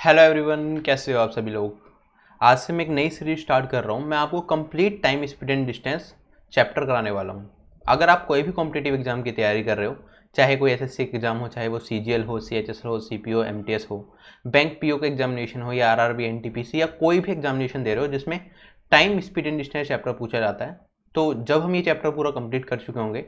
Hello everyone, कैसे हो आप सभी लोग। आज से मैं एक नई सीरीज स्टार्ट कर रहा हूँ। मैं आपको complete time speed and distance chapter कराने वाला हूँ। अगर आप कोई भी कॉम्पिटिटिव एग्जाम की तैयारी कर रहे हो, चाहे कोई एसएससी एग्जाम हो, चाहे वो सीजीएल हो, सीएचएसएल हो, सीपीओ, एमटीएस हो, बैंक पीओ का एग्जामिनेशन हो, या आरआरबी, एनटीपीसी, या कोई भी एग्जामिनेशन दे रहे हो जिसमें time speed and distance chapter पूछा जाता है, तो जब हम ये चैप्टर पूरा कंप्लीट कर चुके होंगे,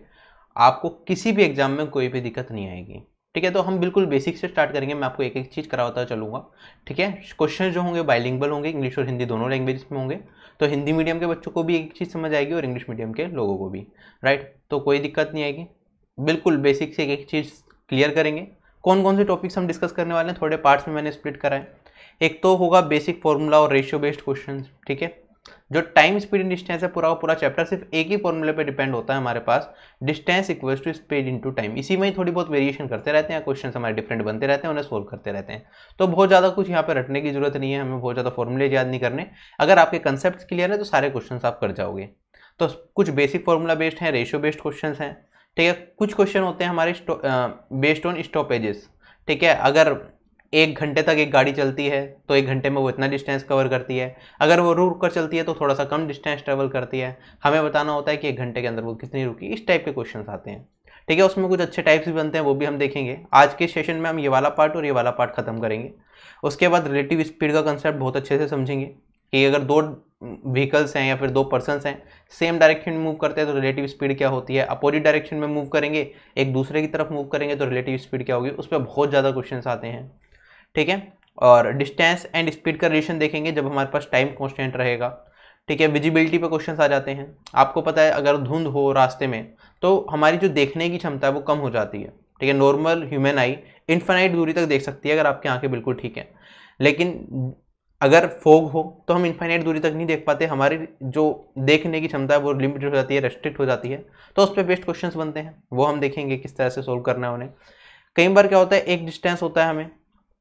आपको किसी भी एग्जाम में कोई भी दिक्कत नहीं आएगी। ठीक है, तो हम बिल्कुल बेसिक से स्टार्ट करेंगे। मैं आपको एक एक चीज़ कराता चलूँगा। ठीक है, क्वेश्चन जो होंगे बाइलिंगुअल होंगे, इंग्लिश और हिंदी दोनों लैंग्वेज में होंगे, तो हिंदी मीडियम के बच्चों को भी एक चीज़ समझ आएगी और इंग्लिश मीडियम के लोगों को भी। राइट, तो कोई दिक्कत नहीं आएगी। बिल्कुल बेसिक से एक एक चीज़ क्लियर करेंगे। कौन कौन से टॉपिक्स हम डिस्कस करने वाले हैं, थोड़े पार्ट्स में मैंने स्प्लिट करा है। एक तो होगा बेसिक फॉर्मूला और रेशियो बेस्ड क्वेश्चन। ठीक है, जो टाइम स्पीड एंड डिस्टेंस है, पूरा पूरा चैप्टर सिर्फ एक ही फॉर्मूले पे डिपेंड होता है हमारे पास, distance equals to speed into time. इसी में ही थोड़ी बहुत वेरिएशन करते रहते हैं, क्वेश्चन हमारे डिफरेंट बनते रहते हैं, उन्हें सोल्व करते रहते हैं। तो बहुत ज़्यादा कुछ यहाँ पे रटने की जरूरत नहीं है, हमें बहुत ज़्यादा फॉर्मूले याद नहीं करने। अगर आपके कंसेप्ट क्लियर है तो सारे क्वेश्चन आप कर जाओगे। तो कुछ बेसिक फॉर्मूला बेस्ड हैं, रेशियो बेस्ड क्वेश्चन हैं। ठीक है, कुछ क्वेश्चन होते हैं हमारे बेस्ड ऑन स्टॉपेजेस। ठीक है, अगर 1 घंटे तक एक गाड़ी चलती है तो 1 घंटे में वो इतना डिस्टेंस कवर करती है। अगर वो रुक कर चलती है तो थोड़ा सा कम डिस्टेंस ट्रेवल करती है। हमें बताना होता है कि 1 घंटे के अंदर वो कितनी रुकी। इस टाइप के क्वेश्चंस आते हैं। ठीक है, उसमें कुछ अच्छे टाइप्स भी बनते हैं, वो भी हम देखेंगे। आज के सेशन में हम ये वाला पार्ट और ये वाला पार्ट खत्म करेंगे। उसके बाद रिलेटिव स्पीड का कंसेप्ट बहुत अच्छे से समझेंगे कि अगर दो व्हीकल्स हैं या फिर दो पर्सनस हैं, सेम डायरेक्शन में मूव करते हैं तो रिलेटिव स्पीड क्या होती है। अपोजिट डायरेक्शन में मूव करेंगे, एक दूसरे की तरफ मूव करेंगे तो रिलेटिव स्पीड क्या होगी। उस पर बहुत ज़्यादा क्वेश्चन आते हैं। ठीक है, और डिस्टेंस एंड स्पीड का रिलेशन देखेंगे जब हमारे पास टाइम कांस्टेंट रहेगा। ठीक है, विजिबिलिटी पे क्वेश्चंस आ जाते हैं। आपको पता है अगर धुंध हो रास्ते में तो हमारी जो देखने की क्षमता है वो कम हो जाती है। ठीक है, नॉर्मल ह्यूमन आई इनफाइनाइट दूरी तक देख सकती है अगर आपकी आंखें बिल्कुल ठीक है, लेकिन अगर फोग हो तो हम इनफाइनाइट दूरी तक नहीं देख पाते, हमारी जो देखने की क्षमता है वो लिमिटेड हो जाती है, रेस्ट्रिक्ट हो जाती है। तो उस पर बेस्ड क्वेश्चंस बनते हैं, वो हम देखेंगे किस तरह से सोल्व करना है उन्हें। कई बार क्या होता है, एक डिस्टेंस होता है, हमें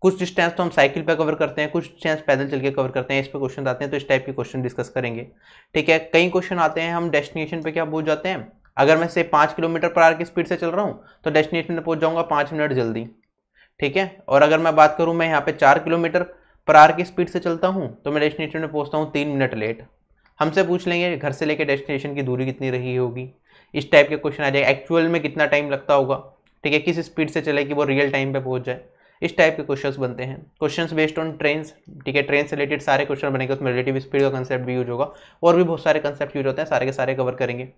कुछ डिस्टेंस तो हम साइकिल पे कवर करते हैं, कुछ डिस्टेंस पैदल चल के कवर करते हैं, इस पे क्वेश्चन आते हैं, तो इस टाइप के क्वेश्चन डिस्कस करेंगे। ठीक है, कई क्वेश्चन आते हैं हम डेस्टिनेशन पे क्या पहुंच जाते हैं, अगर मैं से 5 किलोमीटर पर आवर की स्पीड से चल रहा हूँ तो डेस्टिनेशन पे पहुंच जाऊंगा 5 मिनट जल्दी। ठीक है, और अगर मैं बात करूँ मैं यहाँ पे 4 किलोमीटर पर आवर की स्पीड से चलता हूँ तो मैं डेस्टिनेशन में पहुँचता हूँ 3 मिनट लेट। हमसे पूछ लेंगे घर से लेकर डेस्टिनेशन की दूरी कितनी रही होगी, इस टाइप के क्वेश्चन आ जाएगा। एक्चुअल में कितना टाइम लगता होगा, ठीक है, किस स्पीड से चले कि वो रियल टाइम पे पहुंच जाए। इस टाइप के क्वेश्चंस बनते हैं। Questions based on trains. ठीक है, ट्रेन से रिलेटेड सारे क्वेश्चन बनेंगे, उसमें रिलेटिव स्पीड का कंसेप्ट भी यूज होगा, और भी बहुत सारे कंसेप्ट यूज होते हैं, सारे के सारे कवर करेंगे।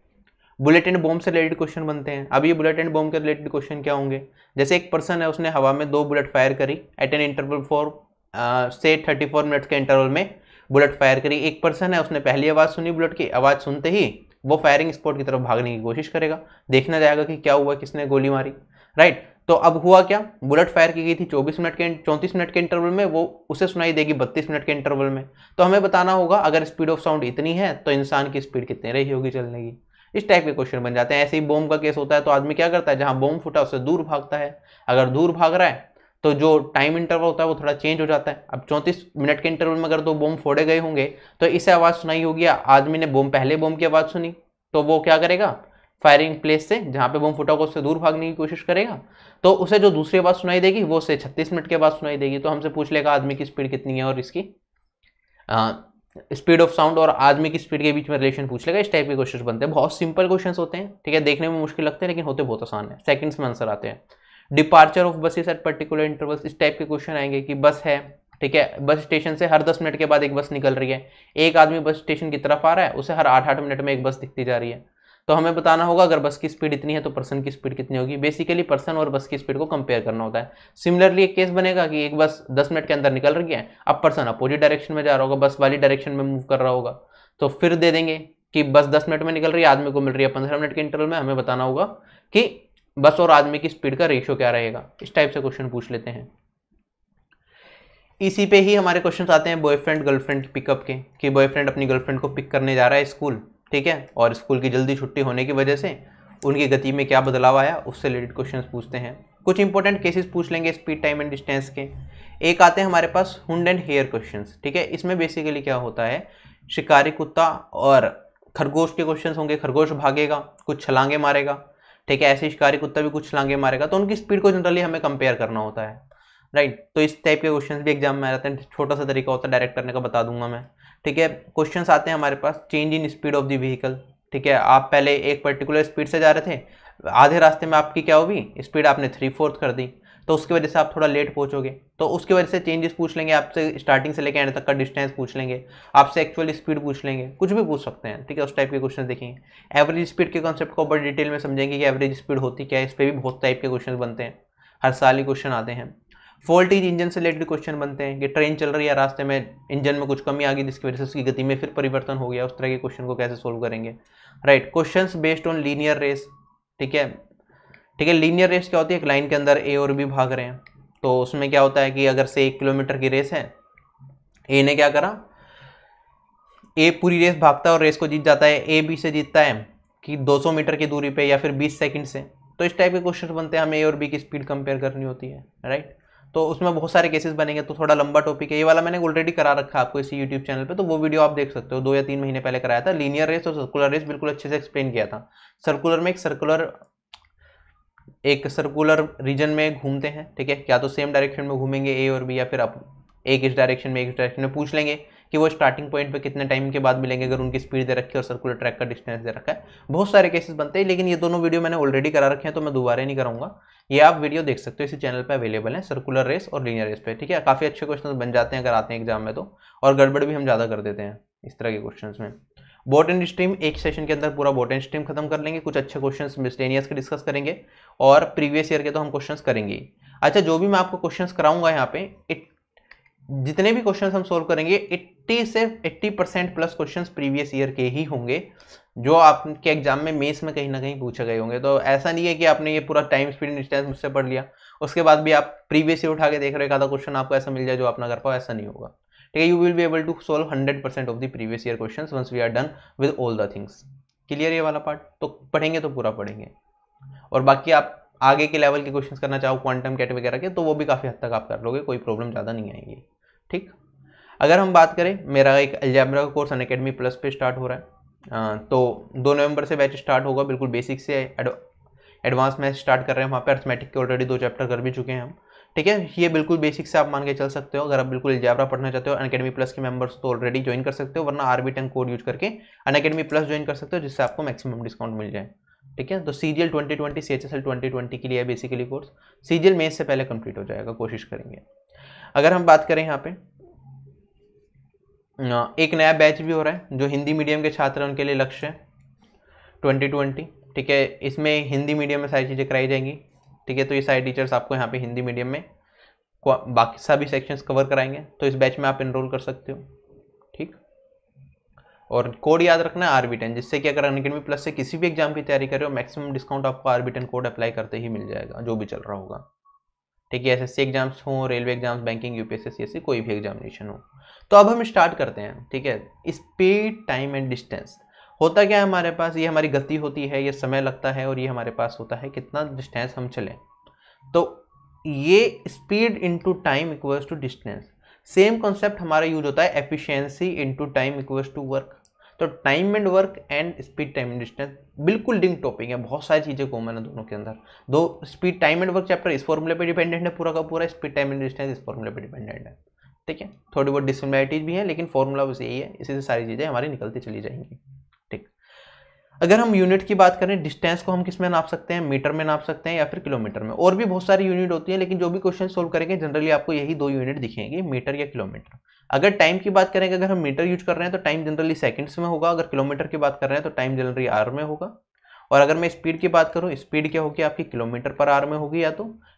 बुलेट एंड बॉम्ब से रिलेटेड क्वेश्चन बनते हैं। अब ये बुलेट एंड बॉम्ब के रिलेटेड क्वेश्चन क्या होंगे, जैसे एक पर्सन है, उसने हवा में 2 बुलेट फायर करी एट एन इंटरवल फॉर से 34 मिनट्स के इंटरवल में बुलेट फायर करी। एक पर्सन है, उसने पहली आवाज़ सुनी, बुलेट की आवाज़ सुनते ही वो फायरिंग स्पॉट की तरफ भागने की कोशिश करेगा, देखना जाएगा कि क्या हुआ, किसने गोली मारी। राइट, तो अब हुआ क्या, बुलेट फायर की गई थी 34 मिनट के इंटरवल में, वो उसे सुनाई देगी 32 मिनट के इंटरवल में। तो हमें बताना होगा अगर स्पीड ऑफ साउंड इतनी है तो इंसान की स्पीड कितनी रही होगी चलने की। इस टाइप के क्वेश्चन बन जाते हैं। ऐसे ही बॉम्ब का केस होता है तो आदमी क्या करता है, जहां बॉम्ब फूटा उससे दूर भागता है। अगर दूर भाग रहा है तो जो टाइम इंटरवल होता है वो थोड़ा चेंज हो जाता है। अब 34 मिनट के इंटरवल में अगर 2 बॉम्ब फोड़े गए होंगे तो इसे आवाज़ सुनाई होगी, आदमी ने पहले बॉम्ब की आवाज़ सुनी तो वो क्या करेगा, फायरिंग प्लेस से जहां पे बम फूटा होगा उससे दूर भागने की कोशिश करेगा, तो उसे जो दूसरी आवाज सुनाई देगी वो उसे 36 मिनट के बाद सुनाई देगी। तो हमसे पूछ लेगा आदमी की स्पीड कितनी है और इसकी स्पीड ऑफ साउंड और आदमी की स्पीड के बीच में रिलेशन पूछ लेगा। इस टाइप के क्वेश्चन बनते हैं, बहुत सिंपल क्वेश्चन होते हैं। ठीक है, देखने में मुश्किल लगते हैं लेकिन होते बहुत आसान है, सेकंड्स में आंसर आते हैं। Departure of buses at particular intervals, इस टाइप के क्वेश्चन आएंगे कि बस है, ठीक है, बस स्टेशन से हर 10 मिनट के बाद एक बस निकल रही है, एक आदमी बस स्टेशन की तरफ आ रहा है, उसे हर 8-8 मिनट में एक बस दिखती जा रही है। तो हमें बताना होगा अगर बस की स्पीड इतनी है तो पर्सन की स्पीड कितनी होगी। बेसिकली पर्सन और बस की स्पीड को कंपेयर करना होता है। सिमिलरली एक केस बनेगा कि एक बस 10 मिनट के अंदर निकल रही है, अब पर्सन अपोजिट डायरेक्शन में जा रहा होगा, बस वाली डायरेक्शन में मूव कर रहा होगा, तो फिर दे देंगे कि बस 10 मिनट में निकल रही है, आदमी को मिल रही है 15 मिनट के इंटरवल में। हमें बताना होगा कि बस और आदमी की स्पीड का रेशियो क्या रहेगा। इस टाइप से क्वेश्चन पूछ लेते हैं। इसी पे ही हमारे क्वेश्चन आते हैं बॉयफ्रेंड गर्लफ्रेंड पिकअप के, कि बॉयफ्रेंड अपनी गर्लफ्रेंड को पिक करने जा रहा है स्कूल, ठीक है, और स्कूल की जल्दी छुट्टी होने की वजह से उनकी गति में क्या बदलाव आया, उससे रिलेटेड क्वेश्चंस पूछते हैं। कुछ इंपॉर्टेंट केसेस पूछ लेंगे स्पीड टाइम एंड डिस्टेंस के। एक आते हैं हमारे पास हुंड एंड हेयर क्वेश्चंस। ठीक है, इसमें बेसिकली क्या होता है, शिकारी कुत्ता और खरगोश के क्वेश्चंस होंगे। खरगोश भागेगा, कुछ छलांगे मारेगा, ठीक है, ऐसे शिकारी कुत्ता भी कुछ छलांगे मारेगा, तो उनकी स्पीड को जनरली हमें कंपेयर करना होता है। राइट। तो इस टाइप के क्वेश्चन भी एग्जाम में आ जाते हैं, छोटा सा तरीका होता है डायरेक्ट करने का, बता दूंगा मैं। ठीक है, क्वेश्चंस आते हैं हमारे पास, change in speed of the vehicle. ठीक है, आप पहले एक पर्टिकुलर स्पीड से जा रहे थे, आधे रास्ते में आपकी क्या होगी स्पीड, आपने 3/4 कर दी, तो उसकी वजह से आप थोड़ा लेट पहुंचोगे, तो उसकी वजह से चेंजेस पूछ लेंगे आपसे, स्टार्टिंग से लेकर एंड तक का डिस्टेंस पूछ लेंगे, आपसे एक्चुअल स्पीड पूछ लेंगे, कुछ भी पूछ सकते हैं। ठीक है, उस टाइप के क्वेश्चन देखेंगे। एवरेज स्पीड के कॉन्सेप्ट को बड़ी डिटेल में समझेंगे कि एवरेज स्पीड होती क्या है, इस पर भी बहुत टाइप के क्वेश्चन बनते हैं, हर साल ही क्वेश्चन आते हैं। वोल्टेज इंजन से रिलेटेड क्वेश्चन बनते हैं कि ट्रेन चल रही है, रास्ते में इंजन में कुछ कमी आ गई जिसकी वजह से उसकी गति में फिर परिवर्तन हो गया, उस तरह के क्वेश्चन को कैसे सोल्व करेंगे। Right, questions based on linear race. ठीक है, ठीक है, लीनियर रेस क्या होती है, एक लाइन के अंदर ए और बी भाग रहे हैं, तो उसमें क्या होता है कि अगर से 1 किलोमीटर की रेस है, ए ने क्या करा, ए पूरी रेस भागता है और रेस को जीत जाता है, ए बी से जीतता है कि 200 मीटर की दूरी पे या फिर 20 सेकंड से। तो इस टाइप के क्वेश्चन बनते हैं, हमें ए और बी की स्पीड कंपेयर करनी होती है। राइट, तो उसमें बहुत सारे केसेस बनेंगे, तो थोड़ा लंबा टॉपिक है, ये वाला मैंने ऑलरेडी करा रखा है आपको इसी यूट्यूब चैनल पे, तो वो वीडियो आप देख सकते हो, 2 या 3 महीने पहले कराया था, लीनियर रेस और सर्कुलर रेस बिल्कुल अच्छे से एक्सप्लेन किया था। सर्कुलर में एक सर्कुलर रीजन में घूमते हैं, ठीक है, क्या तो सेम डायरेक्शन में घूमेंगे ए और बी, या फिर आप एक इस डायरेक्शन में एक इस डायरेक्शन में, पूछ लेंगे कि वो स्टार्टिंग पॉइंट पे कितने टाइम के बाद मिलेंगे अगर उनकी स्पीड दे रखी है और सर्कुलर ट्रैक का डिस्टेंस दे रखा है। बहुत सारे केसेस बनते हैं, लेकिन ये दोनों वीडियो मैंने ऑलरेडी करा रखे हैं तो मैं दोबारा नहीं कराऊंगा, ये आप वीडियो देख सकते हो, इसी चैनल पे अवेलेबल है, सर्कुलर रेस और लीनियर रेस पे। ठीक है, काफी अच्छे क्वेश्चन बन जाते हैं अगर आते हैं एग्जाम में तो, और गड़बड़ भी हम ज्यादा कर देते हैं इस तरह के क्वेश्चन में। बोट एंड स्ट्रीम, एक सेशन के अंदर पूरा बोट एंड स्ट्रीम खत्म कर लेंगे, कुछ अच्छे क्वेश्चंस मिसलेनियस के डिस्कस करेंगे, और प्रीवियस ईयर के तो हम क्वेश्चंस करेंगे। अच्छा, जो भी मैं आपको क्वेश्चंस कराऊंगा यहाँ पे, जितने भी क्वेश्चंस हम सोल्व करेंगे 80 से 80% प्लस क्वेश्चंस प्रीवियस ईयर के ही होंगे, जो आपके एग्जाम में मेंस में कहीं ना कहीं पूछे गए होंगे। तो ऐसा नहीं है कि आपने ये पूरा टाइम स्पीड डिस्टेंस मुझसे पढ़ लिया, उसके बाद भी आप प्रीवियस ईयर उठा के देख रहे हो, आधा क्वेश्चन आपको ऐसा मिल जाए जो आप ना कर पाओ, ऐसा नहीं होगा। ठीक है, you will be able to solve 100% of the previous year questions once we are done with all the things. Clear ये वाला पार्ट, तो पढ़ेंगे तो पूरा पढ़ेंगे, और बाकी आप आगे के लेवल के क्वेश्चंस करना चाहो क्वांटम कैट वगैरह के, तो वो भी काफ़ी हद तक आप कर लोगे, कोई प्रॉब्लम ज़्यादा नहीं आएगी। ठीक, अगर हम बात करें, मेरा एक अलजेब्रा का कोर्स अनअकैडमी प्लस पे स्टार्ट हो रहा है, तो 2 नवंबर से बैच स्टार्ट होगा, बिल्कुल बेसिक से एडवांस में स्टार्ट कर रहे हैं, वहाँ पे अर्थमेटिक के ऑलरेडी 2 चैप्टर कर भी चुके हैं हम। ठीक है, ये बिल्कुल बेसिक से आप मान के चल सकते हो, अगर आप बिल्कुल अलजेब्रा पढ़ना चाहते हो अनअकैडमी प्लस के मेंबर्स तो ऑलरेडी ज्वाइन कर सकते हो, वरना RB10 कोड यूज करके अनअकैडमी प्लस ज्वाइन कर सकते हो, जिससे आपको मैक्सिमम डिस्काउंट मिल जाए। ठीक है, तो CGL 2020 CHSL 2020 के लिए है बेसिकली कोर्स, CGL मेंस से पहले कंप्लीट हो जाएगा, कोशिश करेंगे। अगर हम बात करें यहाँ पे, एक नया बैच भी हो रहा है जो हिंदी मीडियम के छात्र हैं उनके लिए लक्ष्य है 2020। ठीक है, इसमें हिंदी मीडियम में सारी चीज़ें कराई जाएंगी। ठीक है, तो ये सारे टीचर्स आपको यहाँ पे हिंदी मीडियम में बाकी सभी सेक्शंस कवर कराएंगे, तो इस बैच में आप एनरोल कर सकते हो। ठीक, और कोड याद रखना है RB10, जिससे कि अगर अनअकैडमी प्लस से किसी भी एग्जाम की तैयारी कर रहे हो, मैक्सिमम डिस्काउंट आपको RB10 कोड अप्लाई करते ही मिल जाएगा, जो भी चल रहा होगा। ठीक है, SSC एग्जाम्स हो, railway exams, banking, UPSC, CSC, कोई भी एग्जामिनेशन हो। तो अब हम स्टार्ट करते हैं। ठीक है, स्पीड, टाइम एंड डिस्टेंस होता क्या है हमारे पास, ये हमारी गति होती है, ये समय लगता है, और ये हमारे पास होता है कितना डिस्टेंस हम चलें। तो ये speed into time equals to distance, same concept हमारा यूज होता है efficiency into time equals to work. तो time and work and speed, time and distance बिल्कुल लिंक टॉपिक है, बहुत सारी चीज़ें कॉमन है दोनों के अंदर। दो speed time and work chapter इस फॉर्मूले पे डिपेंडेंट है पूरा का पूरा, स्पीड टाइम एंड डिस्टेंस इस फॉर्मूले पे डिपेंडेंट है। ठीक है, थोड़ी बहुत डिसिमिलरिटीज भी है, लेकिन फॉर्मूला बस यही है, इसी से सारी चीज़ें हमारी निकलती चली जाएंगी। ठीक, अगर हम यूनिट की बात करें, डिस्टेंस को हम किस में नाप सकते हैं, मीटर में नाप सकते हैं या फिर किलोमीटर में, और भी बहुत सारी यूनिट होती है, लेकिन जो भी क्वेश्चन सोल्व करेंगे जनरली आपको यही 2 यूनिट दिखेंगे, मीटर या किलोमीटर। अगर टाइम की बात करेंगे, अगर हम मीटर यूज कर रहे हैं तो टाइम जनरली सेकंड्स में होगा, अगर किलोमीटर की बात कर रहे हैं तो टाइम जनरली आवर में होगा, और अगर मैं स्पीड की बात करूं, स्पीड क्या होगी आपकी, किलोमीटर पर आवर में होगी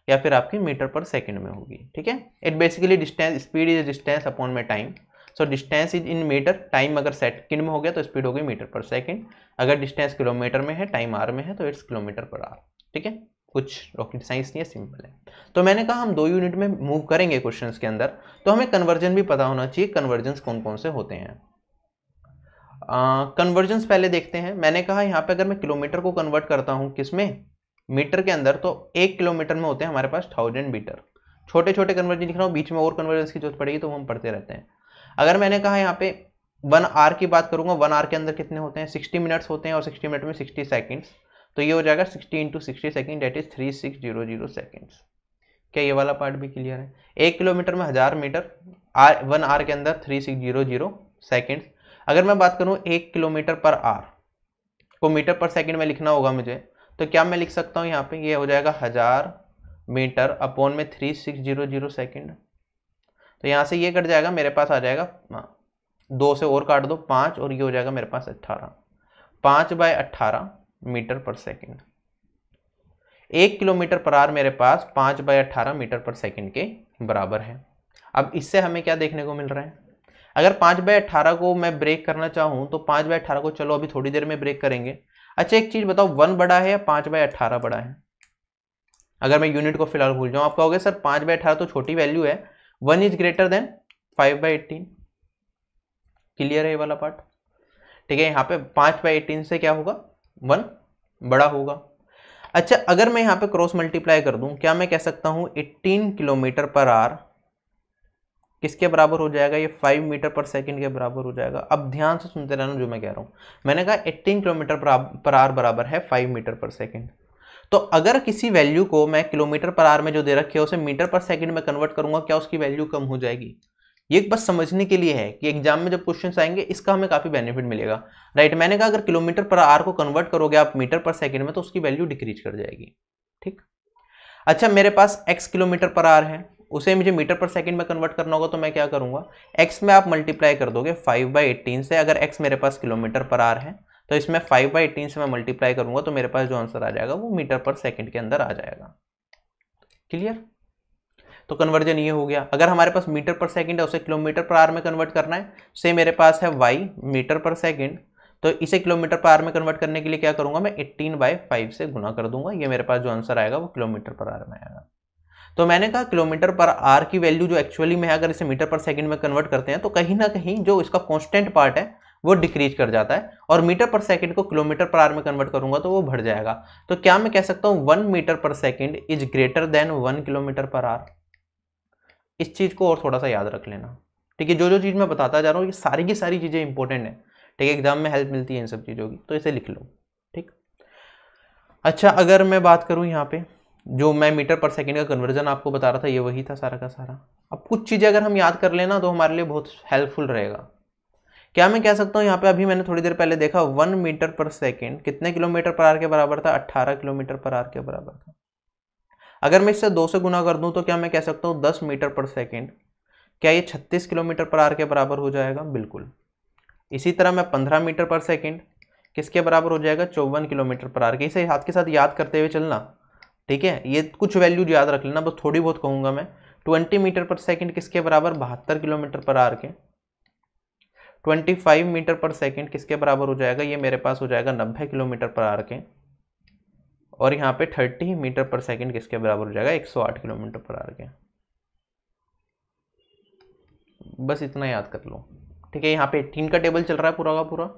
या फिर आपकी मीटर पर सेकंड में होगी। ठीक है, it basically distance, speed is distance upon में time. So distance is in meter, time अगर सेकंड में हो गया तो स्पीड होगी मीटर पर सेकंड, अगर डिस्टेंस किलोमीटर में है, टाइम आवर में है, तो इट्स किलोमीटर पर आवर। ठीक है, कुछ रॉकेट साइंस नहीं है, सिंपल है। तो मैंने कहा हम 2 यूनिट में मूव करेंगे क्वेश्चंस के अंदर, तो हमें कन्वर्जन भी पता होना चाहिए, कन्वर्जन्स कौन कौन से होते हैं। कन्वर्जन्स पहले देखते हैं। मैंने कहा यहाँ पे अगर मैं किलोमीटर को कन्वर्ट करता हूँ किसमें, मीटर के अंदर, तो 1 किलोमीटर में होते हैं हमारे पास 1000 मीटर। छोटे छोटे कन्वर्जन लिख रहा हूँ, बीच में और कन्वर्जन्स की जरूरत पड़ेगी तो हम पढ़ते रहते हैं। अगर मैंने कहा यहाँ पे 1 आवर की बात करूंगा, 1 आवर के अंदर कितने होते हैं, 60 मिनट्स होते हैं, और 60 मिनट में 60 सेकंड्स, तो ये हो जाएगा 60 × 60 सेकंड, दैट इज 3600 सेकंड्स। क्या ये वाला पार्ट भी क्लियर है? 1 किलोमीटर में 1000 मीटर, 1 आर के अंदर 3600 सेकेंड। अगर मैं बात करूँ 1 किलोमीटर पर आर को मीटर पर सेकेंड में लिखना होगा मुझे, तो क्या मैं लिख सकता हूँ यहाँ पे, ये हो जाएगा 1000 मीटर अपॉन में 3600 सेकेंड। तो यहाँ से ये कट जाएगा, मेरे पास आ जाएगा 2 से और काट दो 5, और ये हो जाएगा मेरे पास 18, 5/18 मीटर पर सेकेंड। 1 किलोमीटर पर आर मेरे पास 5/18 मीटर पर सेकेंड के बराबर है। अब इससे हमें क्या देखने को मिल रहा है, अगर 5/18 को मैं ब्रेक करना चाहूँ तो 5/18 को चलो अभी थोड़ी देर में ब्रेक करेंगे। अच्छा एक चीज़ बताओ, 1 बड़ा है या 5/18 बड़ा है? अगर मैं यूनिट को फिलहाल भूल जाऊँ, आप कहोगे सर 5/18 तो छोटी वैल्यू है, 1 इज ग्रेटर देन 5/18। क्लियर है ये वाला पार्ट? ठीक है, यहाँ पे 5/18 से क्या होगा, 1 बड़ा होगा। अच्छा अगर मैं यहाँ पे क्रॉस मल्टीप्लाई कर दूं, क्या मैं कह सकता हूँ 18 किलोमीटर पर आर किसके बराबर हो जाएगा, ये 5 मीटर पर सेकंड के बराबर हो जाएगा। अब ध्यान से सुनते रहना जो मैं कह रहा हूँ। मैंने कहा 18 किलोमीटर पर आर बराबर है 5 मीटर पर सेकंड। तो अगर किसी वैल्यू को मैं किलोमीटर पर आर में जो दे रखी है उसे मीटर पर सेकंड में कन्वर्ट करूंगा, क्या उसकी वैल्यू कम हो जाएगी? ये बस समझने के लिए है कि एग्जाम में जब क्वेश्चन आएंगे इसका हमें काफी बेनिफिट मिलेगा, राइट। मैंने कहा अगर किलोमीटर पर आर को कन्वर्ट करोगे आप मीटर पर सेकंड में तो उसकी वैल्यू डिक्रीज कर जाएगी, ठीक। अच्छा मेरे पास x किलोमीटर पर आर है, उसे मुझे मीटर पर सेकंड में कन्वर्ट करना होगा, तो मैं क्या करूंगा, x में आप मल्टीप्लाई कर दोगे 5/18 से। अगर x मेरे पास किलोमीटर पर आर है तो इसमें 5/18 से मैं मल्टीप्लाई करूंगा, तो मेरे पास जो आंसर आ जाएगा वो मीटर पर सेकंड के अंदर आ जाएगा। क्लियर? तो कन्वर्जन ये हो गया। अगर हमारे पास मीटर पर सेकंड है उसे किलोमीटर पर आर में कन्वर्ट करना है, से मेरे पास है y मीटर पर सेकंड, तो इसे किलोमीटर पर आर में कन्वर्ट करने के लिए क्या करूंगा, मैं 18/5 से गुना कर दूंगा। ये मेरे पास जो आंसर आएगा वो किलोमीटर पर आर में आएगा। तो मैंने कहा किलोमीटर पर आर की वैल्यू जो एक्चुअली में है, अगर इसे मीटर पर सेकंड में कन्वर्ट करते हैं तो कहीं ना कहीं जो इसका कांस्टेंट पार्ट है वो डिक्रीज कर जाता है, और मीटर पर सेकंड को किलोमीटर पर आर में कन्वर्ट करूंगा तो वो बढ़ जाएगा। तो क्या मैं कह सकता हूं 1 metre per second is greater than 1 kilometre per are? इस चीज को और थोड़ा सा याद रख लेना, ठीक है। जो जो चीज मैं बताता जा रहा हूँ ये सारी की सारी चीजें इंपॉर्टेंट है, ठीक है, एग्जाम में हेल्प मिलती है इन सब चीजों की, तो इसे लिख लो, ठीक। अच्छा अगर मैं बात करूं यहाँ पे, जो मैं मीटर पर सेकंड का कन्वर्जन आपको बता रहा था ये वही था सारा का सारा। अब कुछ चीजें अगर हम याद कर लेना तो हमारे लिए बहुत हेल्पफुल रहेगा। क्या मैं कह सकता हूँ यहाँ पे, अभी मैंने थोड़ी देर पहले देखा 1 मीटर पर सेकंड कितने किलोमीटर पर आर के बराबर था, 18 किलोमीटर पर आर के बराबर था। अगर मैं इससे 2 से गुना कर दूं तो क्या मैं कह सकता हूँ 10 मीटर पर सेकंड, क्या ये 36 किलोमीटर पर आर के बराबर हो जाएगा? बिल्कुल। इसी तरह मैं 15 मीटर पर सेकंड किसके बराबर हो जाएगा, 54 किलोमीटर पर आर के। इसे हाथ के साथ याद करते हुए चलना, ठीक है। ये कुछ वैल्यू याद रख लेना, बस थोड़ी बहुत कहूंगा मैं। 20 मीटर पर सेकंड किसके बराबर, 72 किलोमीटर पर आर के। 25 मीटर पर सेकंड किसके बराबर हो जाएगा, ये मेरे पास हो जाएगा 90 किलोमीटर पर आर के। और यहाँ पे 30 मीटर पर सेकंड किसके बराबर हो जाएगा, 108 किलोमीटर पर आर के। बस इतना याद कर लो, ठीक है। यहाँ पे 18 का टेबल चल रहा है पूरा का पूरा,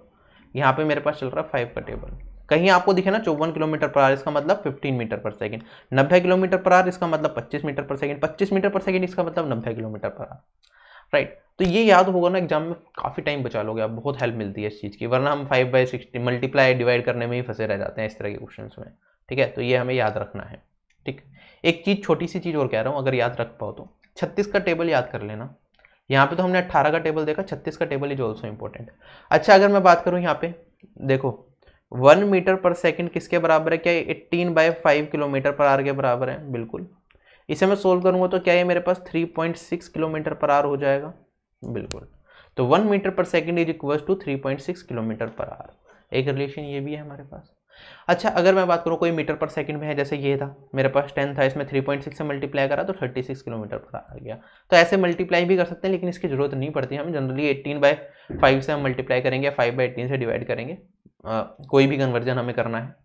यहाँ पे मेरे पास चल रहा है 5 का टेबल। कहीं आपको दिखे ना 54 किलोमीटर पर आर, इसका मतलब 15 metre per second. 90 kilometre per are इसका मतलब 25 metre per second. 25 metre per second इसका मतलब 90 किलोमीटर पर आर, राइट। तो ये याद होगा ना, एग्जाम में काफ़ी टाइम बचा लोगे आप, बहुत हेल्प मिलती है इस चीज़ की। वरना हम 5/60 मल्टीप्लाई डिवाइड करने में ही फंसे रह जाते हैं इस तरह के क्वेश्चन में, ठीक है। तो ये हमें याद रखना है, ठीक। एक चीज़ छोटी सी चीज़ और कह रहा हूँ, अगर याद रख पाओ तो 36 का टेबल याद कर लेना। यहाँ पे तो हमने 18 का टेबल देखा, 36 का टेबल इज ऑल्सो इंपॉर्टेंट। अच्छा अगर मैं बात करूँ यहाँ पे देखो 1 मीटर पर सेकंड किसके बराबर है, क्या 18/5 किलोमीटर पर आर के बराबर है? बिल्कुल। इसे मैं सोल्व करूंगा तो क्या ये मेरे पास 3.6 किलोमीटर पर आर हो जाएगा? बिल्कुल। तो 1 metre per second is equal to 3.6 kilometre per hour. एक रिलेशन ये भी है हमारे पास। अच्छा अगर मैं बात करूँ कोई मीटर पर सेकंड में है, जैसे ये था मेरे पास 10 था, इसमें 3.6 से मल्टीप्लाई करा तो 36 किलोमीटर पर आ गया। तो ऐसे मल्टीप्लाई भी कर सकते हैं, लेकिन इसकी जरूरत नहीं पड़ती। हम जनरली 18/5 से हम मल्टीप्लाई करेंगे, 5/18 से डिवाइड करेंगे, कोई भी कन्वर्जन हमें करना है।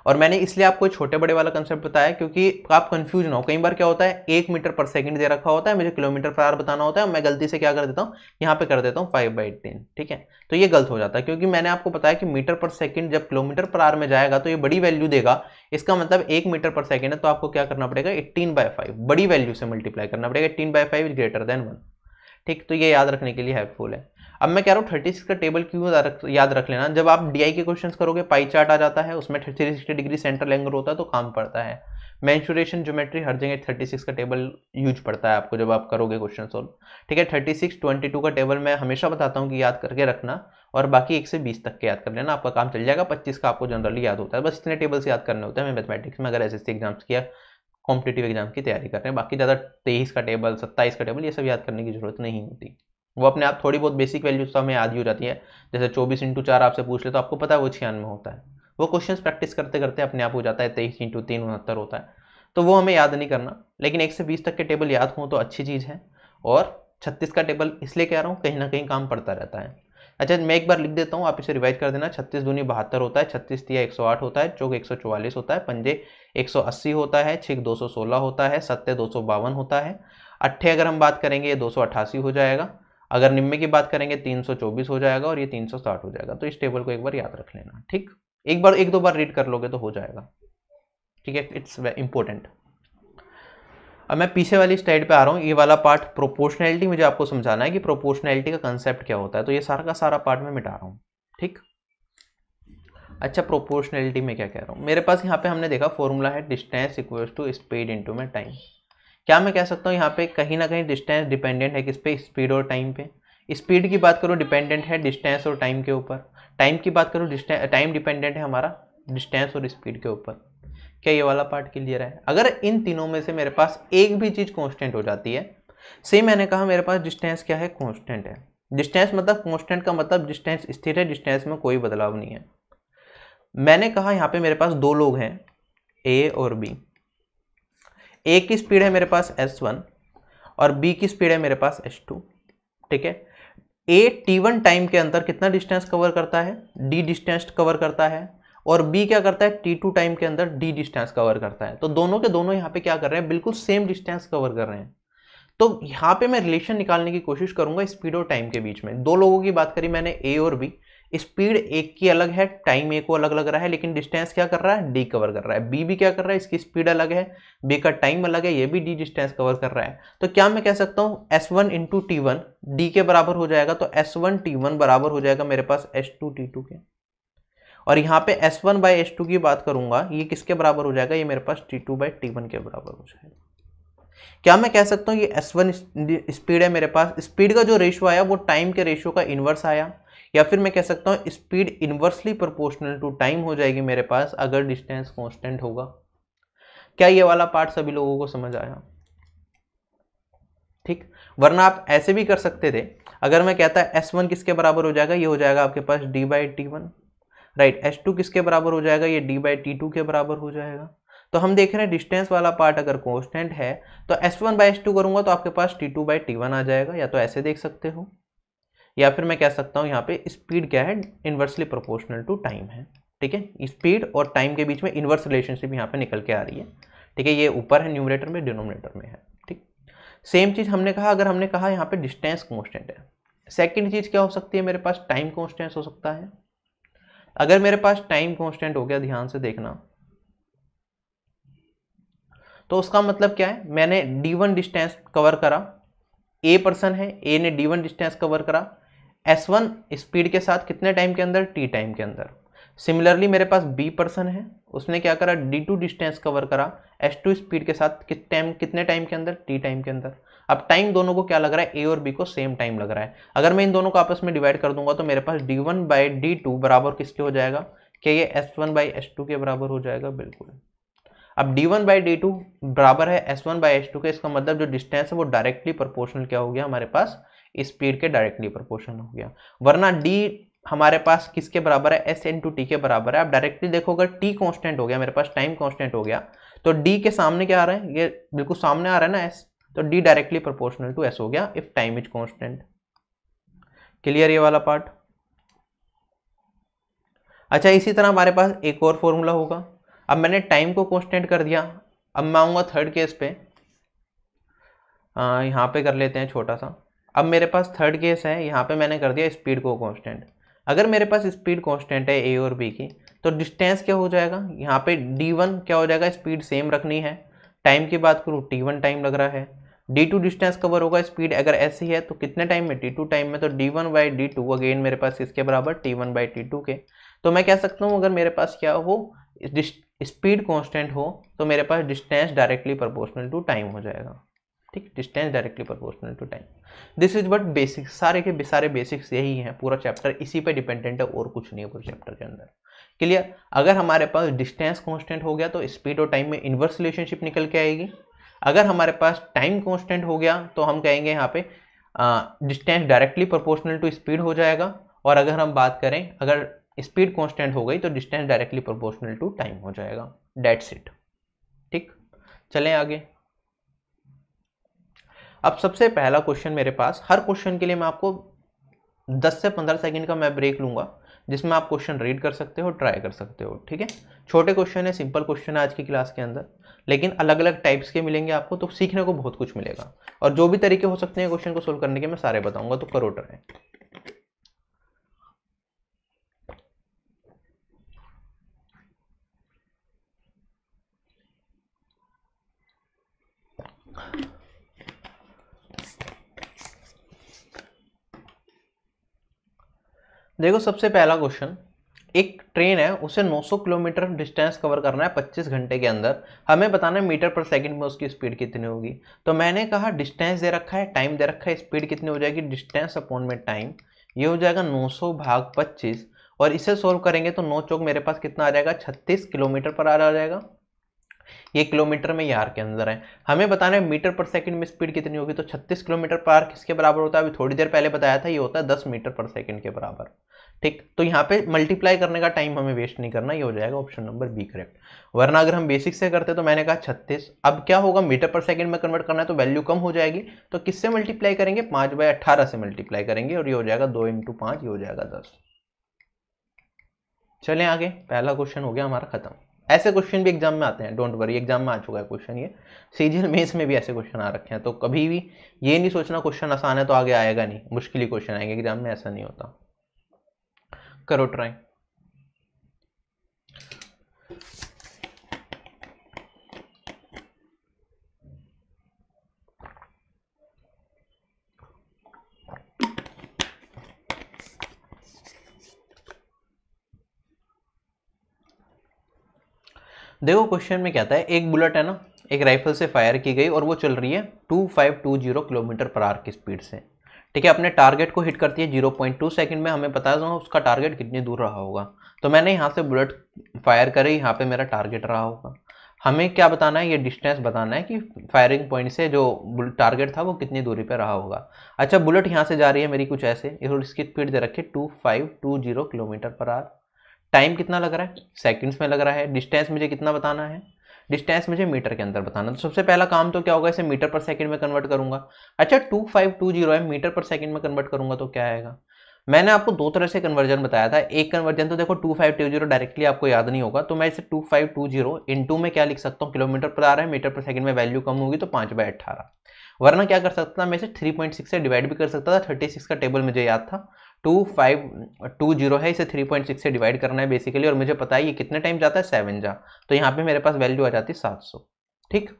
और मैंने इसलिए आपको छोटे बड़े वाला कंसेप्ट बताया क्योंकि आप कंफ्यूज ना हो। कई बार क्या होता है 1 मीटर पर सेकंड दे रखा होता है, मुझे किलोमीटर पर आर बताना होता है, मैं गलती से क्या कर देता हूँ यहाँ पे कर देता हूँ 5/10, ठीक है। तो ये गलत हो जाता है क्योंकि मैंने आपको बताया कि मीटर पर सेकंड जब किलोमीटर पर आर में जाएगा तो ये बड़ी वैल्यू देगा। इसका मतलब 1 मीटर पर सेकंड है, तो आपको क्या करना पड़ेगा 18/5 बड़ी वैल्यू से मल्टीप्लाई करना पड़ेगा। 18/5 इज ग्रेटर देन 1, ठीक। तो ये याद रखने के लिए हेल्पफुल है। अब मैं कह रहा हूँ 36 का टेबल क्यों याद रख लेना, जब आप डीआई के क्वेश्चंस करोगे पाई चार्ट आ जाता है, उसमें 360 डिग्री सेंट्रल एंगल होता है तो काम पड़ता है। मेंसुरेशन ज्योमेट्री हर जगह 36 का टेबल यूज पड़ता है आपको जब आप करोगे क्वेश्चन सोल्व, ठीक है। 36, 22 का टेबल मैं हमेशा बताता हूँ कि याद करके रखना, और बाकी 1 से 20 तक के याद कर लेना, आपका काम चल जाएगा। 25 का आपको जनरली याद होता है, बस इतने टेबल्स याद करने होते हैं मैथमेटिक्स में अगर एसएससी एग्जाम्स किया कॉम्पिटिटिव एग्जाम की तैयारी कर रहे हैं। बाकी ज़्यादा 23 का टेबल, 27 का टेबल, ये सब याद करने की जरूरत नहीं होती। वो अपने आप थोड़ी बहुत बेसिक वैल्यूज तो हमें याद ही हो जाती है। जैसे 24 × 4 आपसे पूछ ले तो आपको पता है वो 96 होता है। वो क्वेश्चन प्रैक्टिस करते करते अपने आप हो जाता है। 23 × 3 69 होता है, तो वो हमें याद नहीं करना। लेकिन 1 से 20 तक के टेबल याद हों तो अच्छी चीज़ है। और 36 का टेबल इसलिए कह रहा हूँ, कहीं ना कहीं काम पड़ता रहता है। अच्छा, मैं एक बार लिख देता हूँ, आप इसे रिवाइज कर देना। 36 दूनी 72 होता है, 36 तिया 108 होता है, चौक 144 होता है, पंजे 180 होता है, छिक 216 होता है, सत्ते 252 होता है, अट्ठे अगर हम बात करेंगे ये 288 हो जाएगा, अगर निम्मे की बात करेंगे 324 हो जाएगा, और ये 360 हो जाएगा। तो इस टेबल को एक बार याद रख लेना, ठीक। एक दो बार रीड कर लोगे तो हो जाएगा, ठीक है। It's important. अब मैं पीछे वाली स्लाइड पे आ रहा हूँ। ये वाला पार्ट प्रोपोर्शनैलिटी मुझे आपको समझाना है कि प्रोपोर्शनैलिटी का कंसेप्ट क्या होता है, तो ये सारा का सारा पार्ट मैं मिटा रहा हूँ, ठीक। अच्छा, प्रोपोर्शनैलिटी में क्या कह रहा हूँ, मेरे पास यहाँ पे हमने देखा फॉर्मूला है distance equals to speed into में टाइम। क्या मैं कह सकता हूँ यहाँ पे कहीं ना कहीं डिस्टेंस डिपेंडेंट है किस पे, स्पीड और टाइम पे। स्पीड की बात करूँ डिपेंडेंट है डिस्टेंस और टाइम के ऊपर, टाइम की बात करूँ टाइम डिपेंडेंट है हमारा डिस्टेंस और स्पीड के ऊपर। क्या ये वाला पार्ट क्लियर है? अगर इन तीनों में से मेरे पास एक भी चीज़ कांस्टेंट हो जाती है, सेम मैंने कहा मेरे पास डिस्टेंस क्या है, कांस्टेंट है। डिस्टेंस मतलब कांस्टेंट का मतलब डिस्टेंस स्थिर है, डिस्टेंस में कोई बदलाव नहीं है। मैंने कहा यहाँ पे मेरे पास दो लोग हैं ए और बी। ए की स्पीड है मेरे पास s1 और बी की स्पीड है मेरे पास s2, ठीक है। ए t1 टाइम के अंदर कितना डिस्टेंस कवर करता है, d डिस्टेंस कवर करता है, और b क्या करता है, t2 टाइम के अंदर d डिस्टेंस कवर करता है। तो दोनों के दोनों यहाँ पे क्या कर रहे हैं, बिल्कुल सेम डिस्टेंस कवर कर रहे हैं। तो यहाँ पे मैं रिलेशन निकालने की कोशिश करूंगा स्पीड और टाइम के बीच में। दो लोगों की बात करी मैंने ए और बी, स्पीड एक की अलग है, टाइम ए को अलग लग रहा है, लेकिन डिस्टेंस क्या कर रहा है, डी कवर कर रहा है। बी भी क्या कर रहा है, इसकी स्पीड अलग है, बी का टाइम अलग है, ये भी डी डिस्टेंस कवर कर रहा है। तो क्या मैं कह सकता हूँ S1 × T1 डी के बराबर हो जाएगा, तो S1 T1 बराबर हो जाएगा मेरे पास S2 T2 के। और यहाँ पे S1/S2 की बात करूंगा, ये किसके बराबर हो जाएगा, ये मेरे पास T2/T1 के बराबर हो जाएगा। क्या मैं कह सकता हूँ ये S1 स्पीड है मेरे पास, स्पीड का जो रेशियो आया वो टाइम के रेशियो का इन्वर्स आया, या फिर मैं कह सकता हूँ speed inversely proportional to time हो जाएगी मेरे पास अगर डिस्टेंस कांस्टेंट होगा। क्या ये वाला पार्ट सभी लोगों को समझ आया? ठीक। वरना आप ऐसे भी कर सकते थे, अगर मैं कहता है S1 किसके बराबर हो जाएगा, ये हो जाएगा आपके पास D/T1, राइट। S2 किसके बराबर हो जाएगा, ये D/T2 के बराबर हो जाएगा। तो हम देख रहे हैं डिस्टेंस वाला पार्ट अगर कांस्टेंट है तो S1/S2 करूंगा तो आपके पास T2/T1 आ जाएगा, या तो ऐसे देख सकते हो, या फिर मैं कह सकता हूं यहाँ पे स्पीड क्या है, इनवर्सली प्रोपोर्शनल टू टाइम है, ठीक है। स्पीड और टाइम के बीच में इनवर्स रिलेशनशिप यहाँ पे निकल के आ रही है, ठीक है। ये ऊपर है न्यूमरेटर में, डिनोमिनेटर में है, ठीक। सेम चीज हमने कहा, अगर हमने कहा यहाँ पे डिस्टेंस कांस्टेंट है, सेकंड चीज क्या हो सकती है, मेरे पास टाइम कांस्टेंट हो सकता है। अगर मेरे पास टाइम कांस्टेंट हो गया, ध्यान से देखना, तो उसका मतलब क्या है, मैंने D1 डिस्टेंस कवर करा, ए पर्सन है, ए ने D1 डिस्टेंस कवर करा S1 स्पीड के साथ कितने टाइम के अंदर, T टाइम के अंदर। सिमिलरली मेरे पास बी पर्सन है, उसने क्या करा, D2 डिस्टेंस कवर करा S2 स्पीड के साथ कितने टाइम के अंदर, T टाइम के अंदर। अब टाइम दोनों को क्या लग रहा है, ए और बी को सेम टाइम लग रहा है। अगर मैं इन दोनों को आपस में डिवाइड कर दूंगा तो मेरे पास D1/D2 बराबर किसके हो जाएगा, क्या ये S1/S2 के बराबर हो जाएगा, बिल्कुल। अब D1/D2 बराबर है S1/S2 के, इसका मतलब जो डिस्टेंस है वो डायरेक्टली प्रोपोर्शनल क्या हो गया हमारे पास, स्पीड के डायरेक्टली प्रोपोर्शनल हो गया। वरना D हमारे पास किसके बराबर है, S × T के बराबर है। आप डायरेक्टली देखोगे T कांस्टेंट हो गया मेरे पास, टाइम कांस्टेंट हो गया, तो D के सामने क्या आ रहा है, ये बिल्कुल सामने आ रहा है ना S, तो D directly proportional to S हो गया if time is constant. Clear ये वाला पार्ट? अच्छा, इसी तरह हमारे पास एक और फॉर्मूला होगा। अब मैंने टाइम को कांस्टेंट कर दिया, अब मैं आऊँगा थर्ड केस पे, यहाँ पे कर लेते हैं छोटा सा। अब मेरे पास थर्ड केस है, यहाँ पे मैंने कर दिया स्पीड को कांस्टेंट। अगर मेरे पास स्पीड कांस्टेंट है ए और बी की, तो डिस्टेंस क्या हो जाएगा, यहाँ पे D1 क्या हो जाएगा, स्पीड सेम रखनी है। टाइम की बात करूँ T1 टाइम लग रहा है, D2 डिस्टेंस कवर होगा, स्पीड अगर ऐसी है तो कितने टाइम में, T2 टाइम में, तो D1/D2 अगेन मेरे पास इसके बराबर T1/T2 के। तो मैं कह सकता हूँ अगर मेरे पास क्या हो स्पीड कांस्टेंट हो तो मेरे पास distance directly proportional to time हो जाएगा। ठीक, distance directly proportional to time. This is what basics, सारे के सारे बेसिक्स यही हैं, पूरा चैप्टर इसी पे डिपेंडेंट है और कुछ नहीं है पूरे चैप्टर के अंदर। क्लियर? अगर हमारे पास डिस्टेंस कांस्टेंट हो गया तो स्पीड और टाइम में इन्वर्स रिलेशनशिप निकल के आएगी। अगर हमारे पास टाइम कांस्टेंट हो गया तो हम कहेंगे यहाँ पे distance directly proportional to speed हो जाएगा। और अगर हम बात करें, अगर स्पीड कांस्टेंट हो गई तो distance directly proportional to time हो जाएगा। That's it. ठीक, चलें आगे। अब सबसे पहला क्वेश्चन मेरे पास, हर क्वेश्चन के लिए मैं आपको 10 से 15 सेकंड का मैं ब्रेक लूंगा, जिसमें आप क्वेश्चन रीड कर सकते हो, ट्राई कर सकते हो। ठीक है, छोटे क्वेश्चन है, सिंपल क्वेश्चन है आज की क्लास के अंदर, लेकिन अलग अलग टाइप्स के मिलेंगे आपको, तो सीखने को बहुत कुछ मिलेगा। और जो भी तरीके हो सकते हैं क्वेश्चन को सोल्व करने के मैं सारे बताऊंगा, तो करो ट्राई। देखो सबसे पहला क्वेश्चन, एक ट्रेन है, उसे 900 किलोमीटर डिस्टेंस कवर करना है 25 घंटे के अंदर, हमें बताना है मीटर पर सेकंड में उसकी स्पीड कितनी होगी। तो मैंने कहा डिस्टेंस दे रखा है, टाइम दे रखा है, स्पीड कितनी हो जाएगी, डिस्टेंस अपॉन में टाइम, ये हो जाएगा 900 भाग 25। और इसे सोल्व करेंगे तो 9 चौक मेरे पास कितना आ जाएगा, 36 किलोमीटर पर आ जाएगा। ये किलोमीटर में यार के अंदर है, हमें बताना है मीटर पर सेकंड में स्पीड कितनी होगी। तो 36 किलोमीटर पर आवर किसके बराबर होता है, अभी थोड़ी देर पहले बताया था, ये होता है 10 मीटर पर सेकंड के बराबर। ठीक, तो यहाँ पे मल्टीप्लाई करने का टाइम हमें वेस्ट नहीं करना, ये हो जाएगा ऑप्शन नंबर बी करेक्ट। वरना अगर हम बेसिक से करते तो मैंने कहा 36, अब क्या होगा, मीटर पर सेकंड में कन्वर्ट करना है तो वैल्यू कम हो जाएगी, तो किससे मल्टीप्लाई करेंगे, 5/18 से मल्टीप्लाई करेंगे, और ये हो जाएगा 2 × 5, ये हो जाएगा 10। चलें आगे, पहला क्वेश्चन हो गया हमारा खत्म। ऐसे क्वेश्चन भी एग्जाम में आते हैं, डोंट वरी, एग्जाम में आ चुका है क्वेश्चन, ये सीजीएल मेंस में भी ऐसे क्वेश्चन आ रखे हैं, तो कभी भी ये नहीं सोचना क्वेश्चन आसान है तो आगे आएगा नहीं, मुश्किल ही क्वेश्चन आएंगे एग्जाम में, ऐसा नहीं होता। करो ट्राई। देखो क्वेश्चन में क्या था, एक बुलेट है ना, एक राइफल से फायर की गई और वो चल रही है 2520 किलोमीटर पर आवर की स्पीड से। ठीक है, अपने टारगेट को हिट करती है 0.2 सेकंड में, हमें पता है उसका टारगेट कितनी दूर रहा होगा। तो मैंने यहाँ से बुलेट फायर करी, यहाँ पे मेरा टारगेट रहा होगा। हमें क्या बताना है, ये डिस्टेंस बताना है कि फायरिंग पॉइंट से जो टारगेट था वो कितनी दूरी पे रहा होगा। अच्छा, बुलेट यहाँ से जा रही है मेरी कुछ ऐसे, इसकी स्पीड दे रखी है 2520 किलोमीटर पर आवर। टाइम कितना लग रहा है, सेकंड्स में लग रहा है। डिस्टेंस मुझे कितना बताना है, डिस्टेंस मुझे मीटर के अंदर बताना। तो सबसे पहला काम तो क्या होगा, इसे मीटर पर सेकंड में कन्वर्ट करूंगा। अच्छा 2520 है, मीटर पर सेकंड में कन्वर्ट करूंगा तो क्या आएगा। मैंने आपको दो तरह से कन्वर्जन बताया था, एक कन्वर्जन तो देखो 2520 डायरेक्टली आपको याद नहीं होगा, तो मैं इसे 2520 इंटू में क्या लिख सकता हूँ, किलोमीटर पर आ रहा है, मीटर पर सेकंड में वैल्यू कम होगी तो 5/18। वरना क्या कर सकता था, मैं इसे 3.6 से डिवाइड भी कर सकता था, 36 का टेबल मुझे याद था, 2520 है, इसे 3.6 से डिवाइड करना है बेसिकली, और मुझे पता है ये कितने टाइम जाता है, 7 जा, तो यहाँ पे मेरे पास वैल्यू आ जाती है 700। ठीक,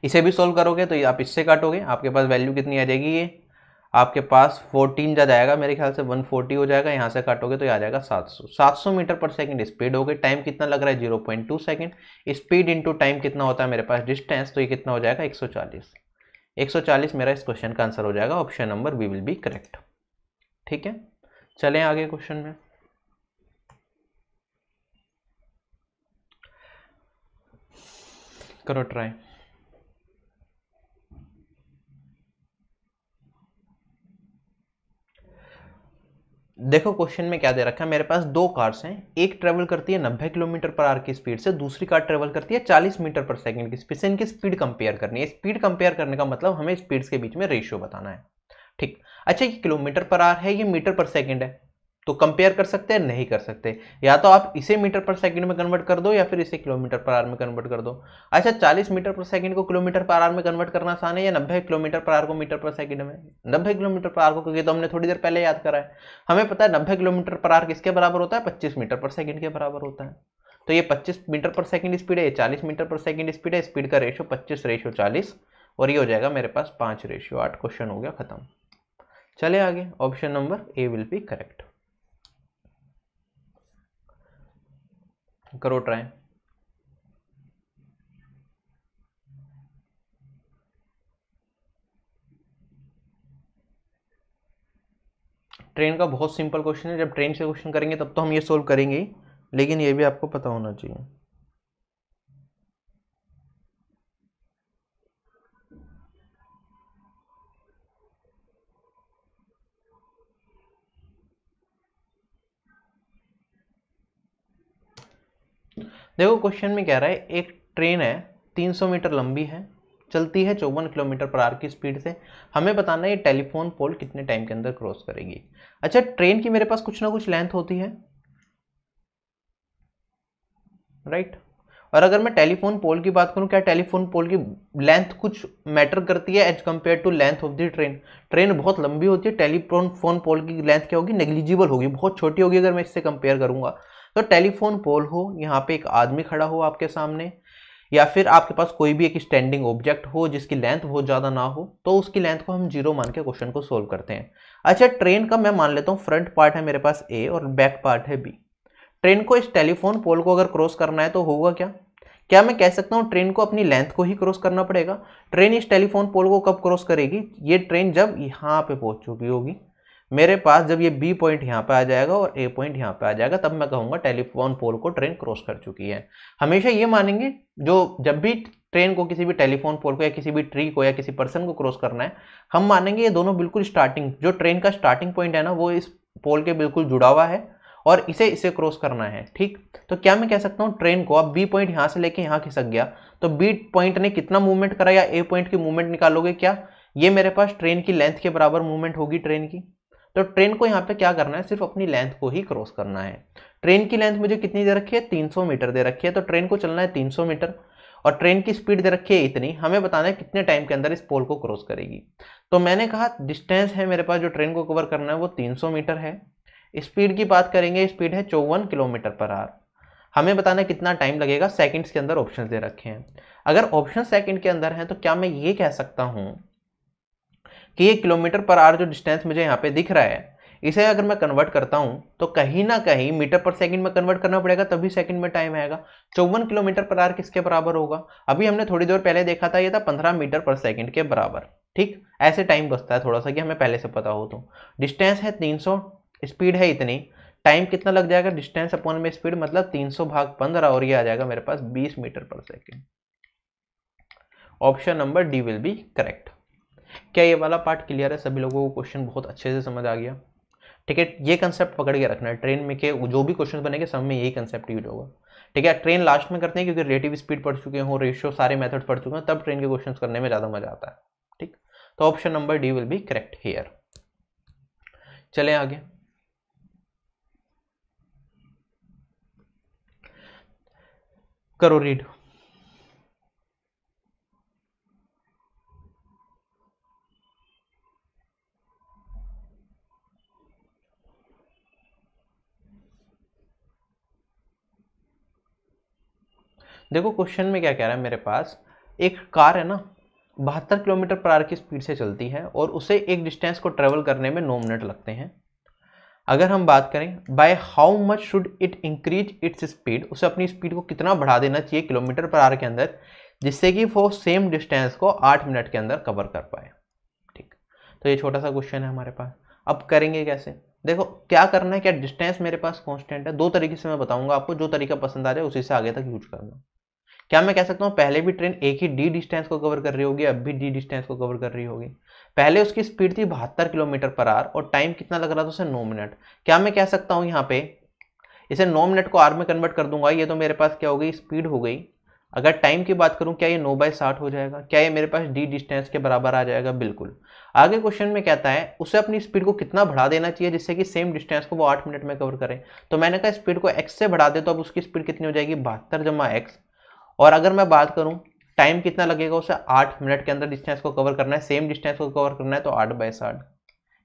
इसे भी सोल्व करोगे तो आप इससे काटोगे, आपके पास वैल्यू कितनी आ जाएगी, ये आपके पास 14 जा जाएगा मेरे ख्याल से, 140 हो जाएगा, यहाँ से काटोगे तो ये आ जाएगा 700 मीटर पर सेकंड स्पीड हो गई। टाइम कितना लग रहा है, 0.2 सेकंड। स्पीड इंटू टाइम कितना होता है मेरे पास, डिस्टेंस, तो ये कितना हो जाएगा, 140। 140 मेरा इस क्वेश्चन का आंसर हो जाएगा, option number B will be correct. ठीक है, चलें आगे क्वेश्चन में। करो ट्राई। देखो क्वेश्चन में क्या दे रखा है, मेरे पास दो कार्स हैं, एक ट्रेवल करती है 90 किलोमीटर पर आवर की स्पीड से, दूसरी कार ट्रेवल करती है 40 मीटर पर सेकंड की स्पीड से। इनकी स्पीड कंपेयर करनी है। स्पीड कंपेयर करने का मतलब हमें स्पीड्स के बीच में रेशियो बताना है। ठीक, अच्छा ये किलोमीटर पर आवर है, ये मीटर पर सेकंड है, तो कंपेयर कर सकते हैं, नहीं कर सकते। या तो आप इसे मीटर पर सेकंड में कन्वर्ट कर दो या फिर इसे किलोमीटर पर आवर में कन्वर्ट कर दो। अच्छा 40 मीटर पर सेकंड को किलोमीटर पर आवर में कन्वर्ट करना आसान है, या 90 किलोमीटर पर आवर को मीटर पर सेकंड में। 90 किलोमीटर पर आवर को, क्योंकि तो हमने थोड़ी देर पहले याद करा है, हमें पता है 90 किलोमीटर पर आवर किसके बराबर होता है, 25 मीटर पर सेकंड के बराबर होता है। तो ये 25 मीटर पर सेकंड स्पीड है, ये 40 मीटर पर सेकंड स्पीड है, स्पीड का रेशियो 25/40, और ये हो जाएगा मेरे पास 5/8। क्वेश्चन हो गया खत्म। चले आगे, option number A will be correct. करो ट्राई। ट्रेन का बहुत सिंपल क्वेश्चन है, जब ट्रेन से क्वेश्चन करेंगे तब तो हम ये सोल्व करेंगे ही, लेकिन ये भी आपको पता होना चाहिए। देखो क्वेश्चन में कह रहा है एक ट्रेन है 300 मीटर लंबी है, चलती है 54 किलोमीटर पर आवर की स्पीड से, हमें बताना है ये टेलीफोन पोल कितने टाइम के अंदर क्रॉस करेगी। अच्छा, ट्रेन की मेरे पास कुछ ना कुछ लेंथ होती है, राइट। और अगर मैं टेलीफोन पोल की बात करूं, क्या टेलीफोन पोल की लेंथ कुछ मैटर करती है as compare to length of the train? Train बहुत लंबी होती है, टेलीफोन पोल की लेंथ क्या होगी? नेग्लिजिबल होगी, बहुत छोटी होगी अगर मैं इससे कंपेयर करूंगा। तो टेलीफोन पोल हो, यहाँ पे एक आदमी खड़ा हो आपके सामने, या फिर आपके पास कोई भी एक स्टैंडिंग ऑब्जेक्ट हो जिसकी लेंथ बहुत ज़्यादा ना हो, तो उसकी लेंथ को हम 0 मान के क्वेश्चन को सोल्व करते हैं। अच्छा, ट्रेन का मैं मान लेता हूँ फ्रंट पार्ट है मेरे पास ए और बैक पार्ट है बी। ट्रेन को इस टेलीफोन पोल को अगर क्रॉस करना है तो होगा क्या? क्या मैं कह सकता हूँ ट्रेन को अपनी लेंथ को ही क्रॉस करना पड़ेगा? ट्रेन इस टेलीफोन पोल को कब क्रॉस करेगी? ये ट्रेन जब यहाँ पे पहुंच चुकी होगी मेरे पास, जब ये बी पॉइंट यहाँ पे आ जाएगा और ए पॉइंट यहाँ पे आ जाएगा, तब मैं कहूँगा टेलीफोन पोल को ट्रेन क्रॉस कर चुकी है। हमेशा ये मानेंगे, जो जब भी ट्रेन को किसी भी टेलीफोन पोल को या किसी भी ट्री को या किसी पर्सन को क्रॉस करना है, हम मानेंगे ये दोनों बिल्कुल स्टार्टिंग, जो ट्रेन का स्टार्टिंग पॉइंट है ना, वो इस पोल के बिल्कुल जुड़ा हुआ है और इसे क्रॉस करना है, ठीक। तो क्या मैं कह सकता हूँ ट्रेन को, अब बी पॉइंट यहाँ से लेके यहाँ खिसक गया, तो बी पॉइंट ने कितना मूवमेंट करा, या ए पॉइंट की मूवमेंट निकालोगे, क्या ये मेरे पास ट्रेन की लेंथ के बराबर मूवमेंट होगी ट्रेन की? तो ट्रेन को यहाँ पे क्या करना है, सिर्फ अपनी लेंथ को ही क्रॉस करना है। ट्रेन की लेंथ मुझे कितनी दे रखी है? 300 मीटर दे रखी है, तो ट्रेन को चलना है 300 मीटर, और ट्रेन की स्पीड दे रखी है इतनी, हमें बताना है कितने टाइम के अंदर इस पोल को क्रॉस करेगी। तो मैंने कहा डिस्टेंस है मेरे पास जो ट्रेन को कवर करना है वो 300 मीटर है। स्पीड की बात करेंगे, स्पीड है 54 किलोमीटर पर आवर। हमें बताना है कितना टाइम लगेगा, सेकंड्स के अंदर ऑप्शन दे रखे हैं। अगर ऑप्शन सेकंड के अंदर है तो क्या मैं ये कह सकता हूं कि ये किलोमीटर पर आवर जो डिस्टेंस मुझे यहाँ पे दिख रहा है, इसे अगर मैं कन्वर्ट करता हूं तो कहीं ना कहीं मीटर पर सेकंड में कन्वर्ट करना पड़ेगा, तभी सेकंड में टाइम आएगा। 54 किलोमीटर पर आवर किसके बराबर होगा? अभी हमने थोड़ी देर पहले देखा था, ये था 15 मीटर पर सेकंड के बराबर, ठीक। ऐसे टाइम बचता है थोड़ा सा कि हमें पहले से पता हो। तो डिस्टेंस है 300, स्पीड है इतनी, टाइम कितना लग जाएगा? डिस्टेंस अपॉन में स्पीड, मतलब 300 भाग 15, और ये आ जाएगा मेरे पास 20 मीटर पर second. Option number D will be correct. क्या ये वाला पार्ट क्लियर है? सभी लोगों को क्वेश्चन बहुत अच्छे से समझ आ गया? ठीक है, ये कंसेप्ट पकड़ के रखना है, ट्रेन में के जो भी क्वेश्चन बनेंगे सब में यही कंसेप्ट यूज होगा, ठीक है। ट्रेन लास्ट में करते हैं क्योंकि रिलेटिव स्पीड पढ़ चुके हो, रेशियो सारे मेथड पढ़ चुके हैं, तब ट्रेन के क्वेश्चन करने में ज़्यादा मजा आता है, ठीक। तो option number D will be correct here. चले आगे। करो रीड। देखो क्वेश्चन में क्या कह रहा है मेरे पास, एक कार है ना 72 किलोमीटर पर आवर की स्पीड से चलती है और उसे एक डिस्टेंस को ट्रेवल करने में 9 मिनट लगते हैं। अगर हम बात करें by how much should it increase its speed, उसे अपनी स्पीड को कितना बढ़ा देना चाहिए किलोमीटर पर आवर के अंदर, जिससे कि वो सेम डिस्टेंस को 8 मिनट के अंदर कवर कर पाए, ठीक। तो ये छोटा सा क्वेश्चन है हमारे पास। अब करेंगे कैसे? देखो क्या करना है, क्या डिस्टेंस मेरे पास कांस्टेंट है, दो तरीके से मैं बताऊंगा आपको, जो तरीका पसंद आ जाए उसी से आगे तक यूज करना। क्या मैं कह सकता हूँ पहले भी ट्रेन एक ही डी डिस्टेंस को कवर कर रही होगी, अब भी डी डिस्टेंस को कवर कर रही होगी? पहले उसकी स्पीड थी 72 किलोमीटर पर आवर और टाइम कितना लग रहा था उसे? 9 मिनट। क्या मैं कह सकता हूँ यहाँ पे इसे 9 मिनट को आर में कन्वर्ट कर दूंगा, ये तो मेरे पास क्या हो गई? स्पीड हो गई। अगर टाइम की बात करूं, क्या ये 9/60 हो जाएगा? क्या ये मेरे पास डी डिस्टेंस के बराबर आ जाएगा? बिल्कुल। आगे क्वेश्चन में कहता है उसे अपनी स्पीड को कितना बढ़ा देना चाहिए जिससे कि सेम डिस्टेंस को वो 8 मिनट में कवर करे। तो मैंने कहा स्पीड को x से बढ़ा दे, तो अब उसकी स्पीड कितनी हो जाएगी? 72 जमा x। और अगर मैं बात करूं टाइम कितना लगेगा, उसे 8 मिनट के अंदर डिस्टेंस को कवर करना है, सेम डिस्टेंस को कवर करना है, तो 8/60।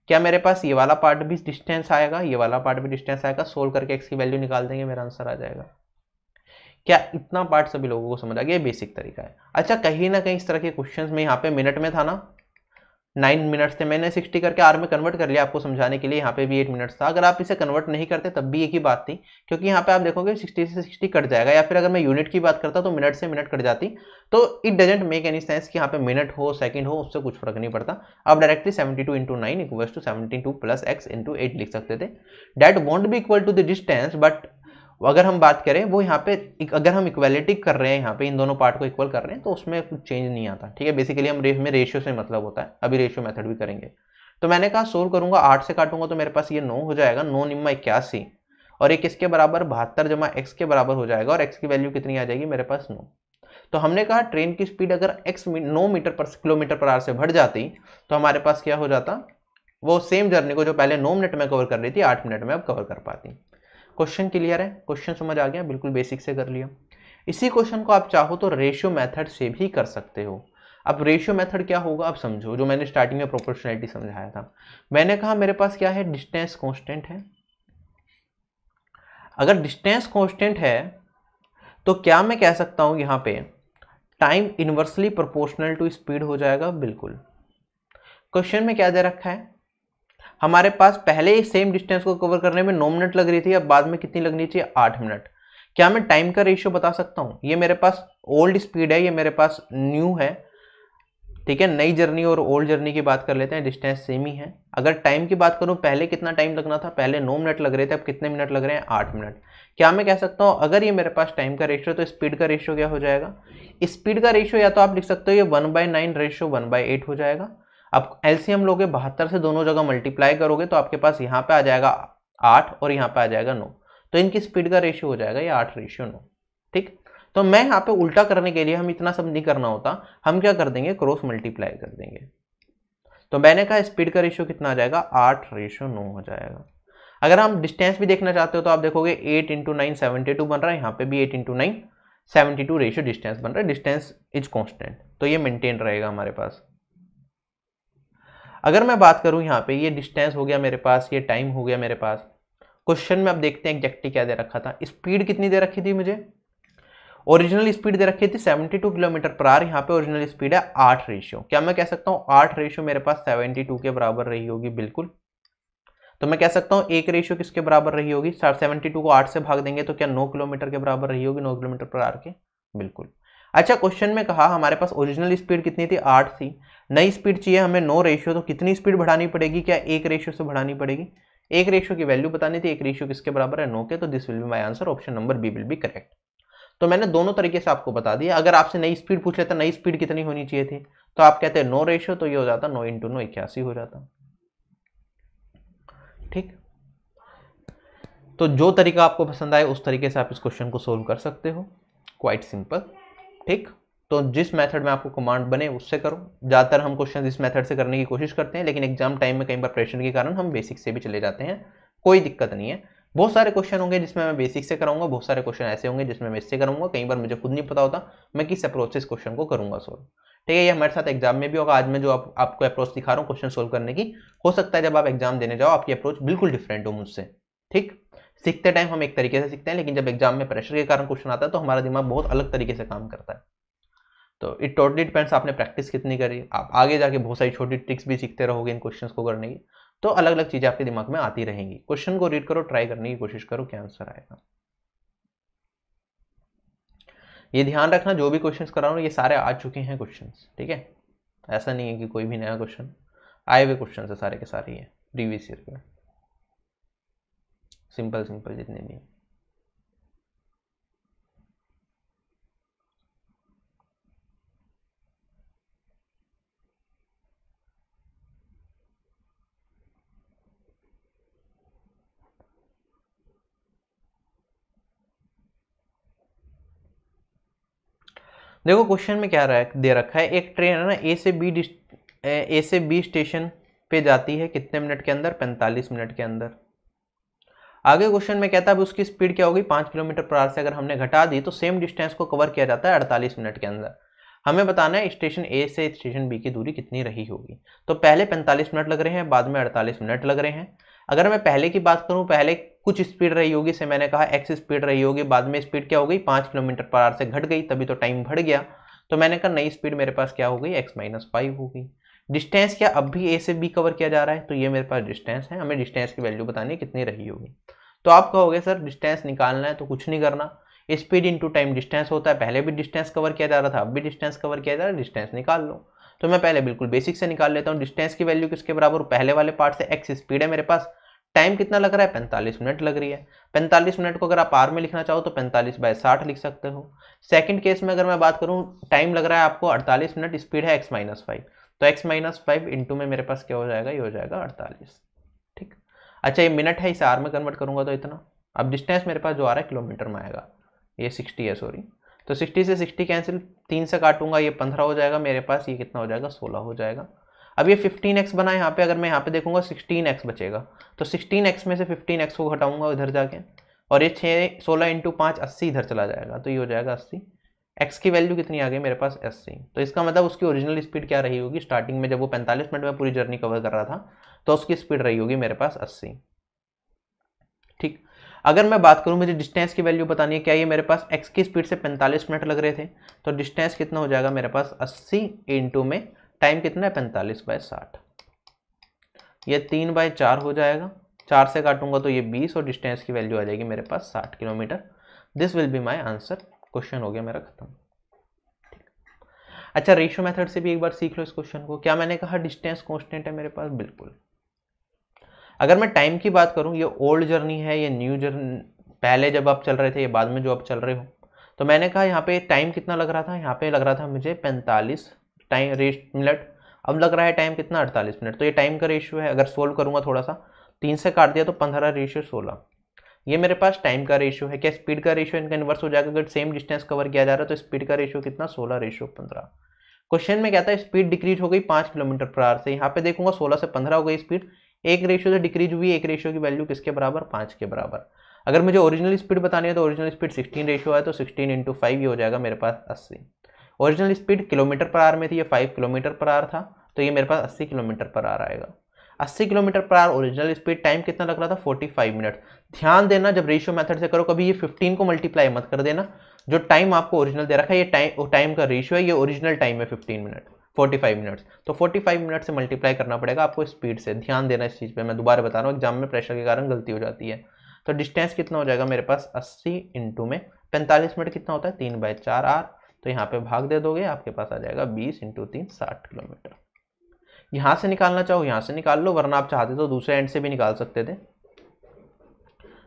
क्या मेरे पास ये वाला पार्ट भी डिस्टेंस आएगा, ये वाला पार्ट भी डिस्टेंस आएगा, सोल्व करके x की वैल्यू निकाल देंगे, मेरा आंसर आ जाएगा। क्या इतना पार्ट सभी लोगों को समझ आ गया? ये बेसिक तरीका है। अच्छा, कहीं ना कहीं इस तरह के क्वेश्चंस में यहाँ पे मिनट में था ना, 9 मिनट्स थे, मैंने 60 करके आर में कन्वर्ट कर लिया आपको समझाने के लिए, यहाँ पे भी 8 मिनट्स था। अगर आप इसे कन्वर्ट नहीं करते तब भी एक ही बात थी, क्योंकि यहाँ पे आप देखोगे 60 से 60 कट जाएगा, या फिर अगर मैं यूनिट की बात करता तो मिनट से मिनट कट जाती, तो it doesn't make any sense कि यहाँ पे मिनट हो सेकंड हो, उससे कुछ फर्क नहीं पड़ता। आप directly 72 into 9 equals to 72 plus X into 8 लिख सकते थे। That won't be equal to the distance, but अगर हम बात करें वो यहाँ पे अगर हम इक्वालिटी कर रहे हैं, यहाँ पे इन दोनों पार्ट को इक्वल कर रहे हैं, तो उसमें कुछ चेंज नहीं आता, ठीक है। बेसिकली हम में रेशियो से मतलब होता है, अभी रेशियो मेथड भी करेंगे। तो मैंने कहा सोल्व करूंगा, 8 से काटूंगा तो मेरे पास ये 9 हो जाएगा, 9 निम्मा 81, और एक इसके बराबर 72 जमा एक्स के बराबर हो जाएगा, और एक्स की वैल्यू कितनी आ जाएगी मेरे पास 9। तो हमने कहा ट्रेन की स्पीड अगर एक्स 9 मीटर पर किलोमीटर पर आवर से बढ़ जाती तो हमारे पास क्या हो जाता, वो सेम जर्नी को जो पहले 9 मिनट में कवर कर रही थी 8 मिनट में अब कवर कर पाती। क्वेश्चन क्लियर है, क्वेश्चन समझ आ गया, बिल्कुल बेसिक से कर लिया। इसी क्वेश्चन को आप चाहो तो रेशियो मेथड से भी कर सकते हो। अब रेशियो मेथड क्या होगा आप समझो, जो मैंने स्टार्टिंग में प्रोपोर्शनैलिटी समझाया था। मैंने कहा मेरे पास क्या है, डिस्टेंस कांस्टेंट है। अगर डिस्टेंस कांस्टेंट है तो क्या मैं कह सकता हूं यहां पे time inversely proportional to speed हो जाएगा, बिल्कुल। क्वेश्चन में क्या दे रखा है, हमारे पास पहले ही सेम डिस्टेंस को कवर करने में 9 मिनट लग रही थी, अब बाद में कितनी लगनी चाहिए, 8 मिनट। क्या मैं टाइम का रेशियो बता सकता हूं, ये मेरे पास ओल्ड स्पीड है, ये मेरे पास न्यू है, ठीक है। नई जर्नी और ओल्ड जर्नी की बात कर लेते हैं, डिस्टेंस सेम ही है। अगर टाइम की बात करूं, पहले कितना टाइम लगना था, पहले 9 मिनट लग रहे थे, अब कितने मिनट लग रहे हैं, 8 मिनट। क्या मैं कह सकता हूं अगर ये मेरे पास टाइम का रेशियो तो स्पीड का रेशियो क्या हो जाएगा, स्पीड का रेशियो या तो आप लिख सकते हो ये 1/9 रेशियो 1/8 हो जाएगा। अब एलसीएम लोगे 72 से दोनों जगह मल्टीप्लाई करोगे तो आपके पास यहाँ पे आ जाएगा 8 और यहाँ पे आ जाएगा 9, तो इनकी स्पीड का रेशियो हो जाएगा ये 8:9, ठीक। तो मैं यहाँ पे उल्टा करने के लिए हम इतना सब नहीं करना होता, हम क्या कर देंगे, क्रॉस मल्टीप्लाई कर देंगे। तो मैंने कहा स्पीड का रेशियो कितना आ जाएगा, 8:9 हो जाएगा। अगर हम डिस्टेंस भी देखना चाहते हो तो आप देखोगे 8 × 9 72 बन रहा है, यहाँ पे भी 8 × 9 72 रेशियो डिस्टेंस बन रहा है, डिस्टेंस इज कॉन्स्टेंट, तो ये मेंटेन रहेगा हमारे पास। अगर मैं बात करूं यहाँ पे, ये डिस्टेंस हो गया मेरे पास, ये टाइम हो गया मेरे पास। क्वेश्चन में अब देखते हैं एग्जैक्टली क्या दे रखा था। स्पीड कितनी दे रखी थी मुझे, ओरिजिनल स्पीड दे रखी थी 72 किलोमीटर पर आवर, यहाँ पे ओरिजिनल स्पीड है 8 रेशियो। क्या मैं कह सकता हूँ 8 रेशियो मेरे पास 72 के बराबर रही होगी, बिल्कुल। तो मैं कह सकता हूँ 1 रेशियो किसके बराबर रही होगी, 72 को 8 से भाग देंगे तो क्या 9 किलोमीटर के बराबर रही होगी, 9 किलोमीटर पर आवर के, बिल्कुल। अच्छा, क्वेश्चन में कहा हमारे पास ओरिजिनल स्पीड कितनी थी, 8 थी, नई स्पीड चाहिए हमें 9 रेशियो, तो कितनी स्पीड बढ़ानी पड़ेगी, क्या 1 रेशियो से बढ़ानी पड़ेगी। 1 रेशियो की वैल्यू बतानी थी, 1 रेशियो किसके बराबर है, 9 के, तो this will be my answer, option number B will be correct. तो मैंने दोनों तरीके से आपको बता दिया। अगर आपसे नई स्पीड पूछ लेता, नई स्पीड कितनी होनी चाहिए थी, तो आप कहते हैं 9 रेशियो, तो ये हो जाता 9 × 9 81 हो जाता, ठीक। तो जो तरीका आपको पसंद आए उस तरीके से आप इस क्वेश्चन को सोल्व कर सकते हो, क्वाइट सिंपल, ठीक। तो जिस मेथड में आपको कमांड बने उससे करो। ज़्यादातर हम क्वेश्चन इस मेथड से करने की कोशिश करते हैं, लेकिन एग्जाम टाइम में कई बार प्रेशर के कारण हम बेसिक से भी चले जाते हैं, कोई दिक्कत नहीं है। बहुत सारे क्वेश्चन होंगे जिसमें मैं बेसिक से कराऊंगा, बहुत सारे क्वेश्चन ऐसे होंगे जिसमें मैं इससे करूंगा। कई बार मुझे खुद नहीं पता होता मैं किस अप्रोच से इस क्वेश्चन को करूंगा सोल्व, ठीक है। ये हमारे साथ एग्जाम में भी होगा। आज मैं जो आपको अप्रोच दिखा रहा हूँ क्वेश्चन सोल्व करने की, हो सकता है जब आप एग्जाम देने जाओ आपकी अप्रोच बिल्कुल डिफरेंट हो मुझसे, ठीक। सीखते टाइम हम एक तरीके से सीखते हैं, लेकिन जब एग्जाम में प्रेशर के कारण क्वेश्चन आता है तो हमारा दिमाग बहुत अलग तरीके से काम करता है। तो इट टोटली डिपेंड्स आपने प्रैक्टिस कितनी करी। आप आगे जाके बहुत सारी छोटी ट्रिक्स भी सीखते रहोगे इन क्वेश्चंस को करने की, तो अलग अलग चीजें आपके दिमाग में आती रहेंगी। क्वेश्चन को रीड करो, ट्राई करने की कोशिश करो, क्या आंसर आएगा। ये ध्यान रखना जो भी क्वेश्चंस करा रहा हूं ये सारे आ चुके हैं क्वेश्चंस, ठीक है। ऐसा नहीं है कि कोई भी नया क्वेश्चन, आए हुए क्वेश्चन है सारे के सारे ही है प्रीवियस ईयर के, सिंपल सिंपल जितने भी। देखो क्वेश्चन में क्या दे रखा है, एक ट्रेन है ना ए से बी स्टेशन पे जाती है कितने मिनट के अंदर, 45 मिनट के अंदर। आगे क्वेश्चन में कहता है उसकी स्पीड क्या होगी, 5 किलोमीटर पर आवर से अगर हमने घटा दी तो सेम डिस्टेंस को कवर किया जाता है 48 मिनट के अंदर। हमें बताना है स्टेशन ए से स्टेशन बी की दूरी कितनी रही होगी। तो पहले 45 मिनट लग रहे हैं, बाद में 48 मिनट लग रहे हैं। अगर मैं पहले की बात करूं, पहले कुछ स्पीड रही होगी, से मैंने कहा एक्स स्पीड रही होगी, बाद में स्पीड क्या हो गई 5 किलोमीटर पर आवर से घट गई, तभी तो टाइम बढ़ गया। तो मैंने कहा नई स्पीड मेरे पास क्या हो गई, x - 5 हो गई। डिस्टेंस क्या अब भी ए से बी कवर किया जा रहा है, तो ये मेरे पास डिस्टेंस है, हमें डिस्टेंस की वैल्यू बतानी है कितनी रही होगी। तो आप कहोगे सर डिस्टेंस निकालना है तो कुछ नहीं करना, स्पीड इनटू टाइम डिस्टेंस होता है, पहले भी डिस्टेंस कवर किया जा रहा था, अब भी डिस्टेंस कवर किया जा रहा है, डिस्टेंस निकाल लो। तो मैं पहले बिल्कुल बेसिक से निकाल लेता हूँ। डिस्टेंस की वैल्यू किसके बराबर, पहले वाले पार्ट से एक्स स्पीड है मेरे पास, टाइम कितना लग रहा है 45 मिनट लग रही है। 45 मिनट को अगर आप आर में लिखना चाहो तो 45/60 लिख सकते हो। सेकंड केस में अगर मैं बात करूं, टाइम लग रहा है आपको 48 मिनट, स्पीड है x-5, तो x-5 इंटू में मेरे पास क्या हो जाएगा, ये हो जाएगा 48। ठीक, अच्छा ये मिनट है, इसे आर में कन्वर्ट करूंगा तो इतना। अब डिस्टेंस मेरे पास जो आ रहा है किलोमीटर में आएगा, ये 60 है सॉरी, तो 60 से 60 कैंसिल, 3 से काटूंगा ये 15 हो जाएगा मेरे पास, ये कितना हो जाएगा 16 हो जाएगा। अब ये 15x बना यहाँ पे, अगर मैं यहाँ पे देखूंगा 16x बचेगा, तो 16x में से 15x को घटाऊंगा इधर जाके, और ये 16 इंटू 5 80 इधर चला जाएगा, तो ये हो जाएगा 80। x की वैल्यू कितनी आ गई मेरे पास 80, तो इसका मतलब उसकी ओरिजिनल स्पीड क्या रही होगी स्टार्टिंग में, जब वो 45 मिनट में पूरी जर्नी कवर कर रहा था, तो उसकी स्पीड रही होगी मेरे पास 80। ठीक, अगर मैं बात करूं मुझे डिस्टेंस की वैल्यू बतानी है, क्या ये मेरे पास x की स्पीड से 45 मिनट लग रहे थे, तो डिस्टेंस कितना हो जाएगा मेरे पास 80 इंटू में टाइम कितना है 45/60, ये 3/4 हो जाएगा, 4 से काटूंगा तो ये 20 और डिस्टेंस की वैल्यू आ जाएगी मेरे पास 60 kilometre. This will be my answer. Question हो गया मेरा खत्म। अच्छा रेशियो मेथड से भी एक बार सीख लो इस क्वेश्चन को। क्या मैंने कहा डिस्टेंस कांस्टेंट है मेरे पास, बिल्कुल। अगर मैं टाइम की बात करूं, ये ओल्ड जर्नी है, ये न्यू जर्नी, पहले जब आप चल रहे थे, ये बाद में जो आप चल रहे हो, तो मैंने कहा यहाँ पे टाइम कितना लग रहा था, यहाँ पे लग रहा था मुझे 45 मिनट, अब लग रहा है टाइम कितना 48 मिनट, तो ये टाइम का रेशियो है। अगर सोल्व करूंगा थोड़ा सा, 3 से काट दिया तो 15/16, ये मेरे पास टाइम का रेशियो है। क्या स्पीड का रेशियो इनका इन्वर्स हो जाएगा, अगर सेम डिस्टेंस कवर किया जा रहा है तो स्पीड का रेशियो कितना 16/15। क्वेश्चन में कहता है स्पीड डिक्रीज हो गई 5 किलोमीटर पर आवर से, यहाँ पे देखूंगा 16 से 15 हो गई स्पीड, एक रेशियो से डिक्रीज हुई, एक रेशियो की वैल्यू किसके बराबर 5 के बराबर। अगर मुझे ओरिजिनल स्पीड बतानी है तो ओरिजिनल स्पीड 16 रेशियो है, तो 16 इंटू 5 ये हो जाएगा मेरे पास 80। Original speed kilometre per hour में थी, ये 5 किलोमीटर पर आवर था, तो ये मेरे पास 80 किलोमीटर पर आवर आएगा। 80 kilometre per hour original speed, time कितना लग रहा था 45 मिनट। ध्यान देना जब रेशियो मेथड से करो कभी ये 15 को मल्टीप्लाई मत कर देना, जो टाइम आपको ओरिजिनल दे रखा है ये टाइम का रेशियो है, ये ओरिजिनल टाइम है 45 मिनट्स, तो 45 मिनट से मल्टीप्लाई करना पड़ेगा आपको स्पीड से। ध्यान देना इस चीज़ पे, मैं दोबारा बता रहा हूँ, एग्जाम में प्रेशर के कारण गलती हो जाती है। तो डिस्टेंस कितना हो जाएगा मेरे पास 80 इंटू में 45 मिनट कितना होता है 3/4 आर, तो यहाँ पे भाग दे दोगे, आपके पास आ जाएगा 20 इंटू 3 60 किलोमीटर। यहाँ से निकालना चाहो यहाँ से निकाल लो, वरना आप चाहते तो दूसरे एंड से भी निकाल सकते थे।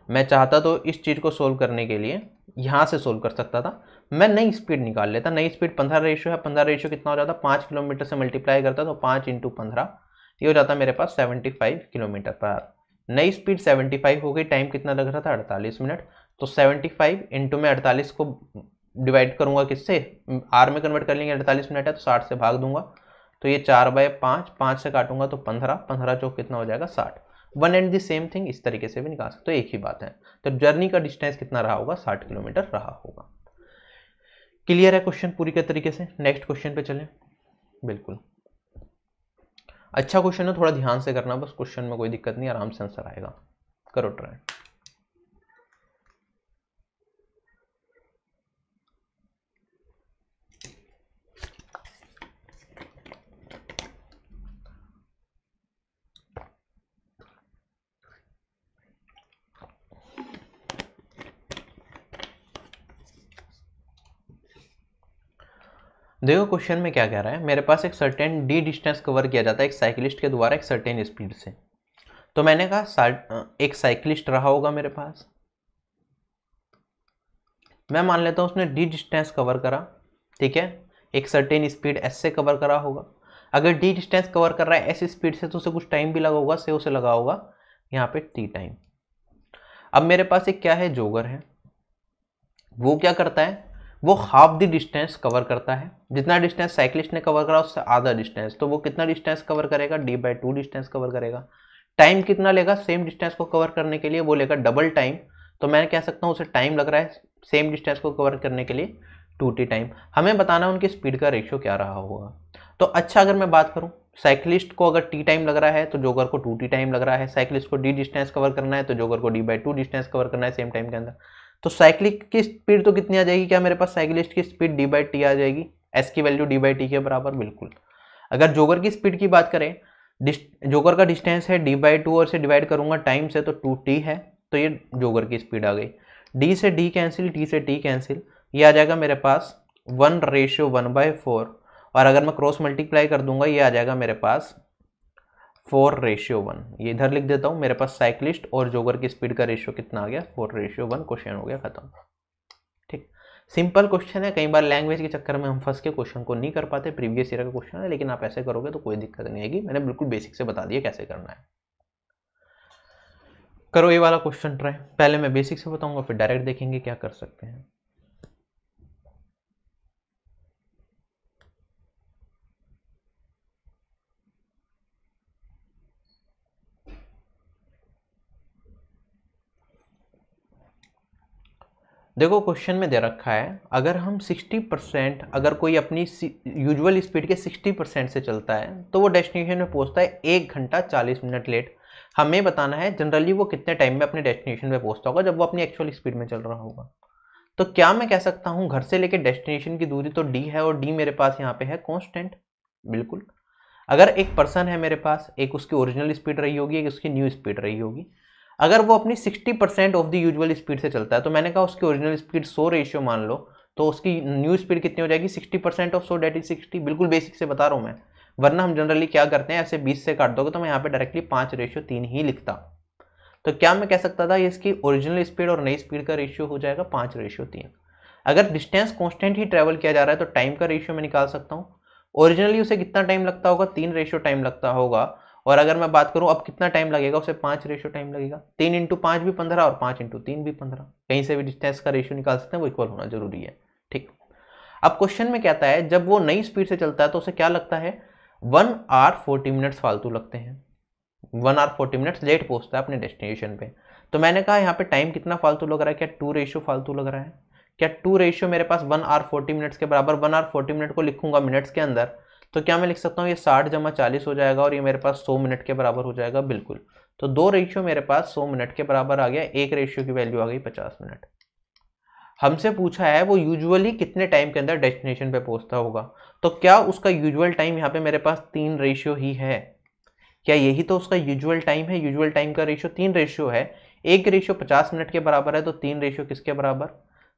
मैं चाहता तो इस चीज़ को सोल्व करने के लिए यहाँ से सोल्व कर सकता था, मैं नई स्पीड निकाल लेता। नई स्पीड 15 रेशियो है, 15 रेशियो कितना हो जाता 5 किलोमीटर से मल्टीप्लाई करता, तो 5 इंटू 15 ये हो जाता मेरे पास 75 किलोमीटर पर आवर। नई स्पीड 75 हो गई, टाइम कितना लग रहा था 48 मिनट, तो 75 इंटू में 48 को डिवाइड करूंगा किससे, आर में कन्वर्ट कर लेंगे, 48 मिनट है तो 60 से भाग दूंगा, तो ये 4/5, 5 से काटूंगा तो 15, 15 चौक कितना हो जाएगा 60। One and the same thing इस तरीके से भी निकाल सकते हो, एक ही बात है। तो जर्नी का डिस्टेंस कितना रहा होगा 60 किलोमीटर रहा होगा। क्लियर है क्वेश्चन पूरी के तरीके से। नेक्स्ट क्वेश्चन पे चलें। बिल्कुल अच्छा क्वेश्चन है, थोड़ा ध्यान से करना, बस क्वेश्चन में कोई दिक्कत नहीं, आराम से आंसर आएगा, करो ट्राई। देखो क्वेश्चन में क्या कह रहा है, मेरे पास एक सर्टेन डी डिस्टेंस कवर किया जाता है एक साइकिलिस्ट के द्वारा एक सर्टेन स्पीड से। तो मैंने कहा एक साइकिलिस्ट रहा होगा मेरे पास, मैं मान लेता हूँ उसने डी डिस्टेंस कवर करा, ठीक है, एक सर्टेन स्पीड एस से कवर करा होगा। अगर डी डिस्टेंस कवर कर रहा है एस स्पीड से तो उसे कुछ टाइम भी लगा होगा, से उसे लगा होगा यहाँ पे टी टाइम। अब मेरे पास एक क्या है जॉगर है, वो क्या करता है, वो हाफ द डिस्टेंस कवर करता है, जितना डिस्टेंस साइकिलिस्ट ने कवर करा उससे आधा डिस्टेंस, तो वो कितना डिस्टेंस कवर करेगा d/2 डिस्टेंस कवर करेगा। टाइम कितना लेगा सेम डिस्टेंस को कवर करने के लिए, वो लेगा डबल टाइम, तो मैं कह सकता हूँ उसे टाइम लग रहा है सेम डिस्टेंस को कवर करने के लिए 2t टाइम। हमें बताना उनकी स्पीड का रेशियो क्या रहा होगा। तो अच्छा अगर मैं बात करूँ, साइकिलिस्ट को अगर टी टाइम लग रहा है तो जोगर को 2t टाइम लग रहा है, साइकिलिस्ट को डी डिस्टेंस कवर करना है तो जोगर को d/2 डिस्टेंस कवर करना है सेम टाइम के अंदर। तो साइकिलिक की स्पीड तो कितनी आ जाएगी, क्या मेरे पास साइकिलिस्ट की स्पीड d/t आ जाएगी, एस की वैल्यू d/t के बराबर, बिल्कुल। अगर जोगर की स्पीड की बात करें, जोगर का डिस्टेंस है d/2 और से डिवाइड करूंगा टाइम से तो 2t है, तो ये जोगर की स्पीड आ गई। d से d कैंसिल, t से t कैंसिल, ये आ जाएगा मेरे पास 1:1/4, और अगर मैं क्रॉस मल्टीप्लाई कर दूंगा ये आ जाएगा मेरे पास 4:1। ये इधर लिख देता हूँ, मेरे पास साइक्लिस्ट और जोगर की स्पीड का रेशियो कितना आ गया, 4:1। क्वेश्चन हो गया खत्म। ठीक, सिंपल क्वेश्चन है, कई बार लैंग्वेज के चक्कर में हम फंस के क्वेश्चन को नहीं कर पाते, प्रीवियस ईयर का क्वेश्चन है, लेकिन आप ऐसे करोगे तो कोई दिक्कत नहीं आएगी। मैंने बिल्कुल बेसिक से बता दिया कैसे करना है। करो ये वाला क्वेश्चन ट्राई, पहले मैं बेसिक से बताऊंगा फिर डायरेक्ट देखेंगे क्या कर सकते हैं। देखो क्वेश्चन में दे रखा है, अगर हम 60%, अगर कोई अपनी यूजुअल स्पीड के 60% से चलता है तो वो डेस्टिनेशन में पहुंचता है 1 घंटा 40 मिनट लेट। हमें बताना है जनरली वो कितने टाइम में अपने डेस्टिनेशन पे पहुंचता होगा जब वो अपनी एक्चुअल स्पीड में चल रहा होगा। तो क्या मैं कह सकता हूँ घर से लेकर डेस्टिनेशन की दूरी तो d है, और d मेरे पास यहाँ पे है कॉन्स्टेंट। बिल्कुल, अगर एक पर्सन है मेरे पास, एक उसकी ओरिजिनल स्पीड रही होगी, एक उसकी न्यू स्पीड रही होगी। अगर वो अपनी 60% ऑफ द यूजुअल स्पीड से चलता है तो मैंने कहा उसकी ओरिजिनल स्पीड 100 रेशियो मान लो, तो उसकी न्यू स्पीड कितनी हो जाएगी, 60% ऑफ 100 डेट इज 60। बिल्कुल बेसिक से बता रहा हूँ मैं, वरना हम जनरली क्या करते हैं, ऐसे 20 से काट दोगे तो मैं यहाँ पे डायरेक्टली 5:3 ही लिखता। तो क्या मैं कह सकता था इसकी ओरिजिनल स्पीड और नई स्पीड का रेशियो हो जाएगा 5:3। अगर डिस्टेंस कॉन्स्टेंट ही ट्रेवल किया जा रहा है तो टाइम का रेशियो मैं निकाल सकता हूँ। ओरिजिनली उसे कितना टाइम लगता होगा, 3 टाइम लगता होगा, और अगर मैं बात करूं अब कितना टाइम लगेगा, उसे 5 टाइम लगेगा। 3 × 5 भी 15 और 5 × 3 भी 15। कहीं से भी डिस्टेंस का रेशियो निकाल सकते हैं, वो इक्वल होना जरूरी है। ठीक, अब क्वेश्चन में कहता है जब वो नई स्पीड से चलता है तो उसे क्या लगता है, 1 hour 40 minutes फालतू लगते हैं। 1 hour 40 minutes लेट पहुंचता है अपने डेस्टिनेशन पे। तो मैंने कहा यहाँ पे टाइम कितना फालतू लग रहा है, क्या 2 रेशियो फालतू लग रहा है, क्या 2 रेशियो मेरे पास 1 hour 40 minutes के बराबर, 1 hour 40 minute को लिखूंगा मिनट्स के अंदर, तो क्या मैं लिख सकता हूँ ये 60 × 40 हो जाएगा, और ये मेरे पास 100 मिनट के बराबर हो जाएगा। बिल्कुल, तो 2 रेशियो मेरे पास 100 मिनट के बराबर आ गया, एक रेशियो की वैल्यू आ गई 50 मिनट। हमसे पूछा है वो यूजुअली कितने टाइम के अंदर डेस्टिनेशन पे पहुंचता होगा, तो क्या उसका यूजुअल टाइम यहाँ पे मेरे पास 3 रेशियो ही है, क्या यही तो उसका यूजुअल टाइम है, यूजुअल टाइम का रेशियो 3 रेशियो है, एक रेशियो 50 मिनट के बराबर है, तो 3 रेशियो किसके बराबर,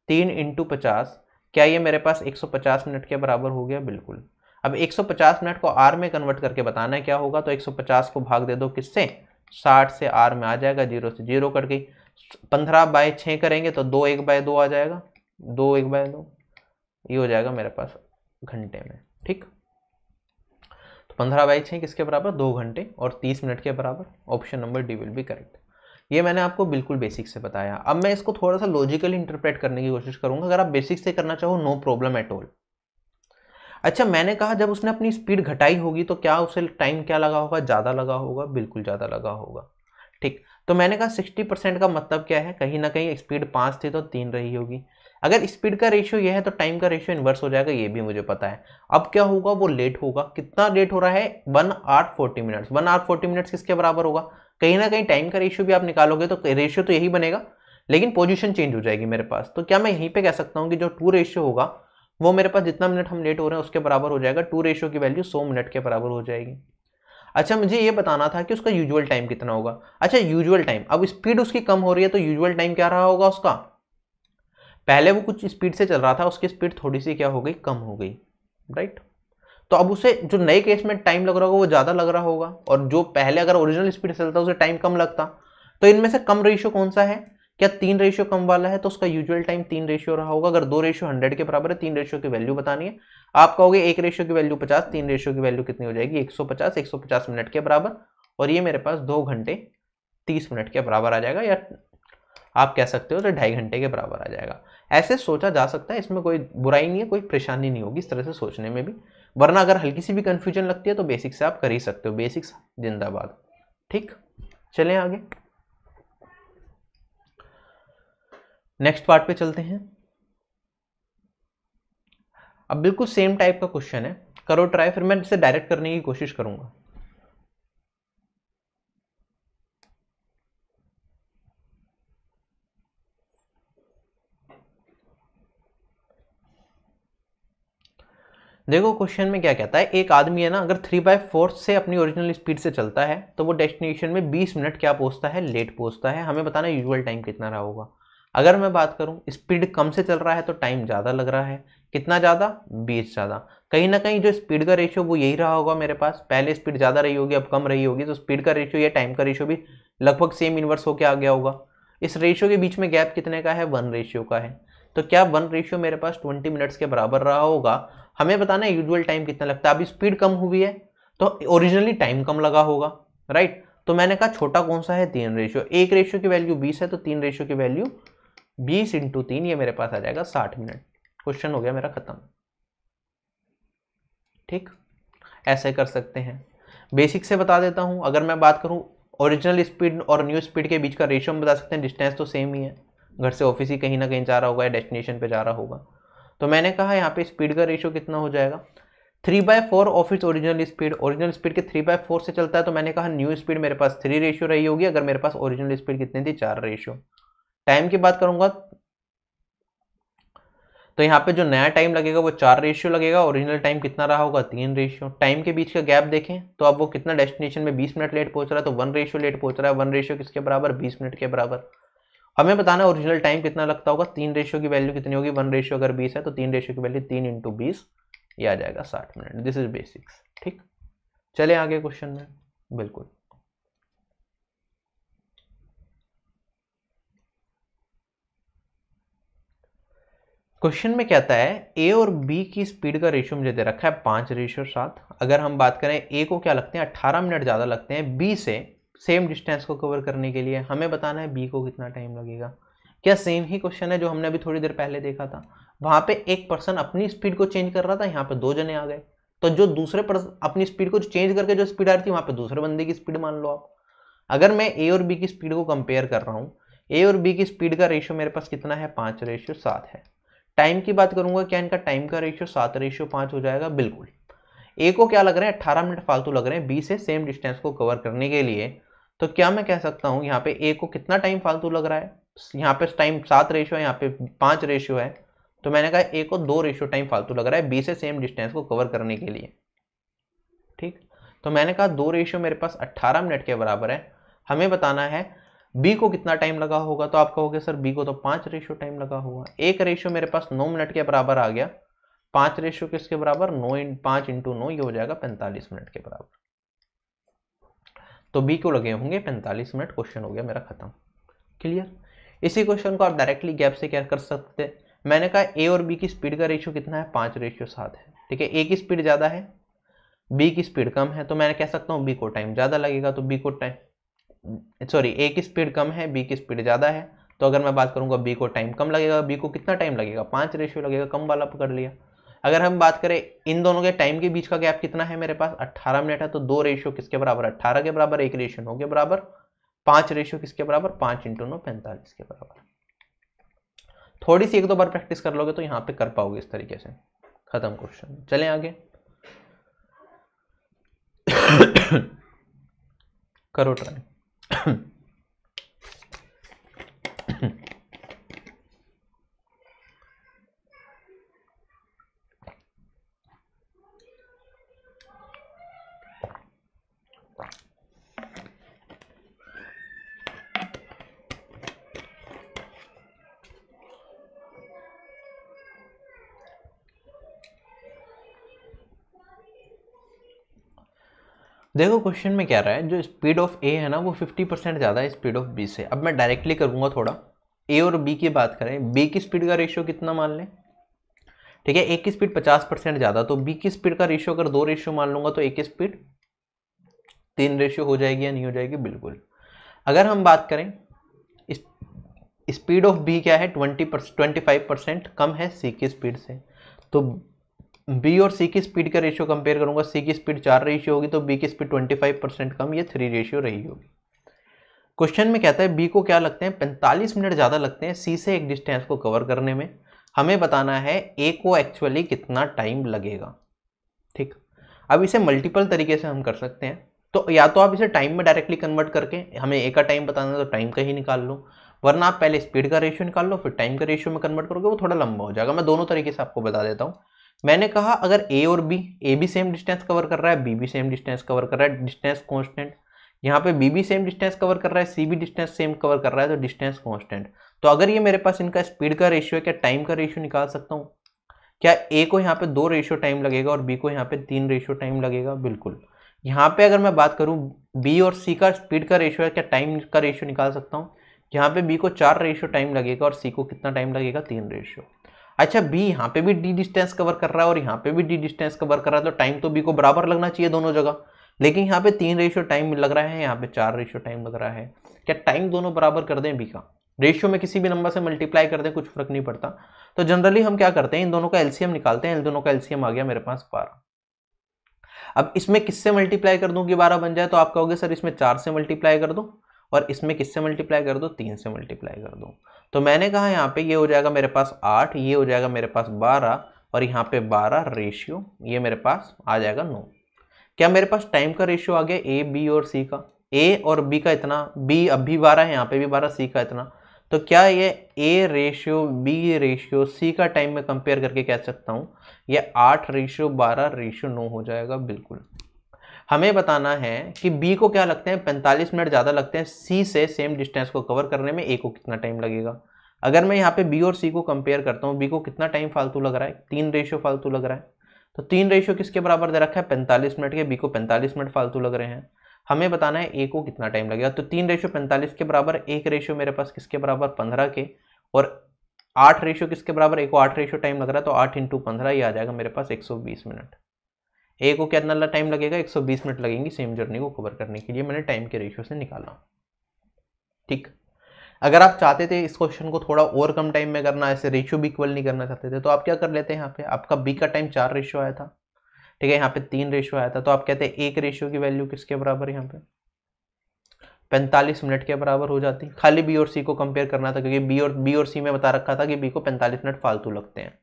3 × 50, क्या ये मेरे पास 150 मिनट के बराबर हो गया। बिल्कुल, अब 150 मिनट को आर में कन्वर्ट करके बताना है क्या होगा, तो 150 को भाग दे दो किससे, 60 से, आर में आ जाएगा 0 से 0 कट गई, 15/6 करेंगे तो 2 1/2 आ जाएगा, 2 1/2 ये हो जाएगा मेरे पास घंटे में। ठीक, 15/6 किसके बराबर, 2 घंटे और 30 मिनट के बराबर। Option number D will be correct. ये मैंने आपको बिल्कुल बेसिक से बताया। अब मैं इसको थोड़ा सा लॉजिकली इंटरप्रेट करने की कोशिश करूंगा, अगर आप बेसिक से करना चाहो नो प्रॉब्लम एट ऑल। अच्छा, मैंने कहा जब उसने अपनी स्पीड घटाई होगी तो क्या उसे टाइम क्या लगा होगा, ज़्यादा लगा होगा, बिल्कुल ज़्यादा लगा होगा। ठीक, तो मैंने कहा 60% का मतलब क्या है, कहीं ना कहीं स्पीड 5 थी तो 3 रही होगी। अगर स्पीड का रेशियो यह है तो टाइम का रेशियो इन्वर्स हो जाएगा, ये भी मुझे पता है। अब क्या होगा, वो लेट होगा, कितना लेट हो रहा है, 1 hour 40 minutes। 1 hour 40 minutes किसके बराबर होगा, कहीं ना कहीं टाइम का रेशियो भी आप निकालोगे तो रेशियो तो यही बनेगा, लेकिन पोजीशन चेंज हो जाएगी मेरे पास। तो क्या मैं यहीं पे कह सकता हूँ कि जो 2 रेशियो होगा वो मेरे पास जितना मिनट हम लेट हो रहे हैं उसके बराबर हो जाएगा, 2 रेशियो की वैल्यू 100 मिनट के बराबर हो जाएगी। अच्छा, मुझे ये बताना था कि उसका यूजुअल टाइम कितना होगा। अच्छा, यूजुअल टाइम, अब स्पीड उसकी कम हो रही है तो यूजुअल टाइम क्या रहा होगा उसका, पहले वो कुछ स्पीड से चल रहा था, उसकी स्पीड थोड़ी सी क्या हो गई, कम हो गई, राइट। तो अब उसे जो नए केस में टाइम लग रहा होगा वो ज्यादा लग रहा होगा, और जो पहले अगर ओरिजिनल स्पीड से चलता उसे टाइम कम लगता। तो इनमें से कम रेशियो कौन सा है, क्या 3 रेशियो कम वाला है, तो उसका यूजुअल टाइम 3 रेशियो रहा होगा। अगर 2 रेशियो 100 के बराबर है, 3 रेशियो की वैल्यू बतानी है, आप कहोगे 1 रेशियो की वैल्यू 50, 3 रेशियो की वैल्यू कितनी हो जाएगी, 150 मिनट के बराबर, और ये मेरे पास 2 घंटे 30 मिनट के बराबर आ जाएगा, या आप कह सकते हो तो 2.5 घंटे के बराबर आ जाएगा। ऐसे सोचा जा सकता है, इसमें कोई बुराई नहीं है, कोई परेशानी नहीं होगी इस तरह से सोचने में भी। वरना अगर हल्की सी भी कंफ्यूजन लगती है तो बेसिक से आप कर ही सकते हो, बेसिक्स जिंदाबाद। ठीक, चलें आगे, नेक्स्ट पार्ट पे चलते हैं। अब बिल्कुल सेम टाइप का क्वेश्चन है, करो ट्राई, फिर मैं इसे डायरेक्ट करने की कोशिश करूंगा। देखो क्वेश्चन में क्या कहता है, एक आदमी है ना, अगर 3/4 से अपनी ओरिजिनल स्पीड से चलता है तो वो डेस्टिनेशन में 20 मिनट क्या पहुंचता है, लेट पहुंचता है। हमें बताना है यूजुअल टाइम कितना रहा होगा। अगर मैं बात करूं स्पीड कम से चल रहा है तो टाइम ज़्यादा लग रहा है। कितना ज़्यादा, 20 ज़्यादा। कहीं ना कहीं जो स्पीड का रेशियो वो यही रहा होगा मेरे पास, पहले स्पीड ज़्यादा रही होगी अब कम रही होगी, तो स्पीड का रेशियो या टाइम का रेशियो भी लगभग सेम इन्वर्स होकर आ गया होगा। इस रेशियो के बीच में गैप कितने का है, 1 रेशियो का है। तो क्या 1 रेशियो मेरे पास 20 मिनट्स के बराबर रहा होगा। हमें बताना है यूजुअल टाइम कितना लगता है। अभी स्पीड कम हुई है तो ओरिजिनली टाइम कम लगा होगा, राइट। तो मैंने कहा छोटा कौन सा है, 3 रेशियो। 1 रेशियो की वैल्यू 20 है तो 3 रेशियो की वैल्यू 20 × 3, ये मेरे पास आ जाएगा 60 मिनट। क्वेश्चन हो गया मेरा खत्म। ठीक, ऐसे कर सकते हैं। बेसिक से बता देता हूं, अगर मैं बात करूं ओरिजिनल स्पीड और न्यू स्पीड के बीच का रेशियो हम बता सकते हैं। डिस्टेंस तो सेम ही है, घर से ऑफिस ही कहीं ना कहीं जा रहा होगा या डेस्टिनेशन पे जा रहा होगा। तो मैंने कहा यहाँ पे स्पीड का रेशियो कितना हो जाएगा, 3/4 of its original speed. Original speed के 3/4 से चलता है तो मैंने कहा न्यू स्पीड मेरे पास 3 रेशियो रही होगी, अगर मेरे पास ओरिजिनल स्पीड कितनी थी, 4 रेशियो। टाइम की बात करूंगा तो यहाँ पे जो नया टाइम लगेगा वो 4 रेशियो लगेगा, ओरिजिनल टाइम कितना रहा होगा, 3 रेशियो। टाइम के बीच का गैप देखें तो अब वो कितना डेस्टिनेशन में 20 मिनट लेट पहुंच रहा है, तो 1 रेशियो लेट पहुंच रहा है। 1 रेशियो किसके बराबर, 20 मिनट के बराबर। हमें बताना है ओरिजिनल टाइम कितना लगता होगा, 3 रेशियो की वैल्यू कितनी होगी, 1 रेशियो अगर 20 है तो 3 रेशियो की वैल्यू 3 × 20, ये आ जाएगा 60 मिनट। This is basics. ठीक, चले आगे क्वेश्चन में। बिल्कुल, क्वेश्चन में कहता है ए और बी की स्पीड का रेशियो मुझे दे रखा है 5:7। अगर हम बात करें ए को क्या लगते हैं, 18 मिनट ज़्यादा लगते हैं बी से सेम डिस्टेंस को कवर करने के लिए। हमें बताना है बी को कितना टाइम लगेगा। क्या सेम ही क्वेश्चन है जो हमने अभी थोड़ी देर पहले देखा था। वहाँ पे एक पर्सन अपनी स्पीड को चेंज कर रहा था, यहाँ पे 2 जने आ गए, तो जो दूसरे पर्सन अपनी स्पीड को चेंज करके जो स्पीड आ रही थी वहाँ पे दूसरे बंदे की स्पीड मान लो आप। अगर मैं ए और बी की स्पीड को कंपेयर कर रहा हूँ, ए और बी की स्पीड का रेशियो मेरे पास कितना है, 5:7 है। टाइम की बात करूंगा, क्या इनका टाइम का रेशियो 7:5 हो जाएगा, बिल्कुल। ए को क्या लग रहे हैं, 18 मिनट फालतू लग रहे हैं बी से सेम डिस्टेंस को कवर करने के लिए। तो क्या मैं कह सकता हूं यहाँ पे ए को कितना टाइम फालतू लग रहा है, यहाँ पे टाइम 7 रेशियो है, यहाँ पे 5 रेशियो है, तो मैंने कहा ए को 2 रेशियो टाइम फालतू लग रहा है बी से सेम डिस्टेंस को कवर करने के लिए। ठीक, तो मैंने कहा 2 रेशियो मेरे पास 18 मिनट के बराबर है। हमें बताना है बी को कितना टाइम लगा होगा, तो आप कहोगे सर बी को तो 5 रेशियो टाइम लगा होगा। एक रेशियो मेरे पास 9 मिनट के बराबर आ गया, 5 रेशियो किसके बराबर, 5 × 9, ये हो जाएगा 45 मिनट के बराबर। तो बी को लगे होंगे 45 मिनट। क्वेश्चन हो गया मेरा खत्म। क्लियर। इसी क्वेश्चन को आप डायरेक्टली गैप से क्या कर सकते हैं, मैंने कहा ए और बी की स्पीड का रेशियो कितना है, 5:7 है। ठीक है, ए की स्पीड ज़्यादा है, बी की स्पीड कम है, तो मैं कह सकता हूँ बी को टाइम ज़्यादा लगेगा। तो बी को टाइम ए की स्पीड कम है, बी की स्पीड ज़्यादा है, तो अगर मैं बात करूंगा बी को टाइम कम लगेगा। बी को कितना टाइम लगेगा, 5 रेशियो लगेगा, कम वाला पकड़ लिया। अगर हम बात करें इन दोनों के टाइम के बीच का गैप कितना है मेरे पास, 18 मिनट है, तो 2 रेशियो किसके बराबर, 18 के बराबर, 1 रेशियो 9 के बराबर, 5 रेशियो किसके बराबर, 5 × 9 45 के बराबर। थोड़ी सी 1-2 बार प्रैक्टिस कर लोगे तो यहाँ पे कर पाओगे इस तरीके से। खत्म क्वेश्चन, चलें आगे। करो ट्राई। देखो क्वेश्चन में क्या रहा है, जो स्पीड ऑफ ए है ना वो 50% ज़्यादा है स्पीड ऑफ बी से। अब मैं डायरेक्टली करूँगा थोड़ा, ए और बी की बात करें, बी की स्पीड का रेशियो कितना मान लें। ठीक है, ए की स्पीड 50% ज़्यादा, तो बी की स्पीड का रेशियो अगर 2 रेशियो मान लूंगा तो ए की स्पीड 3 रेशियो हो जाएगी या नहीं हो जाएगी, बिल्कुल। अगर हम बात करें स्पीड ऑफ बी क्या है, 25% कम है सी की स्पीड से, तो बी और सी की स्पीड का रेशियो कंपेयर करूंगा, सी की स्पीड 4 रेशियो होगी तो बी की स्पीड 25% कम, ये 3 रेशियो रही होगी। क्वेश्चन में कहता है बी को क्या लगते हैं, 45 मिनट ज़्यादा लगते हैं सी से एक डिस्टेंस को कवर करने में। हमें बताना है ए को एक्चुअली कितना टाइम लगेगा। ठीक, अब इसे मल्टीपल तरीके से हम कर सकते हैं। तो या तो आप इसे टाइम में डायरेक्टली कन्वर्ट करके हमें ए का टाइम बताना है तो टाइम का ही निकाल लो, वरना आप पहले स्पीड का रेशियो निकाल लो फिर टाइम का रेशियो में कन्वर्ट करोगे, वो थोड़ा लंबा हो जाएगा। मैं दोनों तरीके से आपको बता देता हूँ। मैंने कहा अगर ए और बी, ए भी सेम डिस्टेंस कवर कर रहा है, बी भी सेम डिस्टेंस कवर कर रहा है, डिस्टेंस कांस्टेंट। यहाँ पे बी भी सेम डिस्टेंस कवर कर रहा है, सी भी डिस्टेंस सेम कवर कर रहा है, तो डिस्टेंस कांस्टेंट। तो अगर ये मेरे पास इनका स्पीड का रेशियो है, क्या टाइम का रेशियो निकाल सकता हूँ? क्या ए को यहाँ पे 2 रेशियो टाइम लगेगा और बी को यहाँ पे 3 रेशियो टाइम लगेगा? बिल्कुल। यहाँ पे अगर मैं बात करूँ बी और सी का स्पीड का रेशियो है, क्या टाइम का रेशियो निकाल सकता हूँ? यहाँ पे बी को 4 रेशियो टाइम लगेगा और सी को कितना टाइम लगेगा? 3 रेशियो। अच्छा, बी यहाँ पे भी डी डिस्टेंस कवर कर रहा है और यहाँ पे भी डी डिस्टेंस कवर कर रहा है, तो टाइम तो बी को बराबर लगना चाहिए दोनों जगह, लेकिन यहाँ पे 3 रेशियो टाइम लग रहा है, यहाँ पे 4 रेशियो टाइम लग रहा है। क्या टाइम दोनों बराबर कर दें? बी का रेशियो में किसी भी नंबर से मल्टीप्लाई कर दें, कुछ फर्क नहीं पड़ता। तो जनरली हम क्या करते हैं, इन दोनों का एलसीएम निकालते हैं। इन दोनों का एलसीएम आ गया मेरे पास 12। अब इसमें किससे मल्टीप्लाई कर दूं कि 12 बन जाए? तो आप कहोगे सर इसमें 4 से मल्टीप्लाई कर दो और इसमें किससे मल्टीप्लाई कर दो? 3 से मल्टीप्लाई कर दो। तो मैंने कहा यहाँ पे ये हो जाएगा मेरे पास 8, ये हो जाएगा मेरे पास 12 और यहाँ पे 12 रेशियो, ये मेरे पास आ जाएगा 9। क्या मेरे पास टाइम का रेशियो आ गया ए, बी और सी का? ए और बी का इतना, बी अब भी 12 है, यहाँ पे भी 12, सी का इतना। तो क्या ये A ratio B ratio C का टाइम में कंपेयर करके कह सकता हूँ ये 8 रेशियो 12 रेशियो 9 हो जाएगा? बिल्कुल। हमें बताना है कि बी को क्या लगते हैं, 45 मिनट ज़्यादा लगते हैं सी से सेम डिस्टेंस को कवर करने में, ए को कितना टाइम लगेगा। अगर मैं यहाँ पे बी और सी को कंपेयर करता हूँ, बी को कितना टाइम फालतू लग रहा है? 3 रेशियो फालतू लग रहा है। तो 3 रेशियो किसके बराबर दे रखा है? 45 मिनट के। बी को 45 मिनट फालतू लग रहे हैं। हमें बताना है ए को कितना टाइम लगेगा। तो 3 रेशियो 45 के बराबर, एक रेशियो मेरे पास किसके बराबर? 15 के, और 8 रेशियो किसके बराबर? ए को 8 रेशियो टाइम लग रहा है, तो 8 × 15 ये आ जाएगा मेरे पास 120 मिनट। ए को कितना टाइम लगेगा? 120 मिनट लगेंगी सेम जर्नी को कवर करने के लिए। मैंने टाइम के रेशियो से निकाला। ठीक। अगर आप चाहते थे इस क्वेश्चन को थोड़ा और कम टाइम में करना, ऐसे रेशियो भी इक्वल नहीं करना चाहते थे, तो आप क्या कर लेते हैं, यहाँ पे आपका बी का टाइम 4 रेशियो आया था, ठीक है, यहाँ पे 3 रेशियो आया था, तो आप कहते हैं एक रेशियो की वैल्यू किसके बराबर यहाँ पे? 45 मिनट के बराबर हो जाती। खाली बी और सी को कंपेयर करना था, क्योंकि बी और सी में बता रखा था कि बी को 45 मिनट फालतू लगते हैं।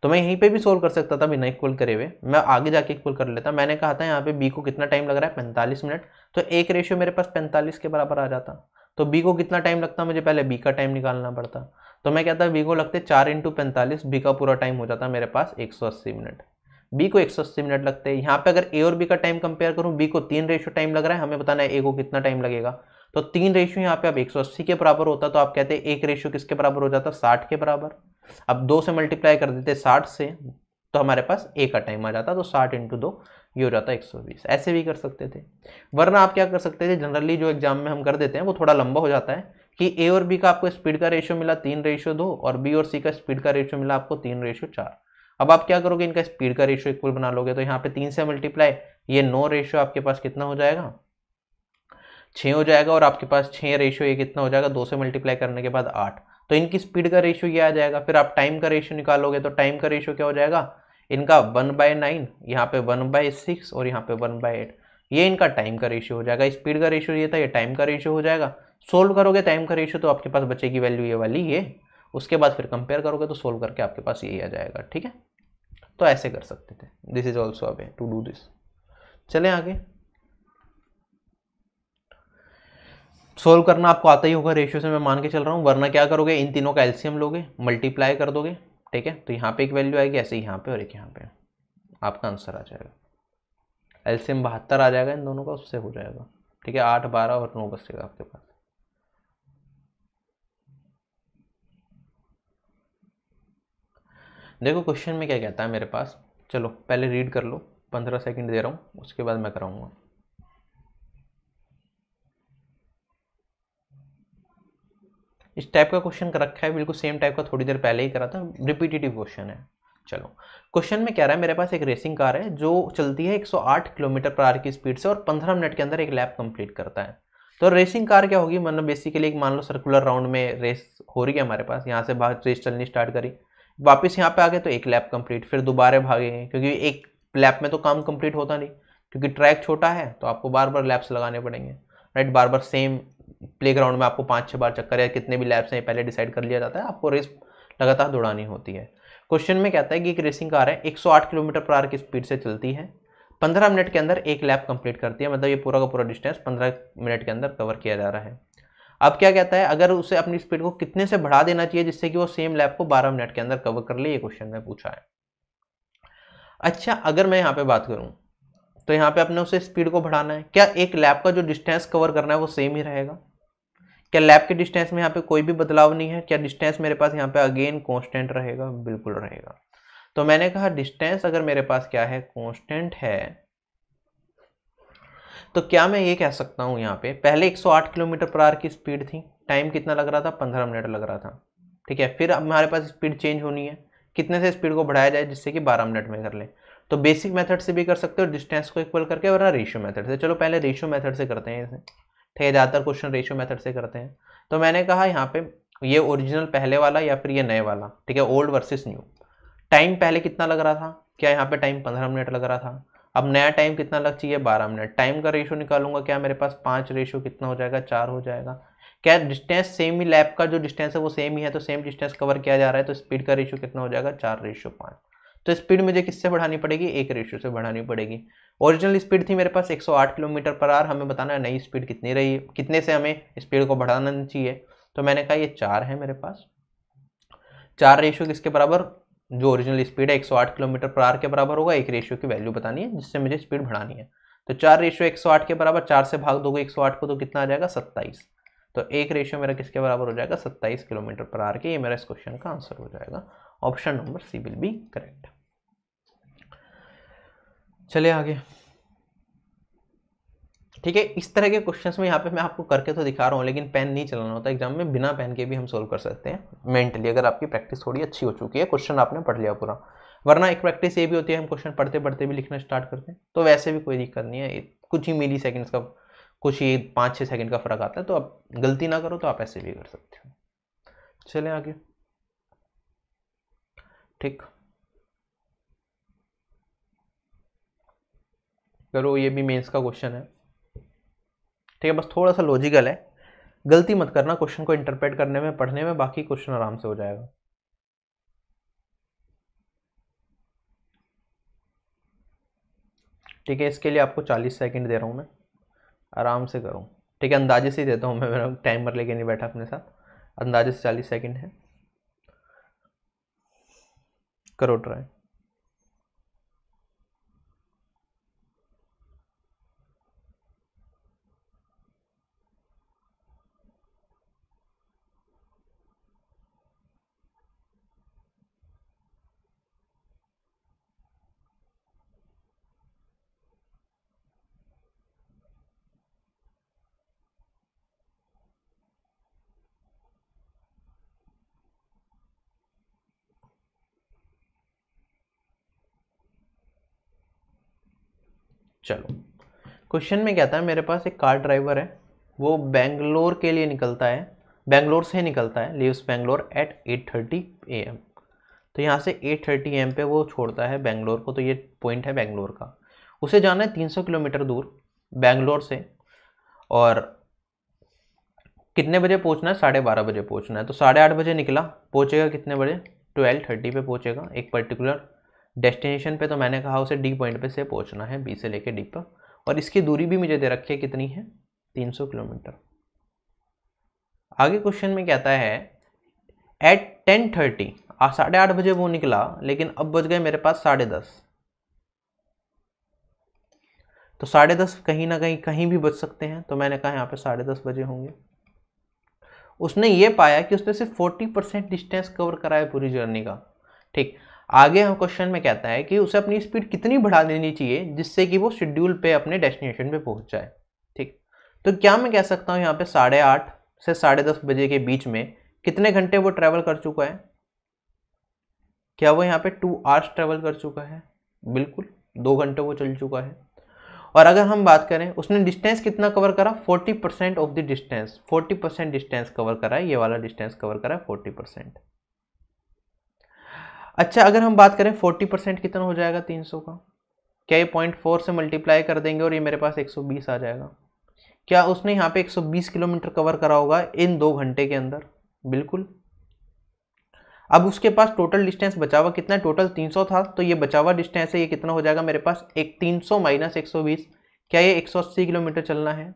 तो मैं यहीं पे भी सोल्व कर सकता था बिना इक्वल करे हुए, मैं आगे जाके इक्वल कर लेता। मैंने कहा था यहाँ पे बी को कितना टाइम लग रहा है? 45 मिनट, तो एक रेशियो मेरे पास 45 के बराबर आ जाता। तो बी को कितना टाइम लगता? मुझे पहले बी का टाइम निकालना पड़ता। तो मैं कहता बी को लगते 4 × 45, बी का पूरा टाइम हो जाता मेरे पास 180 मिनट। बी को 180 मिनट लगते हैं। यहाँ पे अगर ए और बी का टाइम कंपेयर करूँ, बी को 3 रेशियो टाइम लग रहा है, हमें बताना है ए को कितना टाइम लगेगा। तो 3 रेशियो यहाँ पे अब 180 के बराबर होता, तो आप कहते हैं एक रेशियो किसके बराबर हो जाता? 60 के बराबर। अब 2 से मल्टीप्लाई कर देते 60 से, तो हमारे पास ए का टाइम आ जाता, तो 60 × 2 ये हो जाता 120। ऐसे भी कर सकते थे। वरना आप क्या कर सकते थे, जनरली जो एग्जाम में हम कर देते हैं वो थोड़ा लंबा हो जाता है कि ए और बी का आपको स्पीड का रेशियो मिला 3 रेशियो 2 और बी और सी का स्पीड का रेशियो मिला आपको 3 रेशियो 4। अब आप क्या करोगे, इनका स्पीड का रेशियो इक्वल बना लोगे। तो यहाँ पे 3 से मल्टीप्लाई, ये 9 रेशियो आपके पास कितना हो जाएगा? 6 हो जाएगा, और आपके पास 6 रेशियो ये कितना हो जाएगा? 2 से मल्टीप्लाई करने के बाद 8। तो इनकी स्पीड का रेशियो ये आ जाएगा। फिर आप टाइम का रेशियो निकालोगे, तो टाइम का रेशियो क्या हो जाएगा? इनका 1/9, यहाँ पे 1/6 और यहाँ पे 1/8, ये इनका टाइम का रेशियो हो जाएगा। स्पीड का रेशियो ये था, ये टाइम का रेशियो हो जाएगा। सोल्व करोगे टाइम का रेशियो, तो आपके पास बचेगी वैल्यू ये वाली, ये। उसके बाद फिर कंपेयर करोगे तो सोल्व करके आपके पास यही आ जाएगा। ठीक है, तो ऐसे कर सकते थे। This is also a way to do this. चलें आगे। सोल्व करना आपको आता ही होगा रेशियो से, मैं मान के चल रहा हूँ। वरना क्या करोगे, इन तीनों का एलसीएम लोगे, मल्टीप्लाई कर दोगे, ठीक है। तो यहाँ पे एक वैल्यू आएगी, ऐसे यहाँ पे और एक यहाँ पे, आपका आंसर आ जाएगा। एलसीएम 72 आ जाएगा इन दोनों का, उससे हो जाएगा। ठीक है, 8, 12 और 9 बचेगा आपके पास। देखो क्वेश्चन में क्या कहता है मेरे पास, चलो पहले रीड कर लो, 15 सेकंड दे रहा हूँ, उसके बाद मैं कराऊंगा। इस टाइप का क्वेश्चन कर रखा है, बिल्कुल सेम टाइप का थोड़ी देर पहले ही करा था, रिपीटेटिव क्वेश्चन है। चलो क्वेश्चन में कह रहा है मेरे पास एक रेसिंग कार है जो चलती है 108 किलोमीटर/आवर की स्पीड से और 15 मिनट के अंदर एक लैप कंप्लीट करता है। तो रेसिंग कार क्या होगी, मतलब बेसिकली एक मान लो सर्कुलर राउंड में रेस हो रही है हमारे पास, यहाँ से बाहर रेस चलनी स्टार्ट करी, वापस यहाँ पे आ गए तो एक लैप कंप्लीट, फिर दोबारा भागेंगे, क्योंकि एक लैप में तो काम कंप्लीट होता नहीं, क्योंकि ट्रैक छोटा है, तो आपको बार बार लैप्स लगाने पड़ेंगे, राइट। बार बार सेम प्लेग्राउंड में आपको 5-6 बार चक्कर या कितने भी लैप्स हैं पहले डिसाइड कर लिया जाता है, आपको रेस लगातार दौड़ानी होती है। क्वेश्चन में कहता है कि एक रेसिंग कार है 108 किलोमीटर/आवर की स्पीड से चलती है, 15 मिनट के अंदर एक लैप कंप्लीट करती है, मतलब ये पूरा का पूरा डिस्टेंस 15 मिनट के अंदर कवर किया जा रहा है। अब क्या कहता है, अगर उसे अपनी स्पीड को कितने से बढ़ा देना चाहिए जिससे कि वो सेम लैप को 12 मिनट के अंदर कवर कर ले, ये क्वेश्चन में पूछा है। अच्छा, अगर मैं यहाँ पे बात करूँ तो यहाँ पे अपने उसे स्पीड को बढ़ाना है, क्या एक लैप का जो डिस्टेंस कवर करना है वो सेम ही रहेगा? क्या लैप के डिस्टेंस में यहाँ पे कोई भी बदलाव नहीं है? क्या डिस्टेंस मेरे पास यहाँ पे अगेन कांस्टेंट रहेगा? बिल्कुल रहेगा। तो मैंने कहा डिस्टेंस अगर मेरे पास क्या है, कांस्टेंट है, तो क्या मैं ये कह सकता हूँ यहाँ पे पहले 108 किलोमीटर पर आवर की स्पीड थी, टाइम कितना लग रहा था, 15 मिनट लग रहा था, ठीक है। फिर अब हमारे पास स्पीड चेंज होनी है, कितने से स्पीड को बढ़ाया जाए जिससे कि 12 मिनट में कर ले। तो बेसिक मेथड से भी कर सकते हो डिस्टेंस को इक्वल करके, वरना रेशियो मेथड से। चलो पहले रेशियो मेथड से करते हैं इसे, ठीक है, ज़्यादातर क्वेश्चन रेशियो मेथड से करते हैं। तो मैंने कहा यहाँ पे ये ओरिजिनल पहले वाला या फिर ये नए वाला, ठीक है, ओल्ड वर्सेस न्यू। टाइम पहले कितना लग रहा था, क्या यहाँ पे टाइम 15 मिनट लग रहा था, अब नया टाइम कितना लग चाहिए, 12 मिनट। टाइम का रेशियो निकालूंगा, क्या मेरे पास 5 रेशियो कितना हो जाएगा, 4 हो जाएगा। क्या डिस्टेंस सेम ही, लैप का जो डिस्टेंस है वो सेम ही है, तो सेम डिस्टेंस कवर किया जा रहा है, तो स्पीड का रेशियो कितना हो जाएगा, 4:5। तो स्पीड मुझे किससे बढ़ानी पड़ेगी, 1 रेशियो से बढ़ानी पड़ेगी। ओरिजिनल स्पीड थी मेरे पास 108 किलोमीटर पर आवर, हमें बताना है नई स्पीड कितनी रही है, कितने से हमें स्पीड को बढ़ाना चाहिए। तो मैंने कहा ये 4 है मेरे पास, 4 रेशियो किसके बराबर, जो ओरिजिनल स्पीड है 108 किलोमीटर पर आवर के बराबर होगा। 1 रेशियो की वैल्यू बतानी है जिससे मुझे स्पीड बढ़ानी है। तो 4 रेशियो 108 के बराबर, 4 से भाग दोगे 108 को तो कितना आ जाएगा, 27। तो 1 रेशियो मेरा किसके बराबर हो जाएगा, 27 किलोमीटर पर आवर के। ये मेरा इस क्वेश्चन का आंसर हो जाएगा। Option number C will be correct. चलिए आगे, ठीक है। इस तरह के क्वेश्चंस में यहाँ पे मैं आपको करके तो दिखा रहा हूँ, लेकिन पेन नहीं चलाना होता एग्जाम में, बिना पेन के भी हम सोल्व कर सकते हैं मेंटली, अगर आपकी प्रैक्टिस थोड़ी अच्छी हो चुकी है, क्वेश्चन आपने पढ़ लिया पूरा। वरना एक प्रैक्टिस ये भी होती है हम क्वेश्चन पढ़ते पढ़ते भी लिखना स्टार्ट करते हैं, तो वैसे भी कोई दिक्कत नहीं है, कुछ ही मिली सेकेंड्स का, कुछ ही 5-6 सेकेंड का फर्क आता है, तो आप गलती ना करो तो आप ऐसे भी कर सकते हो। चले आगे, ठीक करो, ये भी मेंस का क्वेश्चन है, ठीक है, बस थोड़ा सा लॉजिकल है, गलती मत करना क्वेश्चन को इंटरप्रेट करने में, पढ़ने में, बाकी क्वेश्चन आराम से हो जाएगा। ठीक है, इसके लिए आपको 40 सेकंड दे रहा हूँ मैं, आराम से करो, ठीक है, अंदाजे से ही देता हूँ मैं, मेरा टाइमर लेके नहीं बैठा अपने साथ, अंदाजे से 40 सेकंड है, करो ट्राई। चलो, क्वेश्चन में क्या था, मेरे पास एक कार ड्राइवर है, वो बेंगलोर के लिए निकलता है, बेंगलोर से निकलता है, लीव्स बेंगलोर एट 8:30 AM। तो यहाँ से 8:30 AM पे वो छोड़ता है बेंगलोर को, तो ये पॉइंट है बेंगलोर का। उसे जाना है 300 किलोमीटर दूर बेंगलोर से, और कितने बजे पहुँचना है, 12:30 बजे पहुँचना है। तो 8:30 बजे निकला, पहुँचेगा कितने बजे, 12:30 पे पहुँचेगा एक पर्टिकुलर डेस्टिनेशन पे। तो मैंने कहा उसे डी पॉइंट पे से पहुँचना है, बी से लेके डी पर, और इसकी दूरी भी मुझे दे रखी है, कितनी है, 300 किलोमीटर। आगे क्वेश्चन में कहता है एट 10:30, 8:30 बजे वो निकला, लेकिन अब बज गए मेरे पास 10:30। तो 10:30 कहीं ना कहीं कहीं भी बच सकते हैं, तो मैंने कहा यहाँ पे 10:30 बजे होंगे। उसने ये पाया कि उसने सिर्फ 40% डिस्टेंस कवर करा है पूरी जर्नी का, ठीक। आगे हम क्वेश्चन में कहता है कि उसे अपनी स्पीड कितनी बढ़ा देनी चाहिए जिससे कि वो शेड्यूल पे अपने डेस्टिनेशन पे पहुंच जाए, ठीक। तो क्या मैं कह सकता हूँ यहाँ पे 8:30 से 10:30 बजे के बीच में कितने घंटे वो ट्रैवल कर चुका है, क्या वो यहाँ पे 2 आवर्स ट्रैवल कर चुका है, बिल्कुल 2 घंटे वो चल चुका है। और अगर हम बात करें उसने डिस्टेंस कितना कवर करा, 40% of the distance, 40% distance cover करा है, ये वाला डिस्टेंस कवर करा है 40%। अच्छा, अगर हम बात करें 40% कितना हो जाएगा 300 का, क्या ये 0.4 से मल्टीप्लाई कर देंगे और ये मेरे पास 120 आ जाएगा। क्या उसने यहाँ पे 120 किलोमीटर कवर करा होगा इन 2 घंटे के अंदर, बिल्कुल। अब उसके पास टोटल डिस्टेंस बचा हुआ कितना, टोटल 300 था, तो ये बचा हुआ डिस्टेंस है, ये कितना हो जाएगा मेरे पास, एक 300 माइनस 120, क्या ये 180 किलोमीटर चलना है।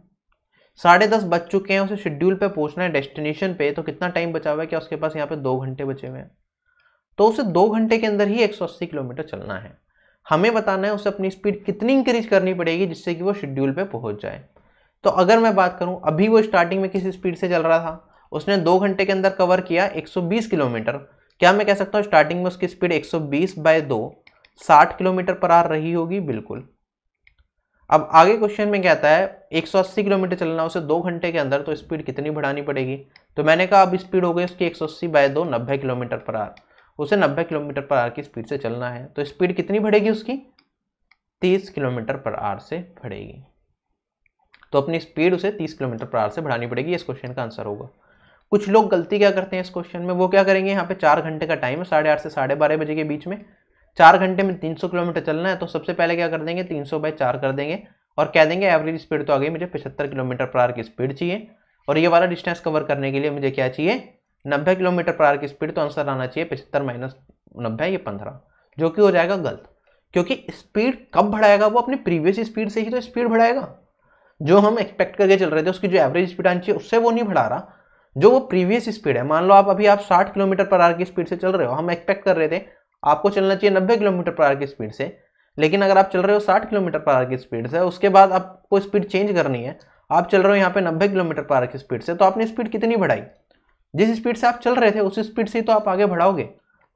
10:30 बज चुके हैं, उसे शेड्यूल पे पहुंचना है डेस्टिनेशन पे, तो कितना टाइम बचा हुआ है, क्या उसके पास यहाँ पे 2 घंटे बचे हुए हैं, तो उसे 2 घंटे के अंदर ही 180 किलोमीटर चलना है। हमें बताना है उसे अपनी स्पीड कितनी इंक्रीज करनी पड़ेगी जिससे कि वो शेड्यूल पे पहुंच जाए। तो अगर मैं बात करूं, अभी वो स्टार्टिंग में किस स्पीड से चल रहा था, उसने 2 घंटे के अंदर कवर किया 120 किलोमीटर। क्या मैं कह सकता हूं स्टार्टिंग में उसकी स्पीड 120/2 60 किलोमीटर पर आवर रही होगी? बिल्कुल। अब आगे क्वेश्चन में कहता है 180 किलोमीटर चलना उसे 2 घंटे के अंदर, तो स्पीड कितनी बढ़ानी पड़ेगी? तो मैंने कहा अब स्पीड हो गई उसकी 180/2 90 किलोमीटर पर आवर, उसे 90 किलोमीटर पर आवर की स्पीड से चलना है, तो स्पीड कितनी बढ़ेगी उसकी? 30 किलोमीटर पर आवर से बढ़ेगी। तो अपनी स्पीड उसे 30 किलोमीटर पर आवर से बढ़ानी पड़ेगी, इस क्वेश्चन का आंसर होगा। कुछ लोग गलती क्या करते हैं इस क्वेश्चन में, वो क्या करेंगे, यहाँ पे 4 घंटे का टाइम है, 8:30 से 12:30 बजे के बीच में, 4 घंटे में 300 किलोमीटर चलना है, तो सबसे पहले क्या कर देंगे 300/4 कर देंगे और कह देंगे एवरेज स्पीड तो आ गई, मुझे 75 किलोमीटर पर आवर की स्पीड चाहिए और ये वाला डिस्टेंस कवर करने के लिए मुझे क्या चाहिए 90 किलोमीटर पर आवर की स्पीड, तो आंसर आना चाहिए 75 - 90 ये 15, जो कि हो जाएगा गलत। क्योंकि स्पीड कब बढ़ाएगा, वो अपनी प्रीवियस स्पीड से ही तो स्पीड बढ़ाएगा। जो हम एक्सपेक्ट करके चल रहे थे उसकी जो एवरेज स्पीड आनी चाहिए उससे वो नहीं बढ़ा रहा, जो वो प्रीवियस स्पीड है। मान लो आप 60 किलोमीटर पर आवर की स्पीड से चल रहे हो, हम एक्सपेक्ट कर रहे थे आपको चलना चाहिए 90 किलोमीटर पर आवर की स्पीड से, लेकिन अगर आप चल रहे हो 60 किलोमीटर पर आवर की स्पीड से, उसके बाद आपको स्पीड चेंज करनी है, आप चल रहे हो यहाँ पे 90 किलोमीटर पर आवर की स्पीड से, तो आपने स्पीड कितनी बढ़ाई? जिस स्पीड से आप चल रहे थे उस स्पीड से ही तो आप आगे बढ़ाओगे।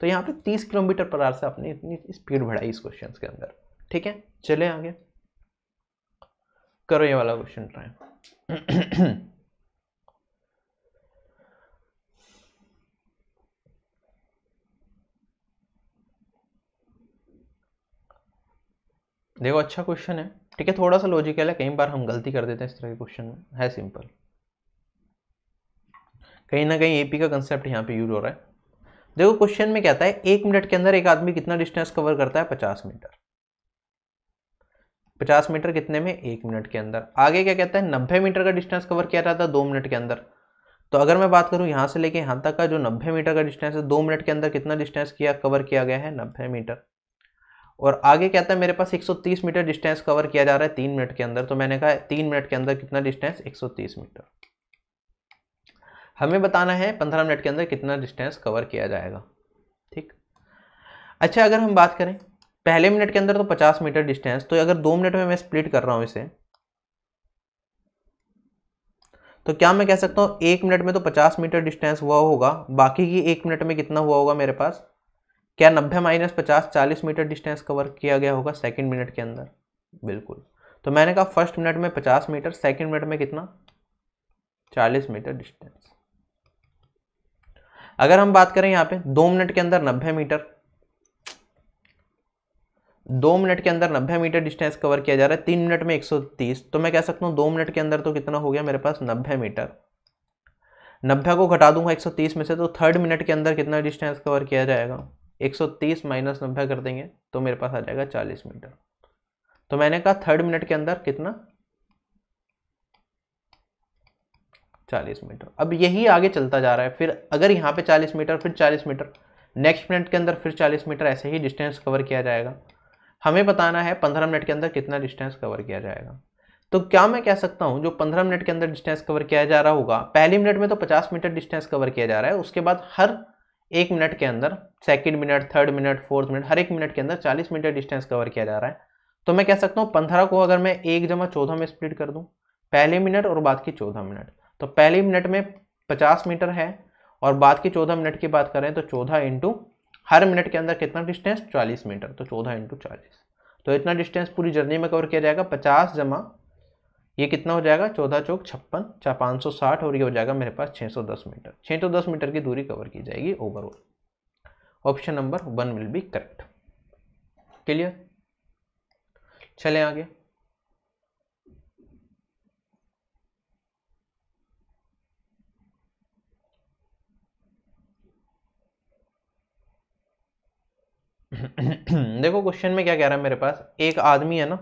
तो यहाँ पे 30 किलोमीटर पर आवर से आपने इतनी स्पीड बढ़ाई इस क्वेश्चन के अंदर। ठीक है, चले आगे, करो ये वाला क्वेश्चन ट्राई। देखो अच्छा क्वेश्चन है, ठीक है, थोड़ा सा लॉजिकल है, कई बार हम गलती कर देते हैं इस तरह के क्वेश्चन में, है सिंपल, कहीं ना कहीं एपी का कंसेप्ट यहाँ पे यूज हो रहा है। देखो क्वेश्चन में कहता है 1 मिनट के अंदर एक आदमी कितना डिस्टेंस कवर करता है? 50 मीटर। 50 मीटर कितने में? 1 मिनट के अंदर। आगे क्या कहता है 90 मीटर का डिस्टेंस कवर किया जाता है 2 मिनट के अंदर। तो अगर मैं बात करूं यहाँ से लेके यहाँ तक का जो 90 मीटर का डिस्टेंस है, 2 मिनट के अंदर कितना डिस्टेंस कवर किया गया है? 90 मीटर। और आगे कहता है मेरे पास 130 मीटर डिस्टेंस कवर किया जा रहा है 3 मिनट के अंदर, तो मैंने कहा 3 मिनट के अंदर कितना डिस्टेंस? 130 मीटर। हमें बताना है 15 मिनट के अंदर कितना डिस्टेंस कवर किया जाएगा। ठीक, अच्छा अगर हम बात करें पहले मिनट के अंदर तो 50 मीटर डिस्टेंस, तो अगर 2 मिनट में मैं स्प्लिट कर रहा हूं इसे, तो क्या मैं कह सकता हूं 1 मिनट में तो 50 मीटर डिस्टेंस हुआ होगा, बाकी की 1 मिनट में कितना हुआ होगा मेरे पास? क्या 90 - 50 40 मीटर डिस्टेंस कवर किया गया होगा सेकंड मिनट के अंदर? बिल्कुल। तो मैंने कहा फर्स्ट मिनट में 50 मीटर, सेकंड मिनट में कितना? 40 मीटर डिस्टेंस। अगर हम बात करें यहाँ पे 2 मिनट के अंदर 90 मीटर, 2 मिनट के अंदर 90 मीटर डिस्टेंस कवर किया जा रहा है, 3 मिनट में 130, तो मैं कह सकता हूँ 2 मिनट के अंदर तो कितना हो गया मेरे पास? 90 मीटर। 90 को घटा दूंगा 130 में से, तो थर्ड मिनट के अंदर कितना डिस्टेंस कवर किया जाएगा? 130 - 90 कर देंगे तो मेरे पास आ जाएगा 40 मीटर। तो मैंने कहा थर्ड मिनट के अंदर कितना? 40 मीटर। अब यही आगे चलता जा रहा है, फिर अगर यहाँ पे 40 मीटर, फिर 40 मीटर, नेक्स्ट मिनट के अंदर फिर 40 मीटर, ऐसे ही डिस्टेंस कवर किया जाएगा। हमें बताना है 15 मिनट के अंदर कितना डिस्टेंस कवर किया जाएगा। तो क्या मैं कह सकता हूं जो 15 मिनट के अंदर डिस्टेंस कवर किया जा रहा होगा, पहली मिनट में तो 50 मीटर डिस्टेंस कवर किया जा रहा है, उसके बाद हर 1 मिनट के अंदर, second minute, third minute, fourth minute, हर 1 मिनट के अंदर 40 मीटर डिस्टेंस कवर किया जा रहा है। तो मैं कह सकता हूँ 15 को अगर मैं 1/14 में स्प्लिट कर दूं, पहले मिनट और बाद की 14 मिनट, तो पहले मिनट में 50 मीटर है और बाद की 14 मिनट की बात करें तो 14 इंटू हर मिनट के अंदर कितना डिस्टेंस? 40 मीटर, तो 14 इंटू 40, तो इतना डिस्टेंस पूरी जर्नी में कवर किया जाएगा। 50 जमा ये कितना हो जाएगा? 14 चौक 56, 560, और ये हो जाएगा मेरे पास 610 मीटर। 610 मीटर की दूरी कवर की जाएगी overall. Option number 1 will be correct. Clear, चले आगे। देखो क्वेश्चन में क्या कह रहा है मेरे पास, एक आदमी है ना,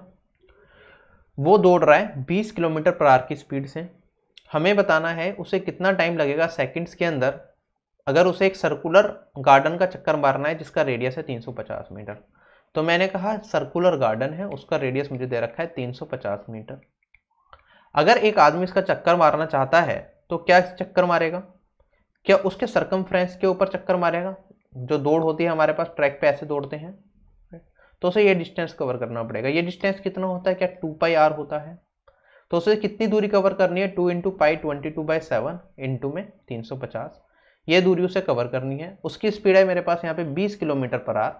वो दौड़ रहा है 20 किलोमीटर पर आवर की स्पीड से। हमें बताना है उसे कितना टाइम लगेगा सेकंड्स के अंदर अगर उसे एक सर्कुलर गार्डन का चक्कर मारना है जिसका रेडियस है 350 मीटर। तो मैंने कहा सर्कुलर गार्डन है, उसका रेडियस मुझे दे रखा है 350 मीटर। अगर एक आदमी इसका चक्कर मारना चाहता है तो क्या इस चक्कर मारेगा? क्या उसके सरकमफ्रेंस के ऊपर चक्कर मारेगा? जो दौड़ होती है हमारे पास ट्रैक पे ऐसे दौड़ते हैं, तो उसे ये डिस्टेंस कवर करना पड़ेगा। ये डिस्टेंस कितना होता है, क्या 2πr होता है। तो उसे कितनी दूरी कवर करनी है, 2 × पाई 22/7 इंटू में 350, ये दूरी उसे कवर करनी है। उसकी स्पीड है मेरे पास यहाँ पे 20 km/h।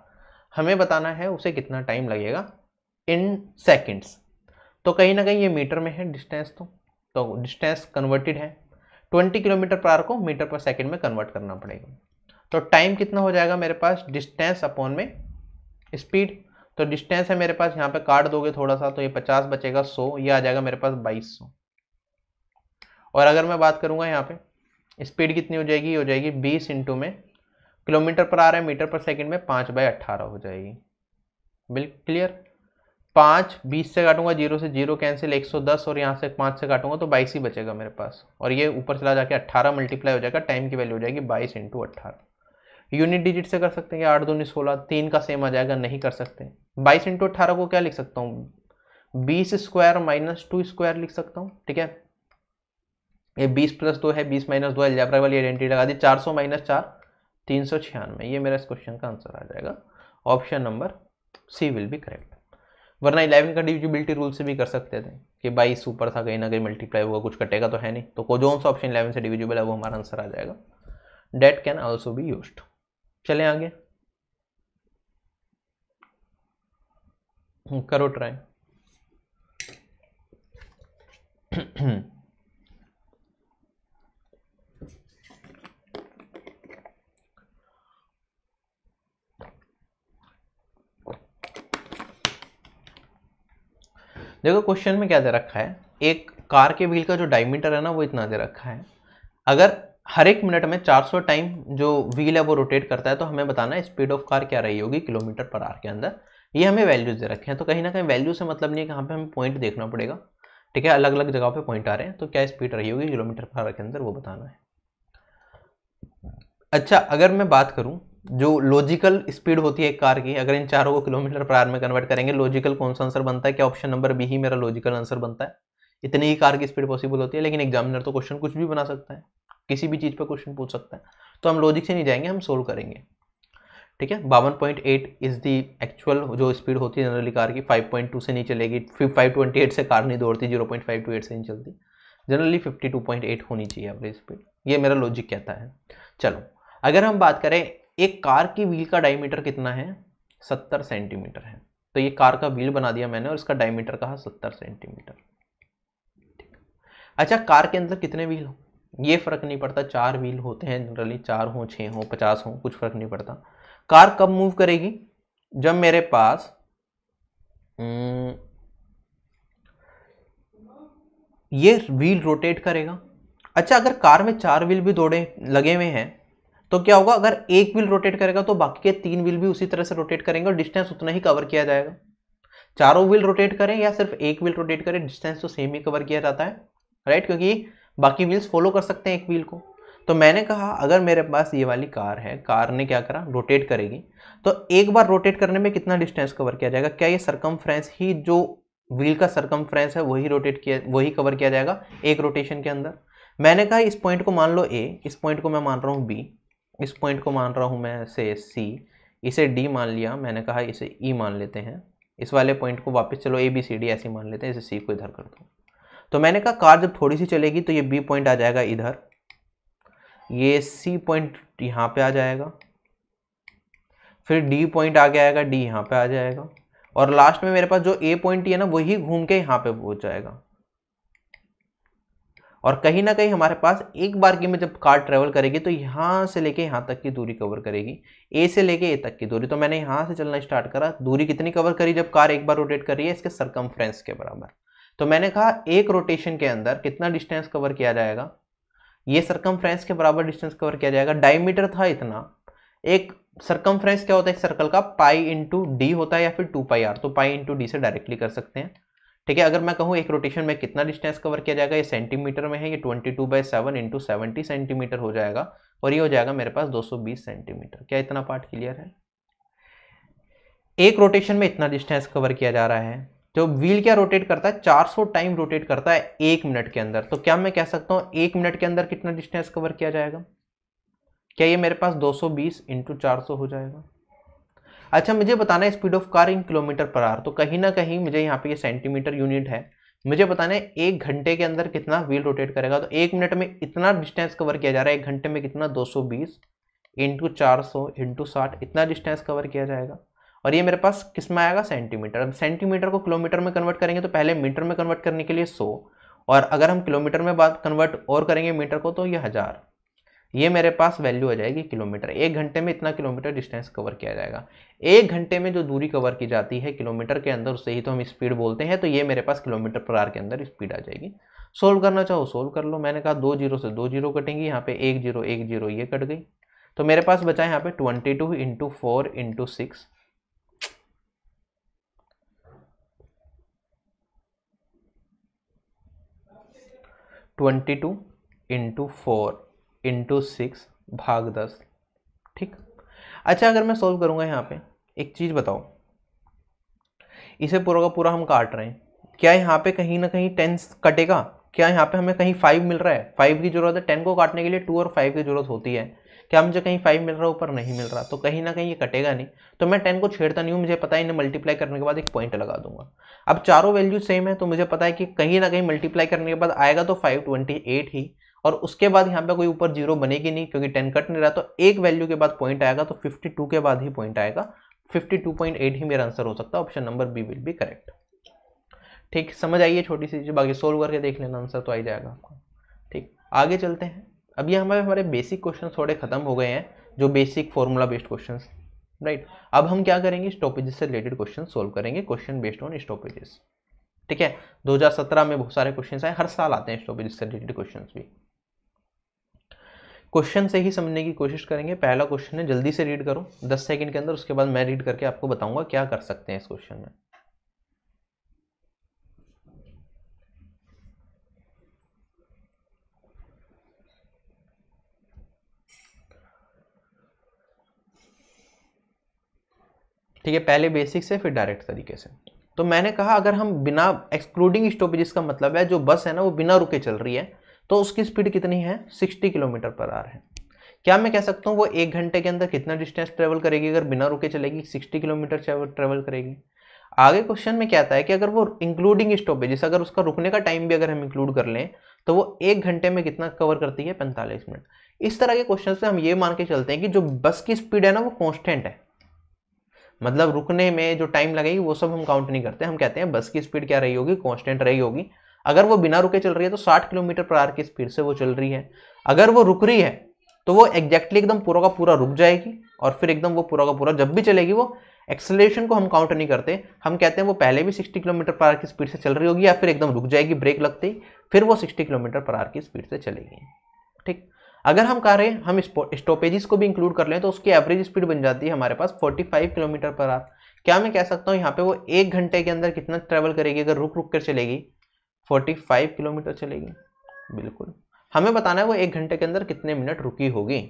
हमें बताना है उसे कितना टाइम लगेगा इन सेकेंड्स। तो कहीं ना कहीं ये मीटर में है डिस्टेंस, तो डिस्टेंस कन्वर्टेड है, 20 km/h को मीटर/सेकेंड में कन्वर्ट करना पड़ेगा। तो टाइम कितना हो जाएगा मेरे पास, डिस्टेंस अपॉन में स्पीड। तो डिस्टेंस है मेरे पास, यहाँ पे काट दोगे थोड़ा सा तो ये 50 बचेगा, 100, ये आ जाएगा मेरे पास 2200। और अगर मैं बात करूंगा यहाँ पे स्पीड कितनी हो जाएगी, हो जाएगी 20 इंटू में km/h है, मीटर/सेकेंड में 5/18 हो जाएगी। बिल्कुल क्लियर। 5 20 से काटूंगा, 0 से 0 कैंसिल, 110, और यहाँ से 5 से काटूंगा तो 22 ही बचेगा मेरे पास, और ये ऊपर चला जाके 18 मल्टीप्लाई हो जाएगा, टाइम की वैल्यू हो जाएगी 22 × 18। यूनिट डिजिट से कर सकते हैं, 8 दूनी 16, 3 का सेम आ जाएगा, नहीं कर सकते। 22 × 18 को क्या लिख सकता हूँ, 20 स्क्वायर माइनस 2 स्क्वायर लिख सकता हूँ। ठीक है, ये 20 + 2 है, 20 - 2 अलजेब्रा वाली आइडेंटिटी लगा दी, 400 - 4 396, ये मेरा इस क्वेश्चन का आंसर आ जाएगा। Option number C will be correct. वरना 11 का डिविजिबिलिटी रूल से भी कर सकते थे कि 22 ऊपर था, कहीं ना कहीं मल्टीप्लाई होगा, कुछ कटेगा तो है नहीं, तो जो सा ऑप्शन 11 से डिविजिबल है वो हमारा आंसर आ जाएगा। Date can also be used. चलें आगे, करो ट्राई। देखो क्वेश्चन में क्या दे रखा है, एक कार के व्हील का जो डायमीटर है ना वो इतना दे रखा है। अगर हर एक मिनट में 400 टाइम जो व्हील है वो रोटेट करता है, तो हमें बताना है स्पीड ऑफ कार क्या रही होगी km/h के अंदर। ये हमें वैल्यूज दे रखे हैं, तो कहीं ना कहीं वैल्यू से मतलब नहीं है कि यहाँ पे हमें पॉइंट देखना पड़ेगा। ठीक है, अलग अलग जगह पे पॉइंट आ रहे हैं, तो क्या स्पीड रही होगी km/h के अंदर वो बताना है। अच्छा, अगर मैं बात करूं जो लॉजिकल स्पीड होती है एक कार की, अगर इन चारों को km/h में कन्वर्ट करेंगे, लॉजिकल कौन सा आंसर बनता है, क्या ऑप्शन नंबर बी ही मेरा लॉजिकल आंसर बनता है। इतनी ही कार की स्पीड पॉसिबल होती है, लेकिन एग्जामिनर तो क्वेश्चन कुछ भी बना सकता है, किसी भी चीज पर क्वेश्चन पूछ सकता है, तो हम लॉजिक से नहीं जाएंगे, हम सोल्व करेंगे। ठीक है, 52.8 इज दी एक्चुअल जो स्पीड होती है जनरली कार की, 5.2 से नहीं चलेगी, फिर 528 से कार नहीं दौड़ती, 0.528 से नहीं चलती, जनरली 52.8 होनी चाहिए एवरेज स्पीड, ये मेरा लॉजिक कहता है। चलो, अगर हम बात करें एक कार की व्हील का डायमीटर कितना है, 70 सेंटीमीटर है, तो ये कार का व्हील बना दिया मैंने और इसका डायमीटर कहा 70 सेंटीमीटर। अच्छा, कार के अंदर कितने व्हील हो ये फर्क नहीं पड़ता, 4 व्हील होते हैं जनरली, 4 हो, 6 हो, 50 हो, कुछ फर्क नहीं पड़ता। कार कब मूव करेगी, जब मेरे पास ये व्हील रोटेट करेगा। अच्छा, अगर कार में 4 व्हील भी दौड़े लगे हुए हैं तो क्या होगा, अगर एक व्हील रोटेट करेगा तो बाकी के 3 व्हील भी उसी तरह से रोटेट करेंगे और डिस्टेंस उतना ही कवर किया जाएगा। चारों व्हील रोटेट करें या सिर्फ एक व्हील रोटेट करें, डिस्टेंस तो सेम ही कवर किया जाता है, राइट, क्योंकि बाकी व्हील्स फॉलो कर सकते हैं एक व्हील को। तो मैंने कहा अगर मेरे पास ये वाली कार है, कार ने क्या करा, रोटेट करेगी, तो एक बार रोटेट करने में कितना डिस्टेंस कवर किया जाएगा, क्या ये सरकमफ्रेंस ही जो व्हील का सरकमफ्रेंस है वही कवर किया जाएगा एक रोटेशन के अंदर। मैंने कहा इस पॉइंट को मान लो ए, इस पॉइंट को मैं मान रहा हूँ बी, इस पॉइंट को मान रहा हूँ मैं से सी, इसे डी मान लिया, मैंने कहा इसे ई मान लेते हैं, इस वाले पॉइंट को वापस चलो ए बी सी डी ऐसे मान लेते हैं, इसे सी को इधर कर दो। तो मैंने कहा कार जब थोड़ी सी चलेगी तो ये बी पॉइंट आ जाएगा इधर, ये सी पॉइंट यहाँ पे आ जाएगा, फिर डी पॉइंट आगे आएगा, डी यहाँ पे आ जाएगा, और लास्ट में मेरे पास जो ए पॉइंट है ना वही घूम के यहाँ पे पहुंच जाएगा। और कहीं ना कहीं हमारे पास एक बार की में जब कार ट्रेवल करेगी तो यहाँ से लेके यहाँ तक की दूरी कवर करेगी, ए से लेके ए तक की दूरी। तो मैंने यहाँ से चलना स्टार्ट करा, दूरी कितनी कवर करी जब कार एक बार रोटेट कर रही है, इसके सरकमफ्रेंस के बराबर। तो मैंने कहा एक रोटेशन के अंदर कितना डिस्टेंस कवर किया जाएगा, ये सरकमफ्रेंस के बराबर डिस्टेंस कवर किया जाएगा। डायमीटर था इतना, एक सरकमफ्रेंस क्या होता है एक सर्कल का, पाई इंटू डी होता है या फिर 2πr, तो पाई इंटू डी से डायरेक्टली कर सकते हैं। ठीक है, अगर मैं कहूँ एक रोटेशन में कितना डिस्टेंस कवर किया जाएगा, ये सेंटीमीटर में है, ये 22/7 इंटू 70 सेंटीमीटर हो जाएगा, और ये हो जाएगा मेरे पास 220 सेंटीमीटर। क्या इतना पार्ट क्लियर है? एक रोटेशन में इतना डिस्टेंस कवर किया जा रहा है। जो व्हील क्या रोटेट करता है, 400 टाइम रोटेट करता है 1 मिनट के अंदर। तो क्या मैं कह सकता हूँ 1 मिनट के अंदर कितना डिस्टेंस कवर किया जाएगा? क्या ये मेरे पास 220 इंटू 400 हो जाएगा? अच्छा मुझे बताना है speed of car in kilometre per hour, तो कहीं ना कहीं मुझे यहाँ पे ये सेंटीमीटर यूनिट है, मुझे बताना है 1 घंटे के अंदर कितना व्हील रोटेट करेगा। तो 1 मिनट में इतना डिस्टेंस कवर किया जा रहा है, 1 घंटे में कितना 220 इंटू 400 इंटू 60, इतना डिस्टेंस कवर किया जाएगा। और ये मेरे पास किस में आएगा, सेंटीमीटर। अब सेंटीमीटर को किलोमीटर में कन्वर्ट करेंगे तो पहले मीटर में कन्वर्ट करने के लिए 100, और अगर हम किलोमीटर में बात कन्वर्ट और करेंगे मीटर को तो ये 1000। ये मेरे पास वैल्यू आ जाएगी किलोमीटर। 1 घंटे में इतना किलोमीटर डिस्टेंस कवर किया जाएगा। 1 घंटे में जो दूरी कवर की जाती है किलोमीटर के अंदर, उससे ही तो हम स्पीड बोलते हैं। तो ये मेरे पास किलोमीटर पर आवर के अंदर स्पीड आ जाएगी। सोल्व करना चाहो सोल्व कर लो। मैंने कहा 2 जीरो से 2 जीरो कटेंगी, यहाँ पे 1 जीरो 1 जीरो ये कट गई। तो मेरे पास बचा यहाँ पे 22 इंटू 4 इंटू 6, 22 इंटू 4 इंटू 6 भाग 10। ठीक। अच्छा अगर मैं सोल्व करूंगा यहाँ पे, एक चीज़ बताओ, इसे पूरा का पूरा हम काट रहे हैं, क्या यहाँ पे कहीं ना कहीं 10 कटेगा? क्या यहाँ पे हमें कहीं 5 मिल रहा है? 5 की जरूरत है 10 को काटने के लिए, 2 और 5 की जरूरत होती है। क्या मुझे कहीं 5 मिल रहा है ऊपर? नहीं मिल रहा, तो कहीं ना कहीं ये कटेगा नहीं। तो मैं 10 को छेड़ता नहीं हूँ, मुझे पता है इन्हें मल्टीप्लाई करने के बाद एक पॉइंट लगा दूंगा। अब चारों वैल्यू सेम है तो मुझे पता है कि कहीं ना कहीं मल्टीप्लाई करने के बाद आएगा तो 528 ही, और उसके बाद यहाँ पे कोई ऊपर जीरो बनेगी नहीं क्योंकि 10 कट नहीं रहा। तो एक वैल्यू के बाद पॉइंट आएगा, तो 52 के बाद ही पॉइंट आएगा। 52.8 ही मेरा आंसर हो सकता है। Option number B will be correct. ठीक, समझ आइए छोटी सी चीज, बाकी सोल्व करके देख लेना, आंसर तो आ ही जाएगा आपको। ठीक, आगे चलते हैं। अब ये हमारे बेसिक क्वेश्चन थोड़े खत्म हो गए हैं, जो basic formula based question, right. अब हम क्या करेंगे, स्टॉपेजेस से रिलेटेड क्वेश्चन सोल्व करेंगे, क्वेश्चन बेस्ड ऑन स्टॉपेजेस। ठीक है, 2017 में बहुत सारे क्वेश्चन आए, हर साल आते हैं स्टॉपेजेस से रिलेटेड क्वेश्चन भी। क्वेश्चन से ही समझने की कोशिश करेंगे। पहला क्वेश्चन है, जल्दी से रीड करो 10 सेकंड के अंदर, उसके बाद मैं रीड करके आपको बताऊंगा क्या कर सकते हैं इस क्वेश्चन में। ठीक है, पहले बेसिक से फिर डायरेक्ट तरीके से। तो मैंने कहा अगर हम बिना एक्सक्लूडिंग स्टॉपेजेस का मतलब है जो बस है ना वो बिना रुके चल रही है, तो उसकी स्पीड कितनी है, 60 किलोमीटर पर आवर है। क्या मैं कह सकता हूँ वो 1 घंटे के अंदर कितना डिस्टेंस ट्रेवल करेगी? अगर बिना रुके चलेगी 60 किलोमीटर ट्रेवल करेगी। आगे क्वेश्चन में कहता है कि अगर वो इंक्लूडिंग स्टॉपेजेस, अगर उसका रुकने का टाइम भी अगर हम इंक्लूड कर लें तो वो 1 घंटे में कितना कवर करती है, 45 मिनट। इस तरह के क्वेश्चन से हम ये मान के चलते हैं कि जो बस की स्पीड है ना वो कॉन्स्टेंट है, मतलब रुकने में जो टाइम लगेगी वो सब हम काउंट नहीं करते। हम कहते हैं बस की स्पीड क्या रही होगी, कांस्टेंट रही होगी। अगर वो बिना रुके चल रही है तो 60 किलोमीटर पर आवर की स्पीड से वो चल रही है। अगर वो रुक रही है तो वो एग्जैक्टली एकदम पूरा का पूरा रुक जाएगी, और फिर एकदम वो पूरा का पूरा जब भी चलेगी वो एक्सेलरेशन को हम काउंट नहीं करते। हम कहते हैं वो पहले भी 60 किलोमीटर पर आवर की स्पीड से चल रही होगी, या फिर एकदम रुक जाएगी ब्रेक लगते ही, फिर वो 60 किलोमीटर पर आवर की स्पीड से चलेगी। ठीक, अगर हम कह रहे हैं हम स्टॉपेजेस को भी इंक्लूड कर लें तो उसकी एवरेज स्पीड बन जाती है हमारे पास 45 किलोमीटर पर आवर। क्या मैं कह सकता हूँ यहाँ पे वो 1 घंटे के अंदर कितना ट्रेवल करेगी? अगर रुक रुक कर चलेगी 45 किलोमीटर चलेगी। बिल्कुल, हमें बताना है वो 1 घंटे के अंदर कितने मिनट रुकी होगी।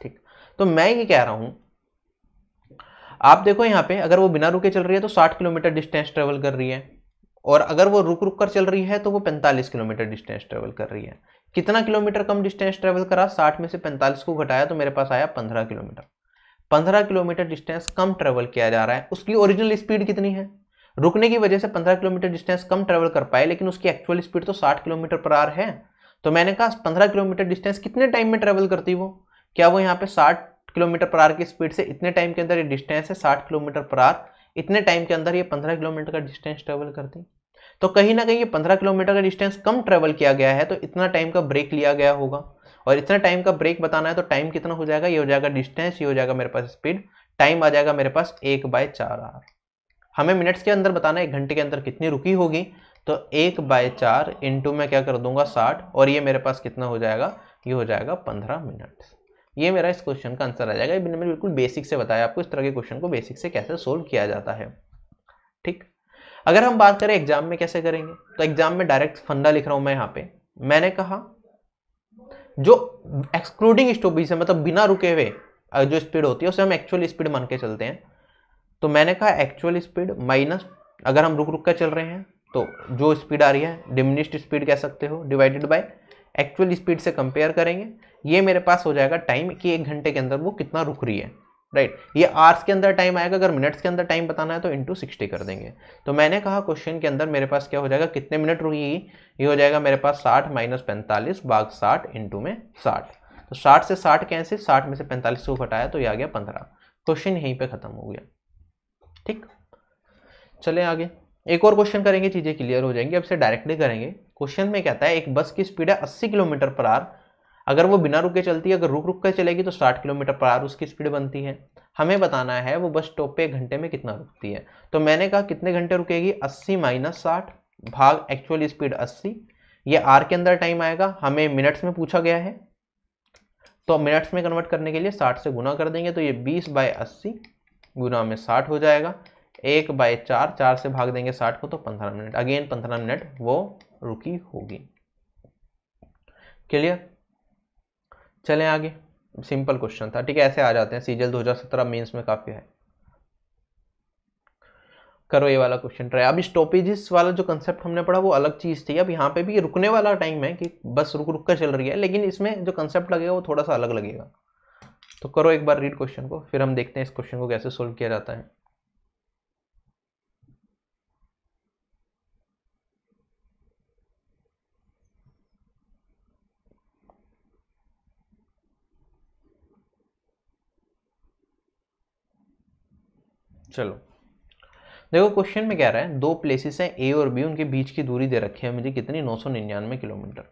ठीक, तो मैं ये कह रहा हूं, आप देखो यहाँ पे अगर वो बिना रुके चल रही है तो 60 किलोमीटर डिस्टेंस ट्रेवल कर रही है, और अगर वो रुक रुक कर चल रही है तो वो 45 किलोमीटर डिस्टेंस ट्रेवल कर रही है। कितना किलोमीटर कम डिस्टेंस ट्रेवल करा? 60 में से 45 को घटाया तो मेरे पास आया 15 किलोमीटर। 15 किलोमीटर डिस्टेंस कम ट्रेवल किया जा रहा है। उसकी ओरिजिनल स्पीड कितनी है? रुकने की वजह से 15 किलोमीटर डिस्टेंस कम ट्रेवल कर पाए, लेकिन उसकी एक्चुअल स्पीड तो 60 किलोमीटर पर आवर है। तो मैंने कहा 15 किलोमीटर डिस्टेंस कितने टाइम में ट्रेवल करती वो? क्या वो यहाँ पे 60 किलोमीटर पर आवर की स्पीड से इतने टाइम के अंदर ये डिस्टेंस है 60 किलोमीटर पर आवर, इतने टाइम के अंदर ये 15 किलोमीटर का डिस्टेंस ट्रेवल करती? तो कहीं ना कहीं ये 15 किलोमीटर का डिस्टेंस कम ट्रेवल किया गया है, तो इतना टाइम का ब्रेक लिया गया होगा। और इतना टाइम का ब्रेक बताना है तो टाइम कितना हो जाएगा, ये हो जाएगा डिस्टेंस, ये हो जाएगा मेरे पास स्पीड, टाइम आ जाएगा मेरे पास 1/4 आवर। हमें मिनट्स के अंदर बताना है 1 घंटे के अंदर कितनी रुकी होगी, तो 1/4 इंटू में क्या कर दूंगा 60, और ये मेरे पास कितना हो जाएगा, ये हो जाएगा 15 मिनट। ये मेरा इस क्वेश्चन का आंसर आ जाएगा। ये मैंने बिल्कुल बेसिक से बताया आपको इस तरह के क्वेश्चन को बेसिक से कैसे सोल्व किया जाता है। ठीक, अगर हम बात करें एग्जाम में कैसे करेंगे, तो एग्जाम में डायरेक्ट फंडा लिख रहा हूं मैं यहाँ पे। मैंने कहा जो एक्सक्लूडिंग स्टॉपेज है, मतलब बिना रुके हुए जो स्पीड होती है उसे हम एक्चुअल स्पीड मान के चलते हैं। तो मैंने कहा एक्चुअल स्पीड माइनस, अगर हम रुक रुक कर चल रहे हैं तो जो स्पीड आ रही है डिमिनिश्ड स्पीड कह सकते हो, डिवाइडेड बाय एक्चुअल स्पीड से कंपेयर करेंगे। ये मेरे पास हो जाएगा टाइम कि 1 घंटे के अंदर वो कितना रुक रही है। राइट। ये आवर्स के अंदर टाइम आएगा, अगर मिनट्स के अंदर टाइम बताना है तो इंटू 60 कर देंगे। तो मैंने कहा क्वेश्चन के अंदर मेरे पास क्या हो जाएगा, कितने मिनट रुकेगी, ये हो जाएगा मेरे पास 60 माइनस 45 भाग 60 इंटू में 60। तो 60 से 60 कैंसिल, 60 में से 45 को घटाया तो ये आ गया 15। क्वेश्चन यहीं पे खत्म हो गया। ठीक, चले आगे एक और क्वेश्चन करेंगे, चीजें क्लियर हो जाएंगी। अब से डायरेक्टली करेंगे। क्वेश्चन में कहता है एक बस की स्पीड है 80 किलोमीटर पर आवर, अगर वो बिना रुके चलती है, अगर रुक रुक कर चलेगी तो 60 किलोमीटर पर आवर उसकी स्पीड बनती है। हमें बताना है वो बस स्टॉप पे 1 घंटे में कितना रुकती है। तो मैंने कहा कितने घंटे रुकेगी, 80 माइनस 60 भाग एक्चुअल स्पीड 80, ये आर के अंदर टाइम आएगा, हमें मिनट्स में पूछा गया है तो मिनट्स में कन्वर्ट करने के लिए 60 से गुना कर देंगे, तो ये 20/80 गुना में 60 हो जाएगा, 1/4, 4 से भाग देंगे 60 को तो 15 मिनट, अगेन 15 मिनट वो रुकी होगी। क्लियर, चलें आगे। सिंपल क्वेश्चन था, ठीक है, ऐसे आ जाते हैं, सीजीएल 2017 मेंस में काफी है। करो ये वाला क्वेश्चन ट्राई। अब स्टॉपेजेस वाला जो कंसेप्ट हमने पढ़ा वो अलग चीज थी, अब यहाँ पे भी रुकने वाला टाइम है कि बस रुक रुक कर चल रही है, लेकिन इसमें जो कंसेप्ट लगेगा वो थोड़ा सा अलग लगेगा। तो करो एक बार रीड क्वेश्चन को, फिर हम देखते हैं इस क्वेश्चन को कैसे सोल्व किया जाता है। चलो देखो क्वेश्चन में कह रहा है दो प्लेसेस हैं ए और बी, उनके बीच की दूरी दे रखी है मुझे कितनी, 999 किलोमीटर।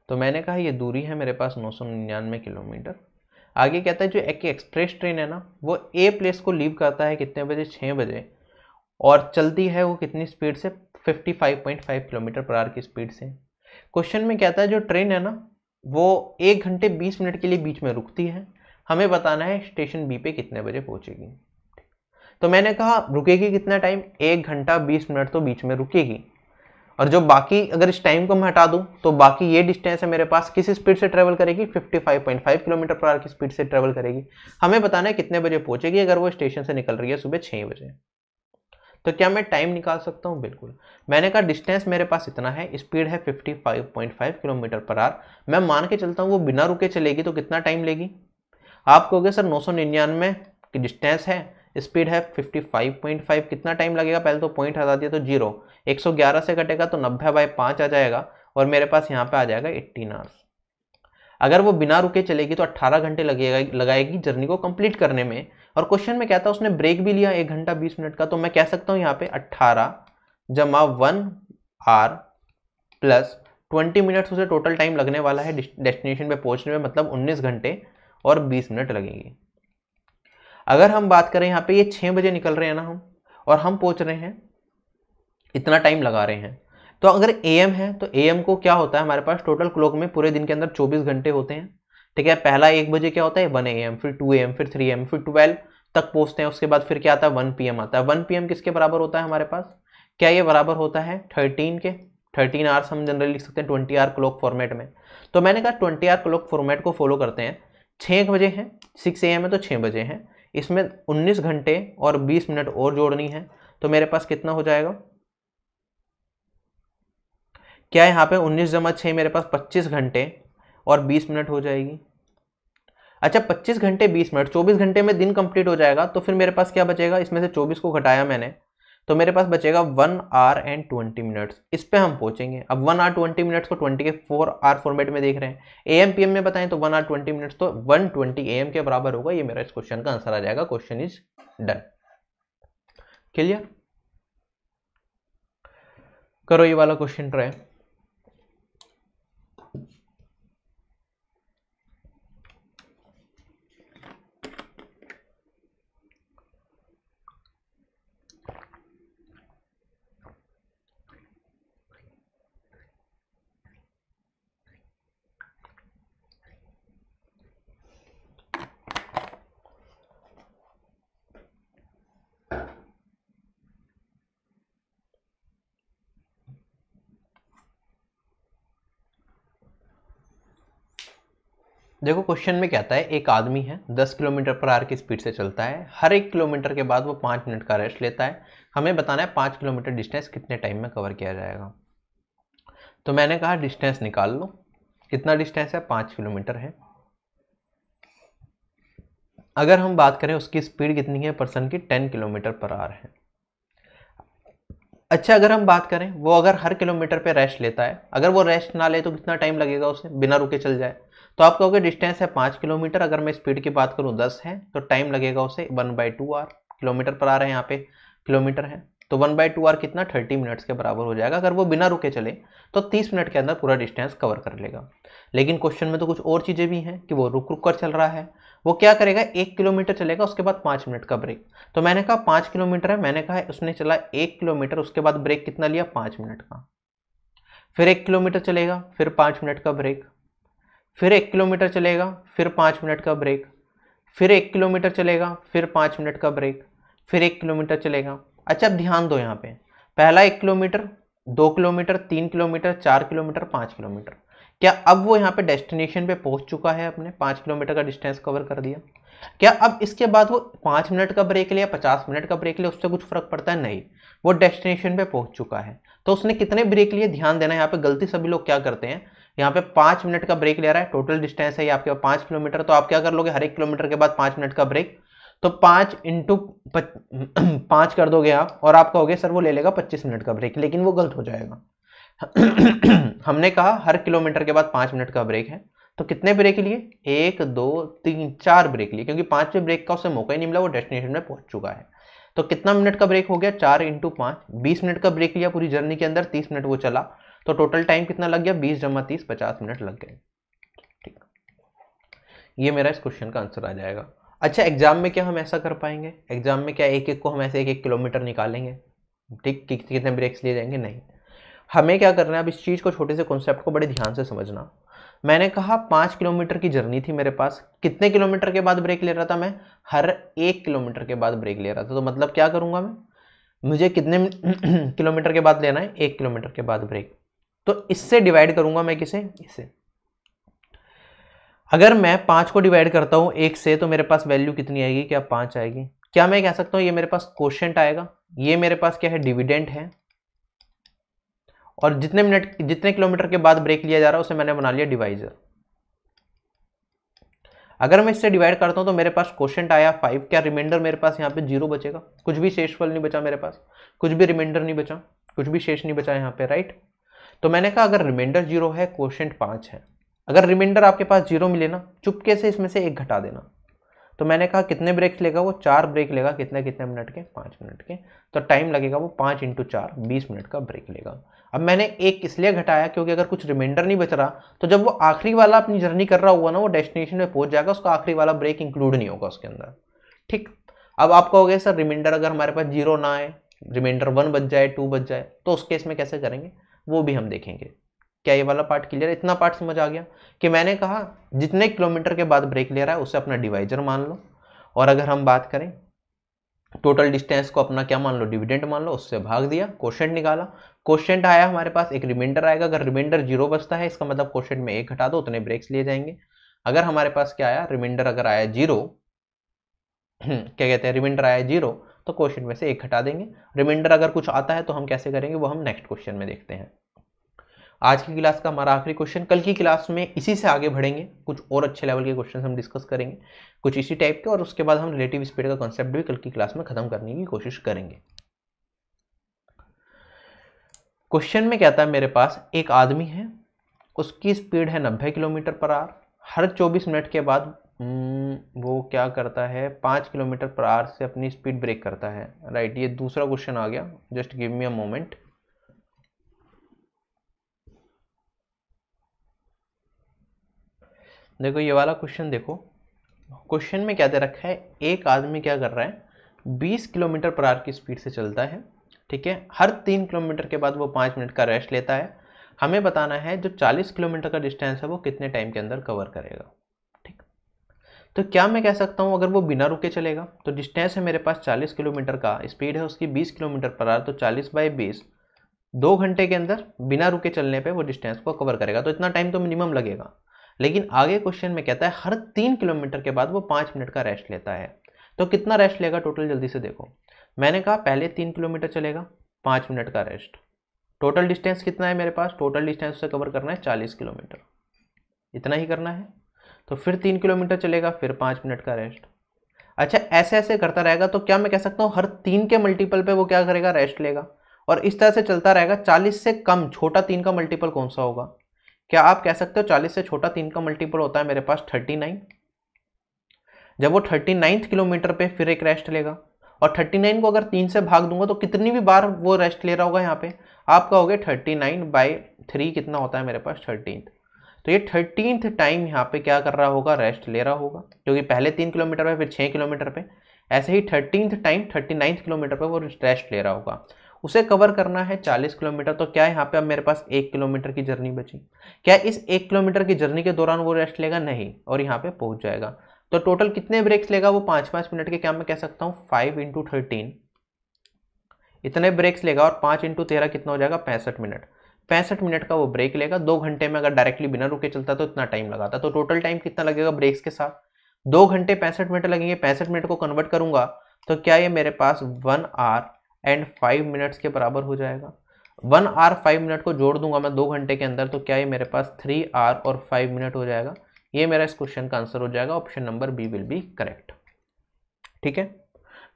तो मैंने कहा ये दूरी है मेरे पास 999 किलोमीटर। आगे कहता है जो एक एक्सप्रेस ट्रेन है ना, वो ए प्लेस को लीव करता है कितने बजे, 6 बजे, और चलती है वो कितनी स्पीड से, 55.5 किलोमीटर पर आवर की स्पीड से। क्वेश्चन में कहता है जो ट्रेन है ना वो 1 घंटे 20 मिनट के लिए बीच में रुकती है, हमें बताना है स्टेशन बी पे कितने बजे पहुंचेगी। तो मैंने कहा रुकेगी कितना टाइम, 1 घंटा 20 मिनट तो बीच में रुकेगी, और जो बाकी अगर इस टाइम को मैं हटा दूं तो बाकी ये डिस्टेंस है मेरे पास किस स्पीड से ट्रेवल करेगी, 55.5 किलोमीटर पर आवर की स्पीड से ट्रेवल करेगी। हमें बताना है कितने बजे पहुंचेगी अगर वो स्टेशन से निकल रही है सुबह 6 बजे। तो क्या मैं टाइम निकाल सकता हूं, बिल्कुल। मैंने कहा डिस्टेंस मेरे पास इतना है, स्पीड है 55.5 किलोमीटर पर आवर, मैं मान के चलता हूं वो बिना रुके चलेगी तो कितना टाइम लेगी। आप कहोगे सर 999 की डिस्टेंस है, स्पीड है 55.5, कितना टाइम लगेगा, पहले तो पॉइंट हटा दिया तो 0, 111 से कटेगा तो 90/5 आ जाएगा, और मेरे पास यहाँ पे आ जाएगा 18 आवर्स। अगर वो बिना रुके चलेगी तो 18 घंटे लगाएगी जर्नी को कंप्लीट करने में, और क्वेश्चन में कहता है उसने ब्रेक भी लिया 1 घंटा 20 मिनट का, तो मैं कह सकता हूँ यहाँ पे 18 जमा 1 आवर प्लस 20 मिनट्स उसे टोटल टाइम लगने वाला है डेस्टिनेशन पे पहुंचने में, मतलब 19 घंटे और 20 मिनट लगेंगे। अगर हम बात करें यहाँ पे ये 6 बजे निकल रहे हैं ना हम, और हम पहुंच रहे हैं, इतना टाइम लगा रहे हैं, तो अगर एएम है तो एएम को क्या होता है हमारे पास टोटल क्लॉक में पूरे दिन के अंदर 24 घंटे होते हैं, ठीक है। पहला 1 बजे क्या होता है 1 AM, फिर 2 AM, फिर 3 AM, फिर 12 तक पहुंचते हैं, उसके बाद फिर क्या आता है 1 PM आता है। 1 PM किसके बराबर होता है हमारे पास, क्या ये बराबर होता है 13 के, 13 आवर्स हम जनरली लिख सकते हैं 20 आवर क्लॉक फॉर्मेट में। तो मैंने कहा 20 आवर क्लॉक फॉर्मेट को फॉलो करते हैं, 6 बजे हैं, 6 AM है तो 6 बजे हैं, इसमें 19 घंटे और 20 मिनट और जोड़नी है, तो मेरे पास कितना हो जाएगा, क्या यहाँ पे 19 जमा 6 मेरे पास 25 घंटे और 20 मिनट हो जाएगी। अच्छा 25 घंटे 20 मिनट, 24 घंटे में दिन कंप्लीट हो जाएगा, तो फिर मेरे पास क्या बचेगा, इसमें से 24 को घटाया मैंने तो मेरे पास बचेगा 1 आवर एंड 20 मिनट्स। इस पे हम पहुंचेंगे। अब 1 आवर 20 मिनट्स को 20 के 4 आवर फॉर्मेट में देख रहे हैं, AM PM में बताएं तो 1 आवर 20 मिनट्स तो 120 AM के बराबर होगा। ये मेरा इस क्वेश्चन का आंसर आ जाएगा। Question is done. क्लियर, करो ये वाला क्वेश्चन ट्राई। देखो क्वेश्चन में कहता है एक आदमी है 10 किलोमीटर पर आवर की स्पीड से चलता है, हर 1 किलोमीटर के बाद वो 5 मिनट का रेस्ट लेता है। हमें बताना है 5 किलोमीटर डिस्टेंस कितने टाइम में कवर किया जाएगा। तो मैंने कहा डिस्टेंस निकाल लो, कितना डिस्टेंस है 5 किलोमीटर है। अगर हम बात करें उसकी स्पीड कितनी है पर्सन की, 10 किलोमीटर पर आवर है। अच्छा, अगर हम बात करें वो अगर हर किलोमीटर पे रेस्ट लेता है, अगर वो रेस्ट ना ले तो कितना टाइम लगेगा उसे, बिना रुके चल जाए, तो आप कहोगे डिस्टेंस है 5 किलोमीटर, अगर मैं स्पीड की बात करूँ 10 है, तो टाइम लगेगा उसे 1/2 आवर। किलोमीटर पर आ रहे हैं, यहाँ पे किलोमीटर है, तो 1/2 आवर कितना, 30 मिनट्स के बराबर हो जाएगा। अगर वो बिना रुके चले तो 30 मिनट के अंदर पूरा डिस्टेंस कवर कर लेगा। लेकिन क्वेश्चन में तो कुछ और चीज़ें भी हैं कि वो रुक रुक कर चल रहा है। वो क्या करेगा, 1 किलोमीटर चलेगा, उसके बाद 5 मिनट का ब्रेक। तो मैंने कहा 5 किलोमीटर है, मैंने कहा उसने चला 1 किलोमीटर, उसके बाद ब्रेक कितना लिया, 5 मिनट का। फिर 1 किलोमीटर चलेगा, फिर 5 मिनट का ब्रेक, फिर 1 किलोमीटर चलेगा, फिर 5 मिनट का ब्रेक, फिर 1 किलोमीटर चलेगा, फिर 5 मिनट का ब्रेक, फिर 1 किलोमीटर चलेगा। अच्छा, अब ध्यान दो यहाँ पे, पहला 1 kilometre, 2 kilometre, 3 kilometre, 4 kilometre, 5 kilometre. क्या अब वो यहाँ पे डेस्टिनेशन पे पहुंच चुका है, अपने 5 किलोमीटर का डिस्टेंस कवर कर दिया? क्या अब इसके बाद वो 5 मिनट का ब्रेक लिया, 50 मिनट का ब्रेक लिया, उससे कुछ फर्क पड़ता है? नहीं, वो डेस्टिनेशन पे पहुंच चुका है। तो उसने कितने ब्रेक लिए, ध्यान देना, यहाँ पे गलती सभी लोग क्या करते हैं, यहाँ पे 5 मिनट का ब्रेक ले रहा है, टोटल डिस्टेंस है ये आपके 5 किलोमीटर, तो आप क्या कर लोगे, हर 1 किलोमीटर के बाद 5 मिनट का ब्रेक, तो 5 इंटू 5 कर दोगे आप, और आप कहोगे सर वो ले लेगा 25 मिनट का ब्रेक, लेकिन वो गलत हो जाएगा। हमने कहा हर किलोमीटर के बाद 5 मिनट का ब्रेक है, तो कितने ब्रेक लिए, 1 2 3 4 ब्रेक लिए, क्योंकि 5वें ब्रेक का उसे मौका ही नहीं मिला, वो डेस्टिनेशन में पहुंच चुका है। तो कितना मिनट का ब्रेक हो गया, 4 इंटू 5, 20 मिनट का ब्रेक लिया पूरी जर्नी के अंदर, 30 मिनट वो चला, तो टोटल टाइम कितना लग गया, 20 जमा 30, 50 मिनट लग गए। ठीक, ये मेरा इस क्वेश्चन का आंसर आ जाएगा। अच्छा, एग्जाम में क्या हम ऐसा कर पाएंगे, एग्जाम में क्या एक एक को हम ऐसे 1 किलोमीटर निकालेंगे, ठीक, कितने ब्रेक्स लिए जाएंगे? नहीं, हमें क्या करना है, अब इस चीज़ को, छोटे से कॉन्सेप्ट को बड़े ध्यान से समझना। मैंने कहा 5 किलोमीटर की जर्नी थी मेरे पास, कितने किलोमीटर के बाद ब्रेक ले रहा था मैं, हर 1 किलोमीटर के बाद ब्रेक ले रहा था। तो मतलब क्या करूंगा मैं, मुझे कितने किलोमीटर के बाद लेना है, 1 किलोमीटर के बाद ब्रेक, तो इससे डिवाइड करूंगा मैं, किसे, इसे। अगर मैं 5 को डिवाइड करता हूं 1 से, तो मेरे पास वैल्यू कितनी आएगी, क्या 5 आएगी? क्या मैं कह सकता हूं ये मेरे पास कोशेंट आएगा, ये मेरे पास क्या है, डिविडेंड है, और जितने किलोमीटर के बाद ब्रेक लिया जा रहा है उसे मैंने बना लिया डिवाइजर। अगर मैं इससे डिवाइड करता हूं तो मेरे पास क्वोशिएंट आया 5, क्या रिमाइंडर मेरे पास यहाँ पे 0 बचेगा, कुछ भी शेषफल नहीं बचा मेरे पास, कुछ भी रिमाइंडर नहीं बचा, कुछ भी शेष नहीं बचा यहाँ पे, राइट। तो मैंने कहा अगर रिमाइंडर 0 है, क्वोशिएंट 5 है, अगर रिमाइंडर आपके पास 0 मिले ना, चुपके से इसमें से 1 घटा देना। तो मैंने कहा कितने ब्रेक लेगा वो, 4 ब्रेक लेगा, कितने कितने मिनट के, 5 मिनट के, तो टाइम लगेगा वो 5 इंटू 4, 20 मिनट का ब्रेक लेगा। अब मैंने 1 इसलिए घटाया क्योंकि अगर कुछ रिमाइंडर नहीं बच रहा तो जब वो आखिरी वाला अपनी जर्नी कर रहा हुआ ना, वो डेस्टिनेशन में पहुंच जाएगा, उसका आखिरी वाला ब्रेक इंक्लूड नहीं होगा उसके अंदर। ठीक, अब आप कहोगे सर रिमाइंडर अगर हमारे पास 0 ना आए, रिमाइंडर 1 बच जाए, 2 बच जाए, तो उस केस में कैसे करेंगे, वो भी हम देखेंगे। क्या ये वाला पार्ट क्लियर है, इतना पार्ट समझ आ गया कि मैंने कहा जितने किलोमीटर के बाद ब्रेक ले रहा है उसे अपना डिवाइजर मान लो, और अगर हम बात करें टोटल डिस्टेंस को अपना क्या मान लो, डिविडेंड मान लो, उससे भाग दिया, क्वोशिएंट निकाला, क्वोशिएंट आया हमारे पास, एक रिमाइंडर आएगा, अगर रिमाइंडर 0 बचता है इसका मतलब क्वोशिएंट में 1 घटा दो, उतने ब्रेक्स लिए जाएंगे। अगर हमारे पास क्या आया, रिमाइंडर अगर आया 0, क्या कहते हैं, रिमाइंडर आया 0, तो क्वोशिएंट में से 1 घटा देंगे। रिमाइंडर अगर कुछ आता है तो हम कैसे करेंगे, वो हम नेक्स्ट क्वेश्चन में देखते हैं। आज की क्लास का हमारा आखिरी क्वेश्चन, कल की क्लास में इसी से आगे बढ़ेंगे, कुछ और अच्छे लेवल के क्वेश्चन हम डिस्कस करेंगे, कुछ इसी टाइप के, और उसके बाद हम रिलेटिव स्पीड का कॉन्सेप्ट भी कल की क्लास में खत्म करने की कोशिश करेंगे। क्वेश्चन में कहता है मेरे पास एक आदमी है, उसकी स्पीड है 90 किलोमीटर पर आवर, हर 24 मिनट के बाद वो क्या करता है, 5 किलोमीटर पर आवर से अपनी स्पीड ब्रेक करता है, राइट। ये दूसरा क्वेश्चन आ गया, just give me a moment. देखो ये वाला क्वेश्चन देखो, क्वेश्चन में क्या दे रखा है, एक आदमी क्या कर रहा है, 20 किलोमीटर पर आवर की स्पीड से चलता है, ठीक है, हर 3 किलोमीटर के बाद वो 5 मिनट का रेस्ट लेता है। हमें बताना है जो 40 किलोमीटर का डिस्टेंस है वो कितने टाइम के अंदर कवर करेगा। ठीक, तो क्या मैं कह सकता हूँ अगर वो बिना रुके चलेगा, तो डिस्टेंस है मेरे पास 40 किलोमीटर का, स्पीड है उसकी 20 किलोमीटर पर आवर, तो 40/20, 2 घंटे के अंदर बिना रुके चलने पर वो डिस्टेंस को कवर करेगा, तो इतना टाइम तो मिनिमम लगेगा। लेकिन आगे क्वेश्चन में कहता है हर 3 किलोमीटर के बाद वो 5 मिनट का रेस्ट लेता है, तो कितना रेस्ट लेगा टोटल, जल्दी से देखो। मैंने कहा पहले 3 किलोमीटर चलेगा, 5 मिनट का रेस्ट, टोटल डिस्टेंस कितना है मेरे पास, टोटल डिस्टेंस से कवर करना है 40 किलोमीटर, इतना ही करना है। तो फिर 3 किलोमीटर चलेगा, फिर 5 मिनट का रेस्ट, अच्छा ऐसे ऐसे करता रहेगा तो क्या मैं कह सकता हूँ हर 3 के मल्टीपल पे वो क्या करेगा, रेस्ट लेगा, और इस तरह से चलता रहेगा। 40 से कम छोटा 3 का मल्टीपल कौन सा होगा? क्या आप कह सकते हो 40 से छोटा 3 का मल्टीपल होता है मेरे पास 39। जब वो 39 किलोमीटर पे फिर एक रेस्ट लेगा, और 39 को अगर 3 से भाग दूंगा तो कितनी भी बार वो रेस्ट ले रहा होगा यहाँ पे, आप कहोगे 39/3 कितना होता है मेरे पास 13। तो ये 13th टाइम यहाँ पे क्या कर रहा होगा, रेस्ट ले रहा होगा, क्योंकि पहले 3 किलोमीटर पे फिर 6 किलोमीटर पे, ऐसे ही 13th टाइम 39 किलोमीटर पे वो रेस्ट ले रहा होगा। उसे कवर करना है 40 किलोमीटर, तो क्या यहाँ पे अब मेरे पास 1 किलोमीटर की जर्नी बची। क्या इस 1 किलोमीटर की जर्नी के दौरान वो रेस्ट लेगा? नहीं, और यहाँ पे पहुंच जाएगा। तो टोटल कितने ब्रेक्स लेगा वो? 5-5 मिनट के। क्या मैं कह सकता हूँ 5 × 13 इतने ब्रेक्स लेगा, और 5 × 13 कितना हो जाएगा, 65 मिनट। 65 मिनट का वो ब्रेक लेगा। 2 घंटे में अगर डायरेक्टली बिना रुके चलता तो इतना टाइम लगाता। तो टोटल टाइम कितना लगेगा ब्रेक्स के साथ? 2 घंटे 65 मिनट लगेंगे। 65 मिनट को कन्वर्ट करूंगा तो क्या ये मेरे पास 1 आवर एंड 5 मिनट्स के बराबर हो जाएगा। 1 आवर 5 मिनट को जोड़ दूंगा मैं 2 घंटे के अंदर, तो क्या ये मेरे पास 3 आवर और 5 मिनट हो जाएगा। ये मेरा इस क्वेश्चन का आंसर हो जाएगा। Option number B will be correct. ठीक है,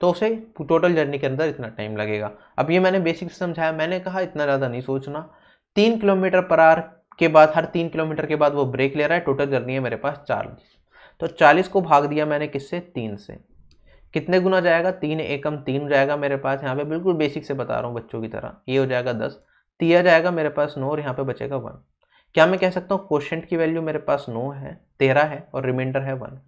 तो उसे टोटल जर्नी के अंदर इतना टाइम लगेगा। अब ये मैंने बेसिक समझाया, मैंने कहा इतना ज़्यादा नहीं सोचना। 3 किलोमीटर पर आवर के बाद, हर 3 किलोमीटर के बाद वो ब्रेक ले रहा है। टोटल जर्नी है मेरे पास 40, तो 40 को भाग दिया मैंने किससे, 3 से। कितने गुना जाएगा, 3 एकम 3 हो जाएगा मेरे पास। यहाँ पे बिल्कुल बेसिक से बता रहा हूँ बच्चों की तरह। ये हो जाएगा 10, तिया जाएगा मेरे पास 9, और यहाँ पे बचेगा 1। क्या मैं कह सकता हूँ क्वोशेंट की वैल्यू मेरे पास 9 है, 13 है, और रिमाइंडर है 1।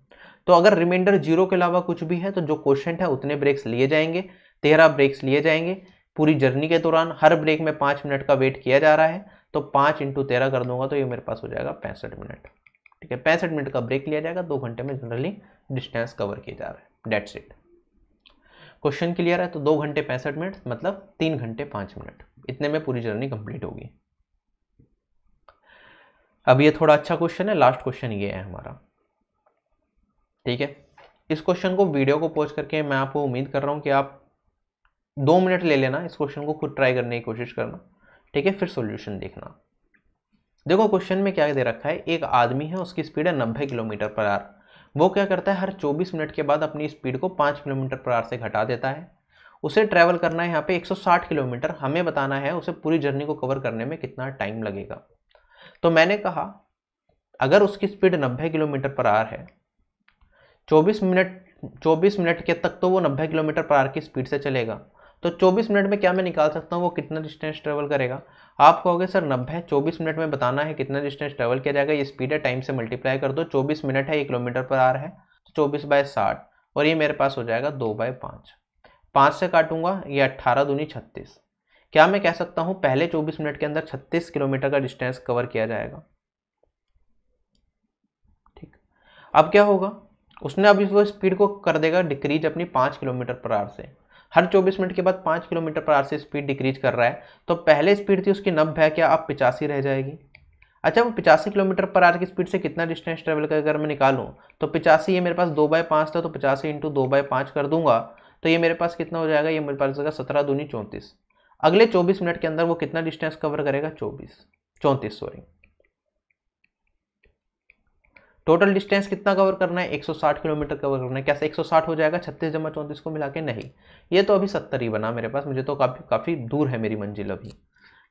तो अगर रिमाइंडर 0 के अलावा कुछ भी है तो जो क्वोशेंट है उतने ब्रेक्स लिए जाएंगे, 13 ब्रेक्स लिए जाएंगे। पूरी जर्नी के दौरान हर ब्रेक में 5 मिनट का वेट किया जा रहा है, तो 5 × 13 कर दूंगा तो ये मेरे पास हो जाएगा 65 मिनट। ठीक है, 65 मिनट का ब्रेक लिया जाएगा। 2 घंटे में जनरली डिस्टेंस कवर किया जा रहा है। That's it. क्वेश्चन क्लियर है? तो 2 घंटे 65 मिनट मतलब 3 घंटे 5 मिनट, इतने में पूरी जर्नी कंप्लीट होगी। अब ये थोड़ा अच्छा क्वेश्चन है, लास्ट क्वेश्चन ये है हमारा। ठीक है, इस क्वेश्चन को वीडियो को पॉज करके मैं आपको उम्मीद कर रहा हूँ कि आप 2 मिनट ले लेना, इस क्वेश्चन को खुद ट्राई करने की कोशिश करना। ठीक है, फिर सॉल्यूशन देखना। देखो क्वेश्चन में क्या दे रखा है, एक आदमी है, उसकी स्पीड है 90 किलोमीटर पर आवर। वो क्या करता है, हर 24 मिनट के बाद अपनी स्पीड को 5 किलोमीटर पर आवर से घटा देता है। उसे ट्रैवल करना है यहाँ पे 160 किलोमीटर। हमें बताना है उसे पूरी जर्नी को कवर करने में कितना टाइम लगेगा। तो मैंने कहा अगर उसकी स्पीड 90 किलोमीटर पर आवर है, 24 मिनट के तक तो वो 90 किलोमीटर पर आवर की स्पीड से चलेगा। तो 24 मिनट में क्या मैं निकाल सकता हूँ वो कितना डिस्टेंस ट्रेवल करेगा। आप कहोगे सर 90 24 मिनट में बताना है कितना डिस्टेंस ट्रेवल किया जाएगा। ये स्पीड है, टाइम से मल्टीप्लाई कर दो। 24 मिनट है, 1 किलोमीटर पर आवर है, तो 24/60, और ये मेरे पास हो जाएगा 2/5। 5 से काटूंगा, ये 18 दूनी 36। क्या मैं कह सकता हूँ पहले 24 मिनट के अंदर 36 किलोमीटर का डिस्टेंस कवर किया जाएगा। ठीक, अब क्या होगा, उसने अभी वो स्पीड को कर देगा डिक्रीज अपनी 5 किलोमीटर पर आवर से। हर 24 मिनट के बाद 5 किलोमीटर पर आवर से स्पीड डिक्रीज कर रहा है। तो पहले स्पीड थी उसकी 90 है, क्या अब 85 रह जाएगी। अच्छा, वो 85 किलोमीटर पर आवर की स्पीड से कितना डिस्टेंस ट्रेवल कर, अगर मैं निकालूं तो 85, ये मेरे पास 2/5 था, तो 85 × 2/5 कर दूंगा तो ये मेरे पास कितना हो जाएगा, ये मेरे पास हो जाएगा 17 दूनी 34। अगले 24 मिनट के अंदर वो कितना डिस्टेंस कवर करेगा, 34 सॉरी। टोटल डिस्टेंस कितना कवर करना है, 160 किलोमीटर कवर करना है। कैसे 160 हो जाएगा 36 × 34 को मिला के? नहीं, ये तो अभी 70 ही बना मेरे पास, मुझे तो काफ़ी दूर है मेरी मंजिल अभी।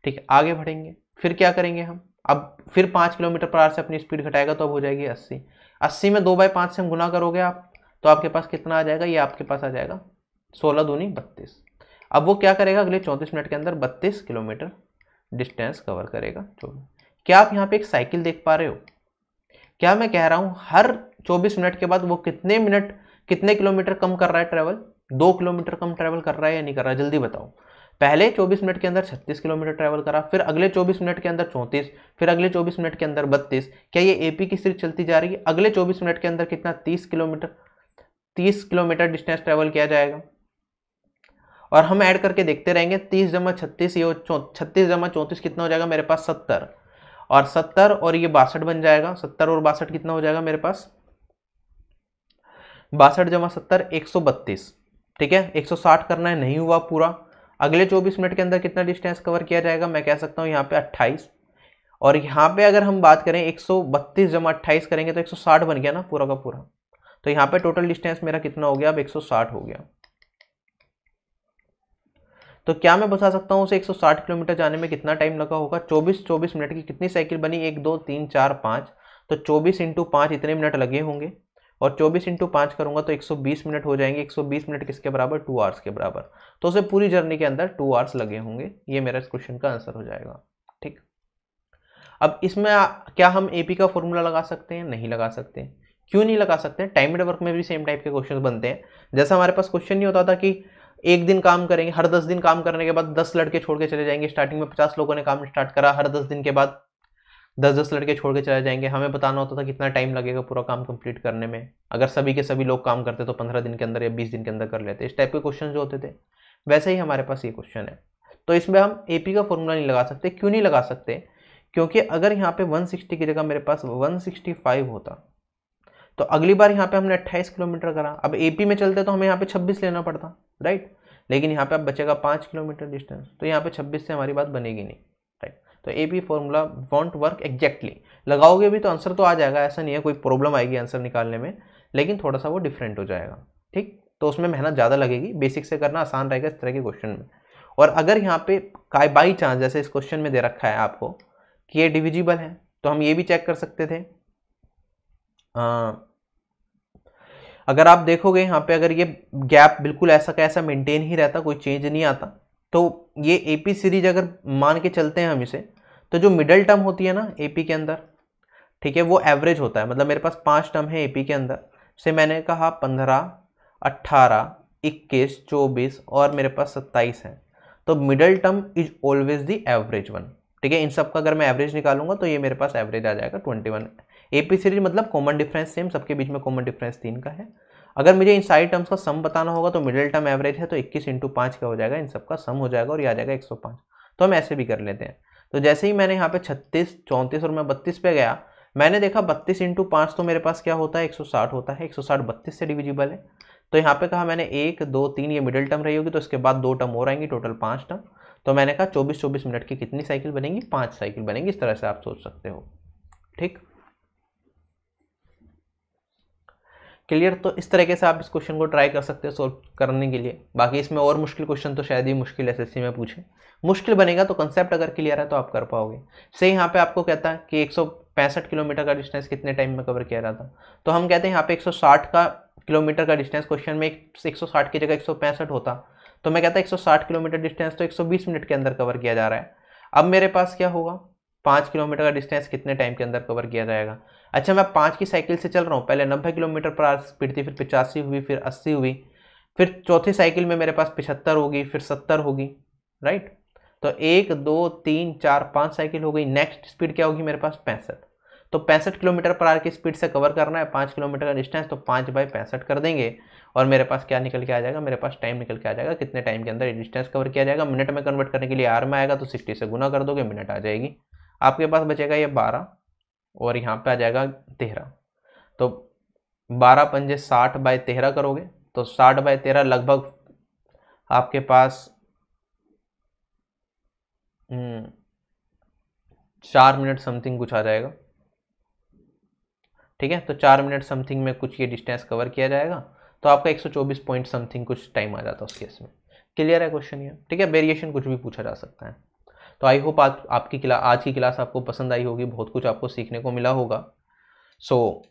ठीक है, आगे बढ़ेंगे। फिर क्या करेंगे हम, अब फिर 5 किलोमीटर पर आवर से अपनी स्पीड घटाएगा तो अब हो जाएगी 80। 80 में 2/5 से हम गुना करोगे आप, तो आपके पास कितना आ जाएगा, ये आपके पास आ जाएगा 16 दूनी 32। अब वो क्या करेगा, अगले 34 मिनट के अंदर 32 किलोमीटर डिस्टेंस कवर करेगा। क्या आप यहाँ पे एक साइकिल देख पा रहे हो? क्या मैं कह रहा हूं हर 24 मिनट के बाद वो कितने किलोमीटर कम कर रहा है ट्रेवल? 2 किलोमीटर कम ट्रेवल कर रहा है या नहीं कर रहा है, जल्दी बताओ। पहले 24 मिनट के अंदर 36 किलोमीटर ट्रेवल करा, फिर अगले 24 मिनट के अंदर 34, फिर अगले 24 मिनट के अंदर 32। क्या ये एपी की सिर्फ चलती जा रही है? अगले 24 मिनट के अंदर कितना, 30 किलोमीटर डिस्टेंस ट्रेवल किया जाएगा, और हम ऐड करके देखते रहेंगे। 30 × 36, ये 36 × 34 कितना हो जाएगा मेरे पास, 70, और 70 और ये 62 बन जाएगा। 70 और 62 कितना हो जाएगा मेरे पास, 62 × 70 132। ठीक है, 160 करना है, नहीं हुआ पूरा। अगले 24 मिनट के अंदर कितना डिस्टेंस कवर किया जाएगा, मैं कह सकता हूँ यहाँ पे 28, और यहाँ पे अगर हम बात करें 132 × 28 करेंगे तो 160 बन गया ना पूरा का पूरा। तो यहाँ पे टोटल डिस्टेंस मेरा कितना हो गया, अब 160 हो गया। तो क्या मैं बता सकता हूँ उसे 160 किलोमीटर जाने में कितना टाइम लगा होगा, 24 मिनट की कितनी साइकिल बनी, 1 2 3 4 5, तो 24 इंटू 5 इतने मिनट लगे होंगे, और 24 इंटू 5 करूँगा तो 120 मिनट हो जाएंगे। 120 मिनट किसके बराबर, 2 आवर्स के बराबर। तो उसे पूरी जर्नी के अंदर 2 आवर्स लगे होंगे। ये मेरा इस क्वेश्चन का आंसर हो जाएगा। ठीक, अब इसमें क्या हम एपी का फॉर्मूला लगा सकते हैं, नहीं लगा सकते। क्यों नहीं लगा सकते, टाइम वर्क में भी सेम टाइप के क्वेश्चन बनते हैं। जैसा हमारे पास क्वेश्चन नहीं होता था कि एक दिन काम करेंगे, हर 10 दिन काम करने के बाद 10 लड़के छोड़ के चले जाएंगे। स्टार्टिंग में 50 लोगों ने काम स्टार्ट करा, हर 10 दिन के बाद 10-10 लड़के छोड़ के चले जाएंगे। हमें बताना होता था कितना टाइम लगेगा पूरा काम कंप्लीट करने में। अगर सभी के सभी लोग काम करते तो 15 दिन के अंदर या 20 दिन के अंदर कर लेते। इस टाइप के क्वेश्चन जो होते थे, वैसे ही हमारे पास ये क्वेश्चन है। तो इसमें हम एपी का फॉर्मूला नहीं लगा सकते। क्यों नहीं लगा सकते, क्योंकि अगर यहाँ पे 160 की जगह मेरे पास 165 होता तो अगली बार यहाँ पे हमने 28 किलोमीटर करा। अब एपी में चलते तो हमें यहाँ पे 26 लेना पड़ता, राइट। लेकिन यहाँ पे अब बचेगा 5 किलोमीटर डिस्टेंस, तो यहाँ पे 26 से हमारी बात बनेगी नहीं, राइट। तो AP formula want work exactly. लगाओगे भी तो आंसर तो आ जाएगा, ऐसा नहीं है कोई प्रॉब्लम आएगी आंसर निकालने में, लेकिन थोड़ा सा वो डिफरेंट हो जाएगा। ठीक, तो उसमें मेहनत ज़्यादा लगेगी। बेसिक से करना आसान रहेगा इस तरह के क्वेश्चन में। और अगर यहाँ पे बाई चांस जैसे इस क्वेश्चन में दे रखा है आपको कि ये डिविजिबल है, तो हम ये भी चेक कर सकते थे। अगर आप देखोगे यहाँ पे, अगर ये गैप बिल्कुल ऐसा कैसा मेंटेन ही रहता, कोई चेंज नहीं आता, तो ये एपी सीरीज अगर मान के चलते हैं हम इसे, तो जो मिडल टर्म होती है ना एपी के अंदर, ठीक है, वो एवरेज होता है। मतलब मेरे पास 5 टर्म है एपी के अंदर से, मैंने कहा 15, 18, 21, 24 और मेरे पास 27 है। तो middle term is always the average one. ठीक है, इन सब का अगर मैं एवरेज निकालूंगा तो ये मेरे पास एवरेज आ जाएगा 21। एपी सीरीज मतलब कॉमन डिफरेंस सेम, सबके बीच में कॉमन डिफरेंस 3 का है। अगर मुझे इन सारी टर्म्स का सम बताना होगा तो मिडिल टर्म एवरेज है, तो 21 इंटू 5 का हो जाएगा, इन सब का सम हो जाएगा और ये आ जाएगा 105। तो हम ऐसे भी कर लेते हैं। तो जैसे ही मैंने यहाँ पे 36, 34 और मैं 32 पे गया, मैंने देखा 32 इंटू 5 तो मेरे पास क्या होता है, 160 होता है। 160 32 से डिविजिबल है। तो यहाँ पे कहा मैंने 1 2 3, ये मिडिल टर्म रही होगी, तो इसके बाद 2 टर्म और आएंगी, टोटल 5 टर्म। तो मैंने कहा 24 मिनट की कितनी साइकिल बनेंगी, 5 साइकिल बनेंगी। इस तरह से आप सोच सकते हो। ठीक, क्लियर। तो इस तरीके से आप इस क्वेश्चन को ट्राई कर सकते हो सोल्व करने के लिए। बाकी इसमें और मुश्किल क्वेश्चन तो शायद ही मुश्किल एसएससी में पूछे। मुश्किल बनेगा तो कंसेप्ट अगर क्लियर है तो आप कर पाओगे। से यहाँ पे आपको कहता है कि 165 किलोमीटर का डिस्टेंस कितने टाइम में कवर किया जाता, तो हम कहते हैं यहाँ पे 160 का किलोमीटर का डिस्टेंस, क्वेश्चन में 160 की जगह 165 होता, तो मैं कहता 160 किलोमीटर डिस्टेंस तो 120 मिनट के अंदर कवर किया जा रहा है। अब मेरे पास क्या होगा, 5 किलोमीटर का डिस्टेंस कितने टाइम के अंदर कवर किया जाएगा। अच्छा, मैं 5 की साइकिल से चल रहा हूँ, पहले 90 किलोमीटर पर आवर स्पीड थी, फिर 85 हुई, फिर 80 हुई, फिर चौथी साइकिल में मेरे पास 75 होगी, फिर 70 होगी, राइट। तो 1 2 3 4 5 साइकिल हो गई। नेक्स्ट स्पीड क्या होगी मेरे पास, 65। तो 65 किलोमीटर पर आवर की स्पीड से कवर करना है 5 किलोमीटर का डिस्टेंस, तो 5/65 कर देंगे और मेरे पास क्या निकल के आ जाएगा, मेरे पास टाइम निकल के आ जाएगा कितने टाइम के अंदर ये डिस्टेंस कवर किया जाएगा। मिनट में कन्वर्ट करने के लिए आर में आएगा, तो 60 से गुना कर दोगे, मिनट आ जाएगी। आपके पास बचेगा ये 12 और यहाँ पे आ जाएगा 13। तो 12 पंजे 60/13 करोगे तो 60/13 लगभग आपके पास 4 मिनट समथिंग कुछ आ जाएगा। ठीक है, तो 4 मिनट समथिंग में कुछ ये डिस्टेंस कवर किया जाएगा, तो आपका 124 पॉइंट समथिंग कुछ टाइम आ जाता है उस केस में। क्लियर है क्वेश्चन ये। ठीक है, वेरिएशन कुछ भी पूछा जा सकता है। तो आई होप आपकी आज की क्लास आपको पसंद आई होगी, बहुत कुछ आपको सीखने को मिला होगा। सो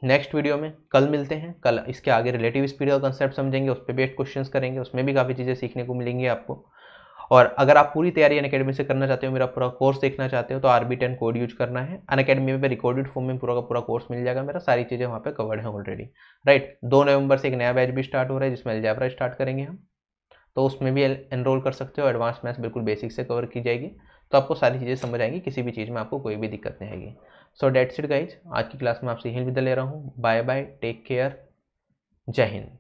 नेक्स्ट वीडियो में कल मिलते हैं। कल इसके आगे रिलेटिव स्पीड का कंसेप्ट समझेंगे, उस पर बेस्ड क्वेश्चंस करेंगे, उसमें भी काफ़ी चीज़ें सीखने को मिलेंगी आपको। और अगर आप पूरी तैयारी अनअकैडमी से करना चाहते हो, मेरा पूरा कोर्स देखना चाहते हो, तो RB10 कोड यूज करना है। अनअकैडमी में रिकॉर्डेड फॉर्म में पूरा का पूरा कोर्स मिल जाएगा मेरा, सारी चीज़ें वहाँ पे कवर्ड है ऑलरेडी, राइट। 2 नवंबर से एक नया बैच भी स्टार्ट हो रहा है जिसमें अलजेब्रा स्टार्ट करेंगे हम, तो उसमें भी एनरोल कर सकते हो। एडवांस मैथ्स बिल्कुल बेसिक से कवर की जाएगी, तो आपको सारी चीज़ें समझ आएंगी, किसी भी चीज़ में आपको कोई भी दिक्कत नहीं आएगी। सो डेट्स इट गाइज, आज की क्लास में आपसे यही विदा ले रहा हूँ। बाय बाय, टेक केयर, जय हिंद।